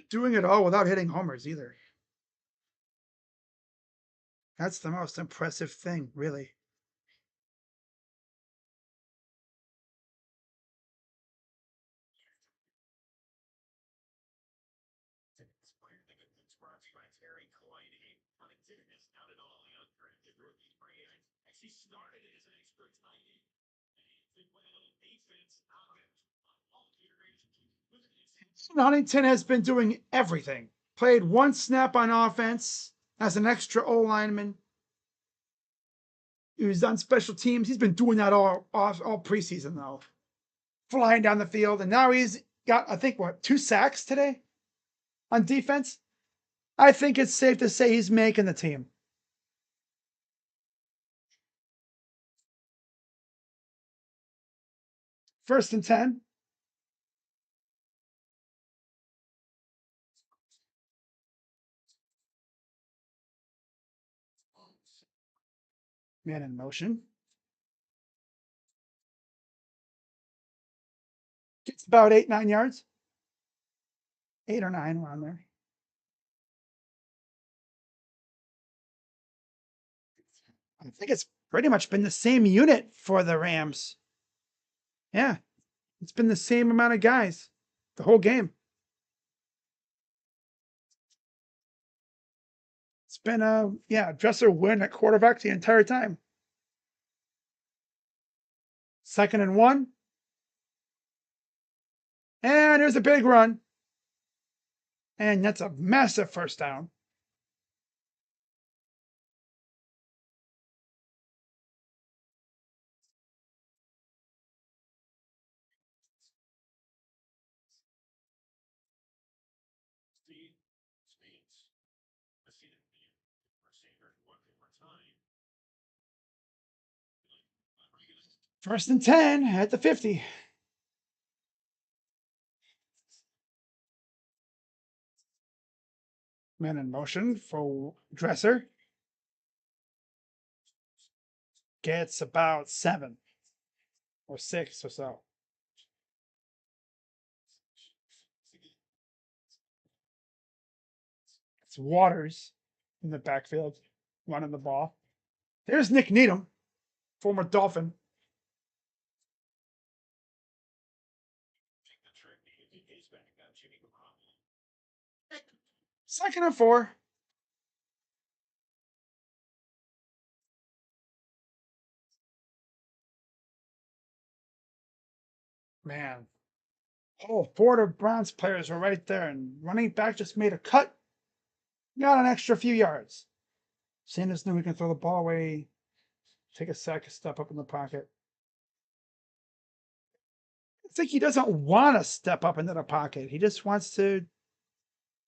Doing it all without hitting homers either. That's the most impressive thing, really. She started as an extra tight end. And went on defense all Huntington has been doing everything. Played one snap on offense as an extra O lineman. He was on special teams. He's been doing that all preseason though. Flying down the field, and now he's got, I think, what, 2 sacks today on defense. I think it's safe to say he's making the team. First and 10. Man in motion. Gets about 8, 9 yards. 8 or 9 around there. I think it's pretty much been the same unit for the Rams. Yeah. It's been the same amount of guys the whole game. It's been a Dresser win at quarterback the entire time. 2nd and 1. And there's a big run. And that's a massive first down. Speeds. I see it being receiver one more time. First and 10 at the 50. Man in motion for Dresser. Gets about 7 or 6 or so. It's Waters in the backfield running the ball. There's Nick Needham, former Dolphin. Take the trick to his back on Jimmy Garoppolo. 2nd and 4. Man. Oh, 4 of the Browns players were right there, and running back just made a cut. Got an extra few yards. Sanders knew he can throw the ball away, take a sack, step up in the pocket. I think he doesn't want to step up into the pocket. He just wants to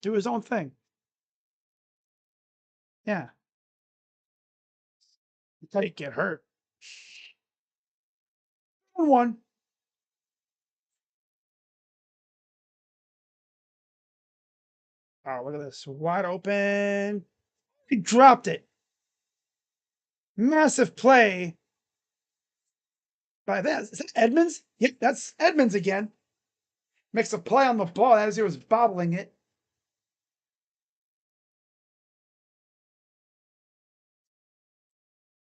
do his own thing. Yeah. Until you get hurt. 1. Oh, look at this. Wide open. He dropped it. Massive play by that. Is that Edmonds? Yep, that's Edmonds again. Makes a play on the ball as he was bobbling it.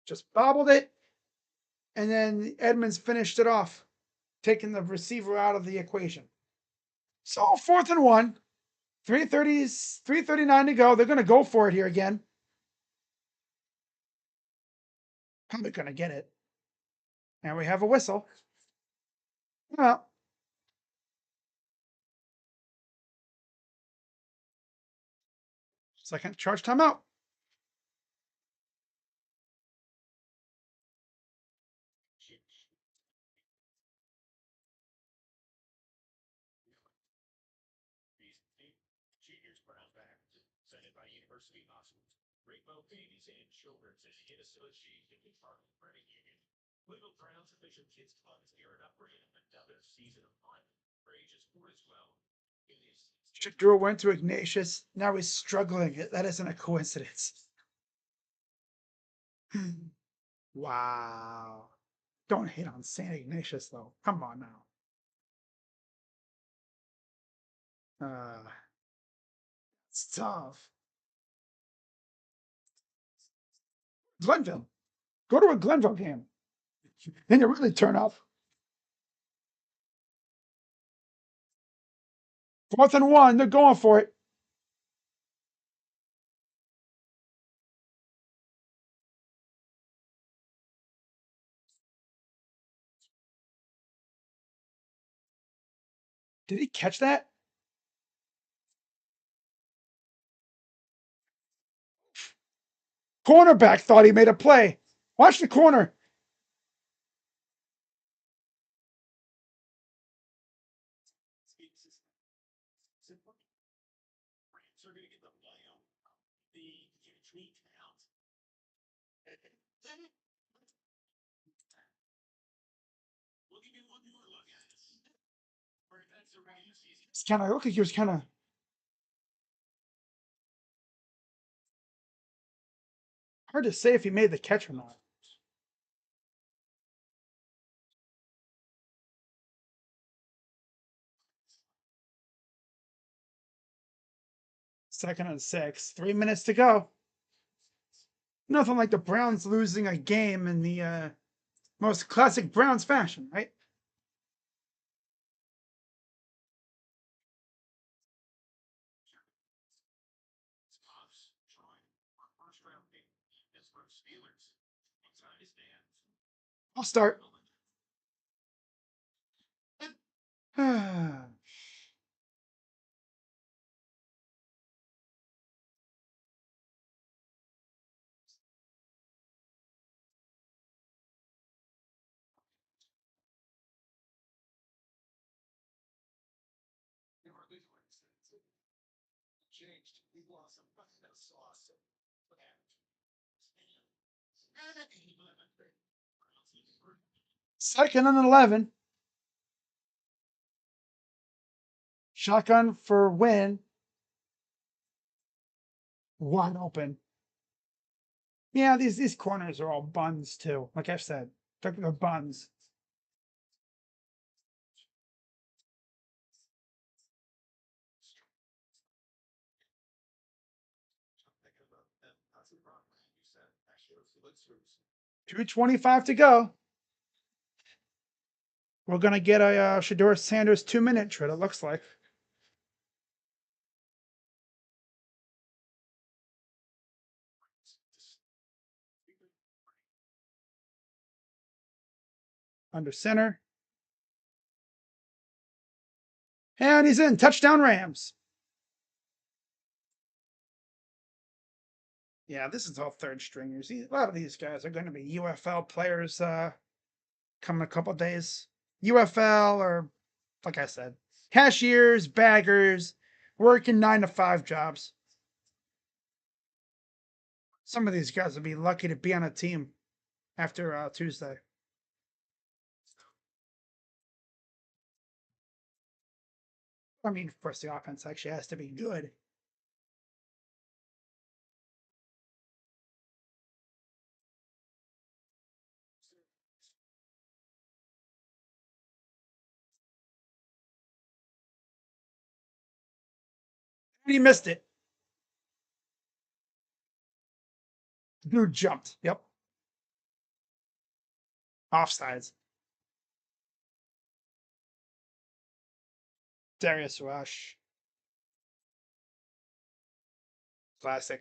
Just bobbled it. And then Edmonds finished it off, taking the receiver out of the equation. So 4th and 1. 3:39 to go. They're going to go for it here again. Probably going to get it. And we have a whistle. Well, second charge timeout. Juniors Brown back, presented by University Hospitals. Rainbow Babies and Children's and in association with Harvard Credit Union. Little Browns Efficient Kids Funds gearing up for another season of fun for ages 4 as well. Shador went to Ignatius. Now he's struggling. That isn't a coincidence. Wow. Don't hate on St. Ignatius, though. Come on now. It's tough. Glenville. Go to a Glenville game. Then you really turn up. 4th and 1. They're going for it. Did he catch that? Cornerback thought he made a play. Watch the corner. We'll give you one more look at it. For that's the regular season. It's kind of look like he was kind of hard to say if he made the catch or not. Second and 6, 3 minutes to go. Nothing like the Browns losing a game in the most classic Browns fashion, right? Puffs join our first round pick, Pittsburgh Steelers. Inside his dance. I'll start. Changed. We lost some fucking sauce. What happened? Second and 11. Shotgun for win. Wide open. Yeah, these corners are all buns too. Like I said, they're buns. Thinking about that. That's the problem. You said actually, let's 2:25 to go. We're gonna get a Shador Sanders 2-minute trade. It looks like. Under center. And he's in. Touchdown Rams. Yeah, this is all third stringers. A lot of these guys are going to be UFL players coming a couple days. UFL or, like I said, cashiers, baggers, working 9 to 5 jobs. Some of these guys will be lucky to be on a team after Tuesday. I mean, of course, the offense actually has to be good. And he missed it. Dude jumped. Yep. Offsides. Darius Rush. Classic.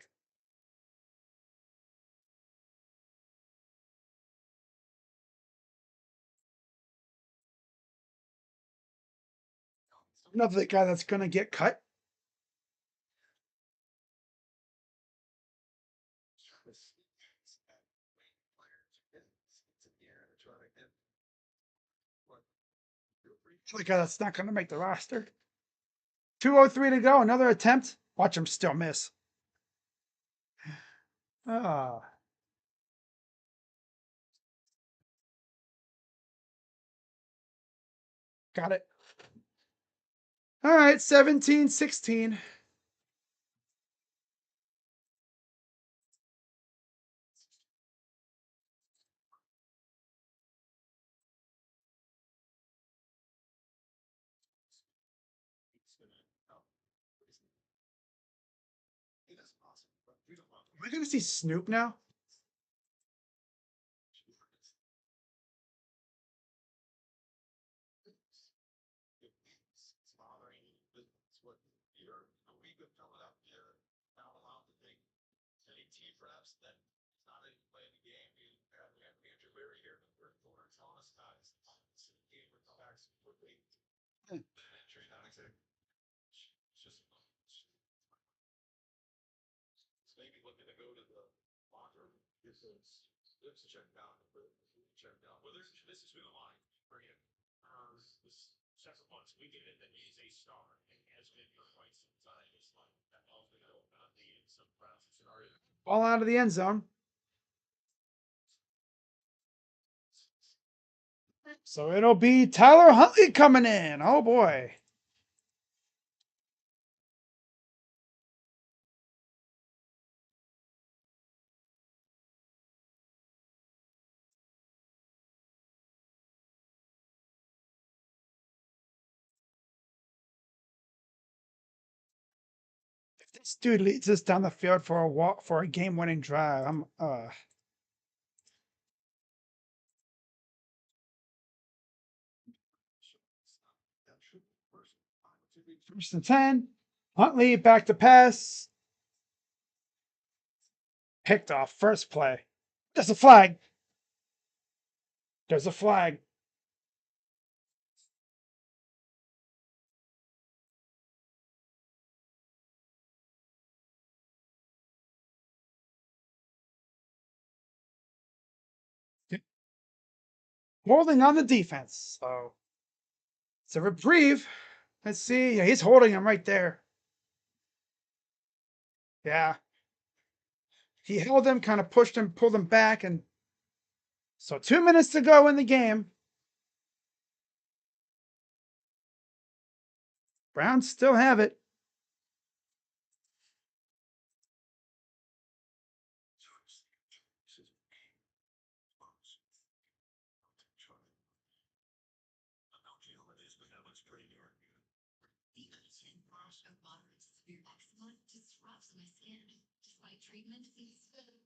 Another guy that's going to get cut. Another guy that's not going to make the roster. 2:03 to go. Another attempt. Watch him still miss. Ah. Got it. All right, 17-16. Am I going to see Snoop now? Maybe looking to go to the locker room. This is checked out. Checked out. Well, this is who the line for him. This second month's weekend that he is a star and has been for quite some time. It's like that often not the in some scenario. Ball out of the end zone. So it'll be Tyler Huntley coming in. Oh boy. If this dude leads us down the field for a walk for a game-winning drive, I'm 1st and 10. Huntley back to pass. Picked off first play. There's a flag. There's a flag. Holding on the defense. So it's a reprieve. Let's see. Yeah, he's holding him right there. Yeah. He held him, kind of pushed him, pulled him back, and so 2 minutes to go in the game. Browns still have it. The thin rash of moderate to severe eczema disrupts my skin. Despite treatment, it's under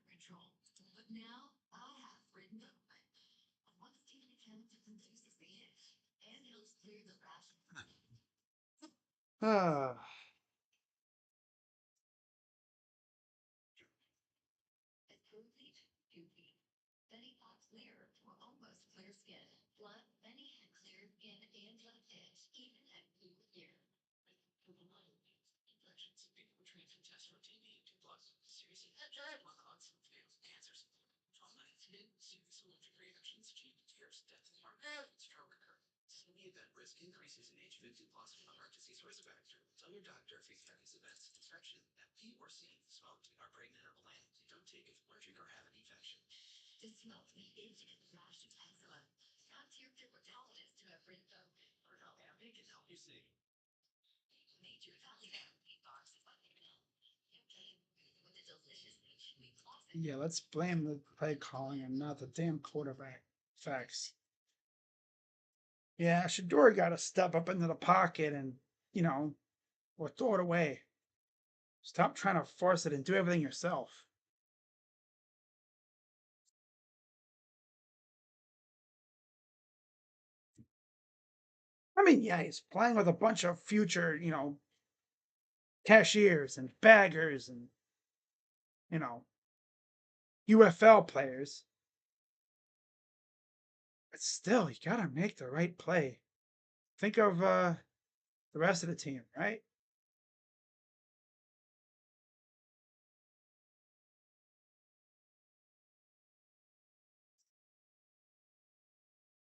control. But now I have written up. And once taken account of reduces the itch and helps clear the rash. Ah. Improvely goopy. Benny got clear to almost clear skin. Blood, Benny had cleared skin and left itch, even at blue ear. Infections of people trained from tests for TB, 2+, serious infections, monox, fails, cancers, trauma, serious allergic reactions, change in tears, death in heart, and stroke occur. In the event risk increases in age 50+ from a heart disease risk factor. Tell your doctor if you've had these events, infection, FP or C, smoked, are pregnant or planned. Don't take if allergic or have an infection. Dismount the itch and rash of eczema. Talk to your dermatologist to have written up. Or how they can help you see. Major Valley box is okay, with the delicious chewy classic. Yeah, let's blame the play calling and not the damn quarterback. Facts. Yeah, Shador got to step up into the pocket and, or throw it away. Stop trying to force it and do everything yourself. I mean, yeah, he's playing with a bunch of future, cashiers and baggers and, UFL players. But still, you got to make the right play. Think of the rest of the team, right?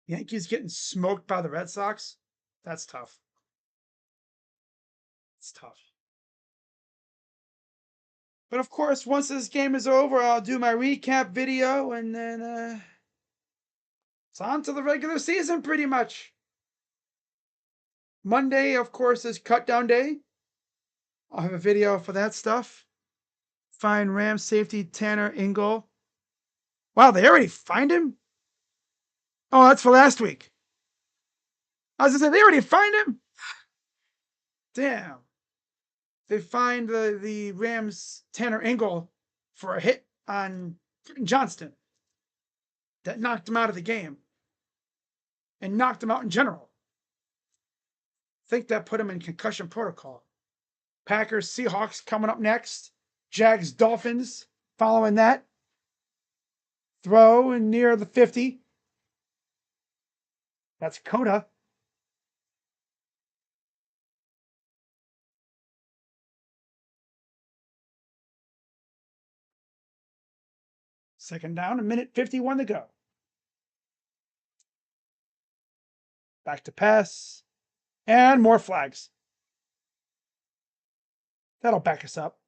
Yankees getting smoked by the Red Sox. That's tough. It's tough. But of course, once this game is over, I'll do my recap video and then it's on to the regular season pretty much. Monday, of course, is cut down day. I'll have a video for that stuff. Find Rams safety Tanner Ingle. Wow, they already find him? Oh, that's for last week. I was gonna say, they already find him? Damn. They find the Rams Tanner Ingle for a hit on Johnston that knocked him out of the game and knocked him out in general. I think that put him in concussion protocol. Packers Seahawks coming up next. Jags Dolphins following that. Throw in near the 50. That's Coda. Second down, a minute 51 to go. Back to pass. And more flags. That'll back us up.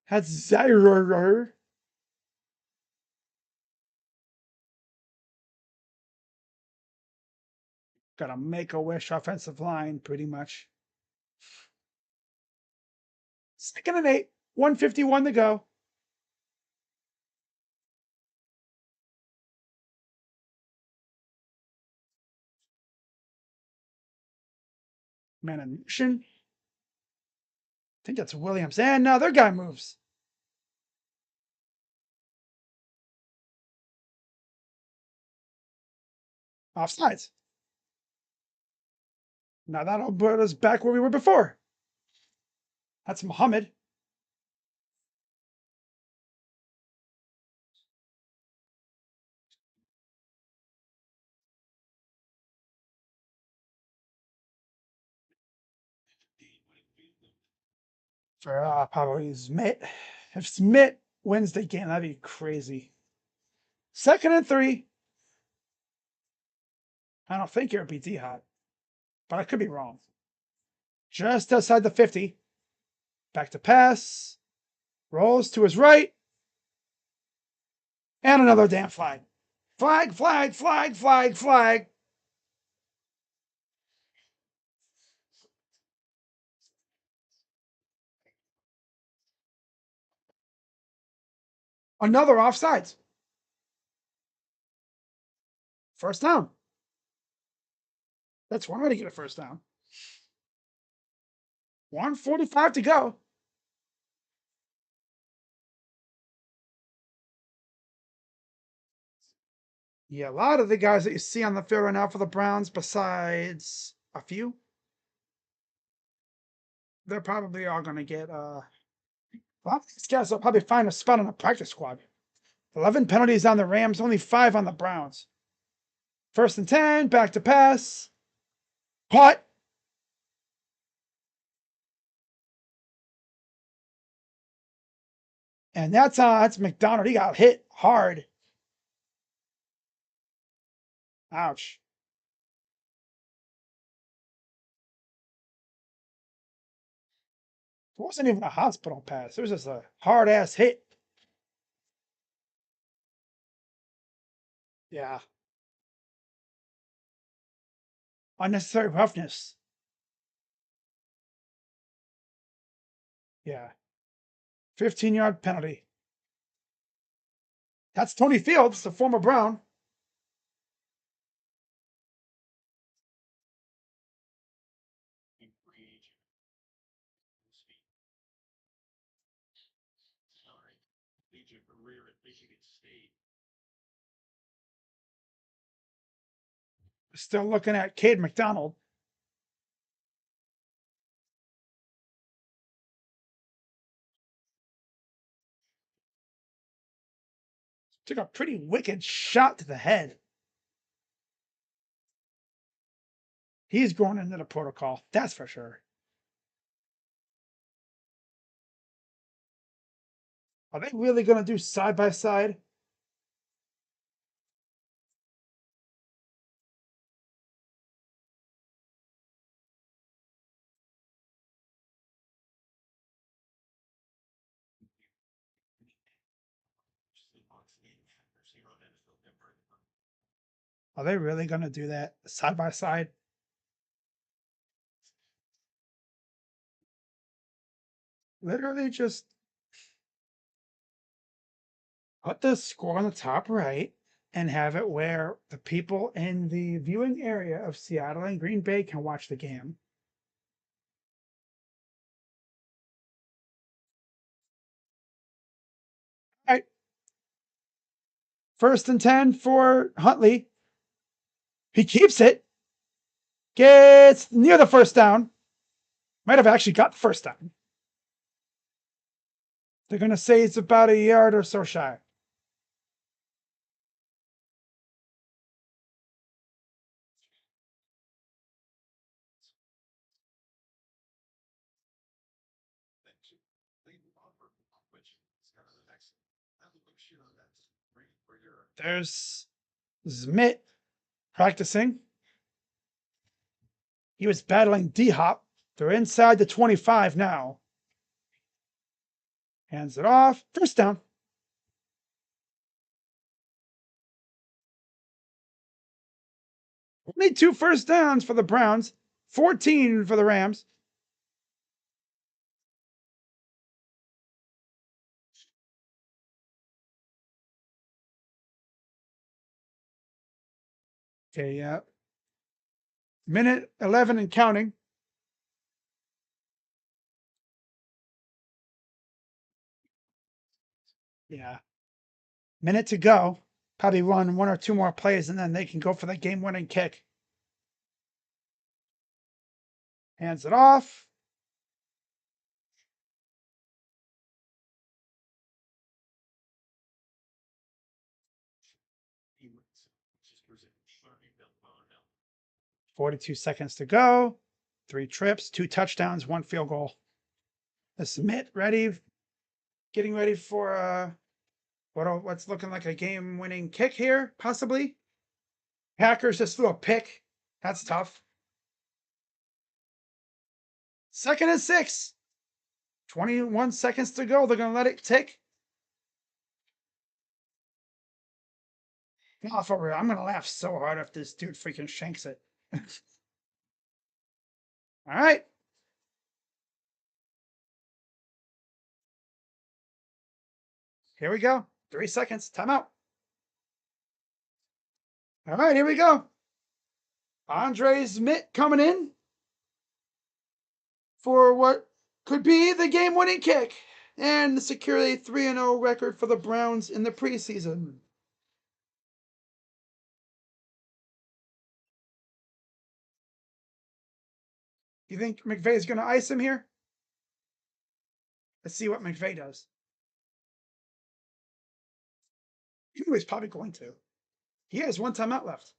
That's Zyrer. Got a Make-A-Wish offensive line, pretty much. 2nd and 8, 151 to go. Man in motion. I think that's Williams. And now their guy moves. Offsides. Now that'll put us back where we were before. That's Muhammad. For probably Smith. If Smith wins the game, that'd be crazy. 2nd and 3. I don't think it would be D-Hot, but I could be wrong. Just outside the 50. Back to pass. Rolls to his right. And another damn flag. Flag, flag, flag, flag, flag. Another offsides. First down. That's one way to get a first down. 1:45 to go. Yeah, a lot of the guys that you see on the field right now for the Browns, besides a few, they're probably all going to get, a lot of these guys will probably find a spot on the practice squad. 11 penalties on the Rams, only 5 on the Browns. 1st and 10, back to pass. Caught. And that's McDonald. He got hit hard. Ouch. It wasn't even a hospital pass. It was just a hard ass hit. Yeah. Unnecessary roughness. Yeah. 15-yard penalty. That's Tony Fields, the former Brown. Career at Michigan State. Still looking at Cade McDonald. Took a pretty wicked shot to the head. He's going into the protocol, that's for sure. Are they really going to do side by side? Are they really going to do that side by side? Literally just put the score on the top right and have it where the people in the viewing area of Seattle and Green Bay can watch the game. All right. 1st and 10 for Huntley. He keeps it. Gets near the first down. Might have actually got the first down. They're going to say it's about a yard or so shy. There's Zmit practicing. He was battling D-Hop. They're inside the 25 now. Hands it off. First down. Only 2 first downs for the Browns, 14 for the Rams. Okay, yeah. Minute 11 and counting. Yeah. Minute to go. Probably run 1 or 2 more plays and then they can go for the game winning kick. Hands it off. He wins. Just present. Learning them on now. 42 seconds to go. 3 trips, 2 touchdowns, 1 field goal. Smith ready, getting ready for what's looking like a game-winning kick here, possibly. Packers just threw a pick. That's tough. 2nd and 6. 21 seconds to go. They're going to let it tick. No, for real. I'm going to laugh so hard if this dude freaking shanks it. All right. Here we go. 3 seconds. Timeout. All right, here we go. Andre Smith coming in for what could be the game-winning kick and secure a 3-0 record for the Browns in the preseason. You think McVay's going to ice him here? Let's see what McVay does. He's probably going to. He has 1 timeout left.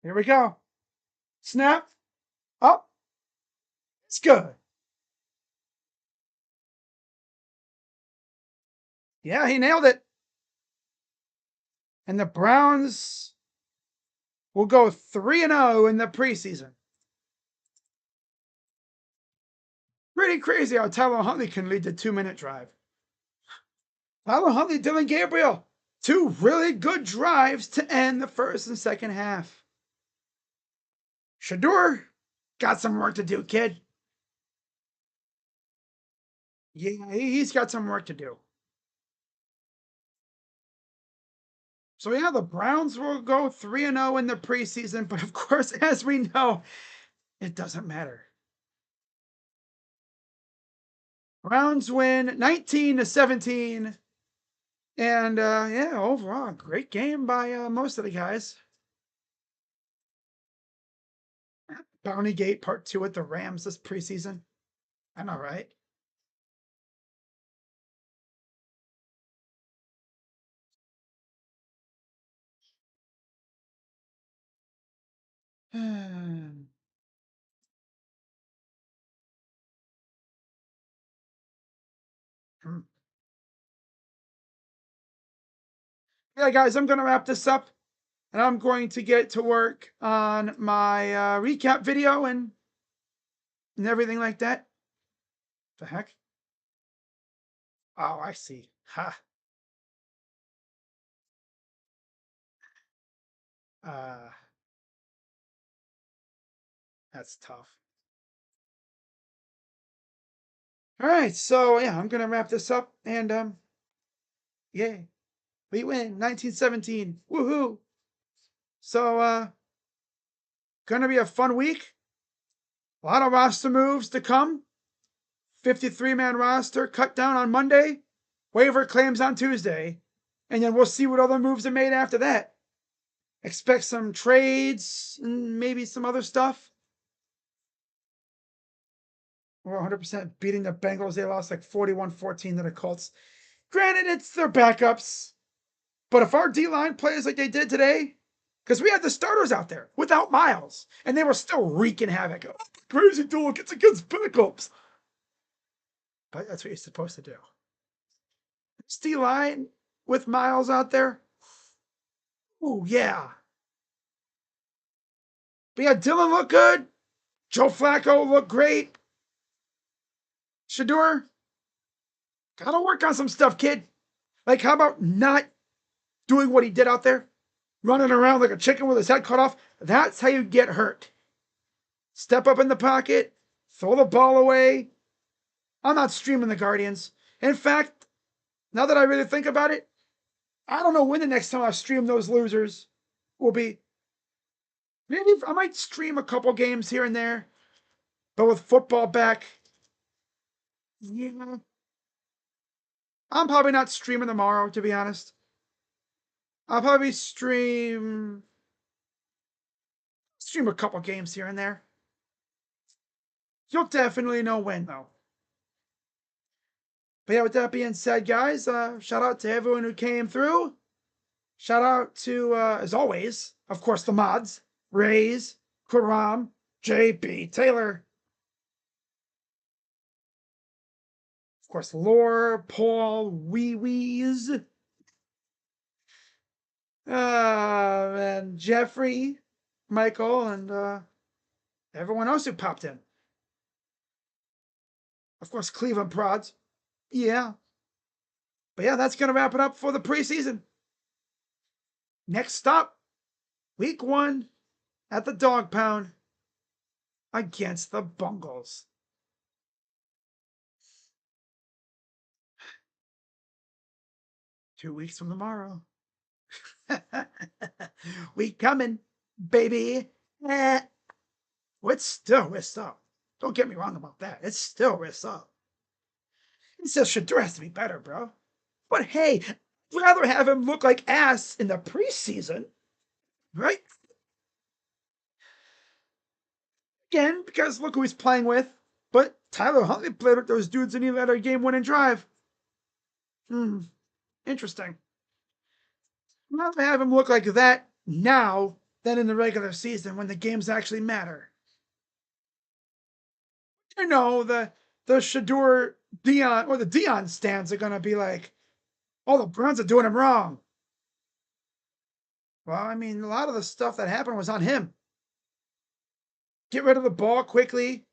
Here we go. Snap. Up. It's good. Yeah, he nailed it. And the Browns will go 3-0 in the preseason. Pretty crazy how Tyler Huntley can lead the 2-minute drive. Tyler Huntley, Dylan Gabriel. 2 really good drives to end the first and second half. Shador, got some work to do, kid. Yeah, he's got some work to do. So yeah, the Browns will go 3-0 in the preseason, but of course, as we know, it doesn't matter. Browns win 19-17. And yeah, overall, great game by most of the guys. Bounty Gate Part 2 at the Rams this preseason. I know, right? Yeah, guys, I'm going to wrap this up. And I'm going to get to work on my recap video and everything like that. The heck? Oh, I see. Ha. Uh, that's tough. All right, so yeah, I'm gonna wrap this up, and yeah, we win 1917. Woohoo! So gonna be a fun week. A lot of roster moves to come. 53-man roster cut down on Monday. Waiver claims on Tuesday, and then we'll see what other moves are made after that. Expect some trades and maybe some other stuff. We're 100% beating the Bengals. They lost like 41-14 to the Colts. Granted, it's their backups. But if our D-line plays like they did today, because we had the starters out there without Miles, and they were still wreaking havoc. Oh, crazy dog, it's against backups. But that's what you're supposed to do. D-line with Miles out there. Oh, yeah. But yeah, Dylan looked good. Joe Flacco looked great. Shador, gotta work on some stuff, kid. Like, how about not doing what he did out there? Running around like a chicken with his head cut off. That's how you get hurt. Step up in the pocket, throw the ball away. I'm not streaming the Guardians. In fact, now that I really think about it, I don't know when the next time I stream those losers will be. Maybe I might stream a couple games here and there, but with football back, yeah, I'm probably not streaming tomorrow, to be honest. I'll probably stream a couple games here and there. You'll definitely know when, though. But yeah, with that being said, guys, shout out to everyone who came through. Shout out to, as always, of course, the mods, Rays, Karam, JP Taylor. Of course, Lore, Paul, Wee Wees. And Jeffrey, Michael, and everyone else who popped in. Of course, Cleveland Prods. Yeah. But yeah, that's going to wrap it up for the preseason. Next stop, week 1 at the Dog Pound against the Bungles. Two weeks from tomorrow. We coming, baby. It's still wrist up. Don't get me wrong about that. It's still wrist up. It's just Shador has to be better, bro. But hey, I'd rather have him look like ass in the preseason, right? Again, because look who he's playing with. But Tyler Huntley played with those dudes and he led a game-winning drive. Interesting. I'd rather have him look like that now than in the regular season when the games actually matter. You know, the Shador Dion or the Dion stands are gonna be like, oh, the Browns are doing him wrong. Well, I mean, a lot of the stuff that happened was on him. Get rid of the ball quickly.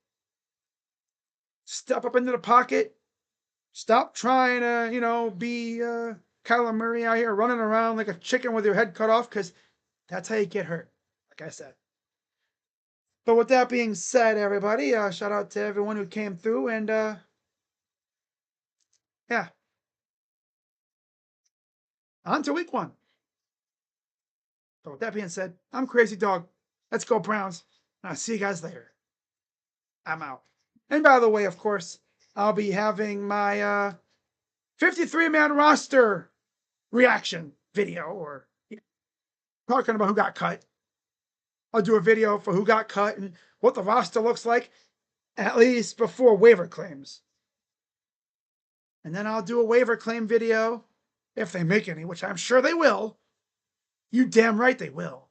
Step up into the pocket. Stop trying to, be Kyler Murray out here running around like a chicken with your head cut off, because that's how you get hurt, like I said. But with that being said, everybody, shout out to everyone who came through, and yeah, on to week 1. But with that being said, I'm Crazy Dog. Let's go Browns. I'll see you guys later. I'm out. And by the way, of course, I'll be having my 53-man roster reaction video, or talking about who got cut. I'll do a video for who got cut and what the roster looks like, at least before waiver claims. And then I'll do a waiver claim video, if they make any, which I'm sure they will. You damn right they will.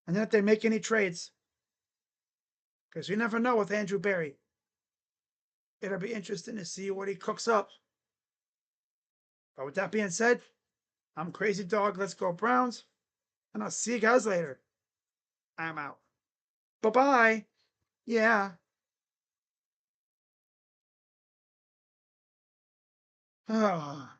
And then if they make any trades, because you never know with Andrew Berry. It'll be interesting to see what he cooks up. But with that being said, I'm Crazy Dog. Let's go Browns. And I'll see you guys later. I'm out. Bye-bye. Yeah. Ah.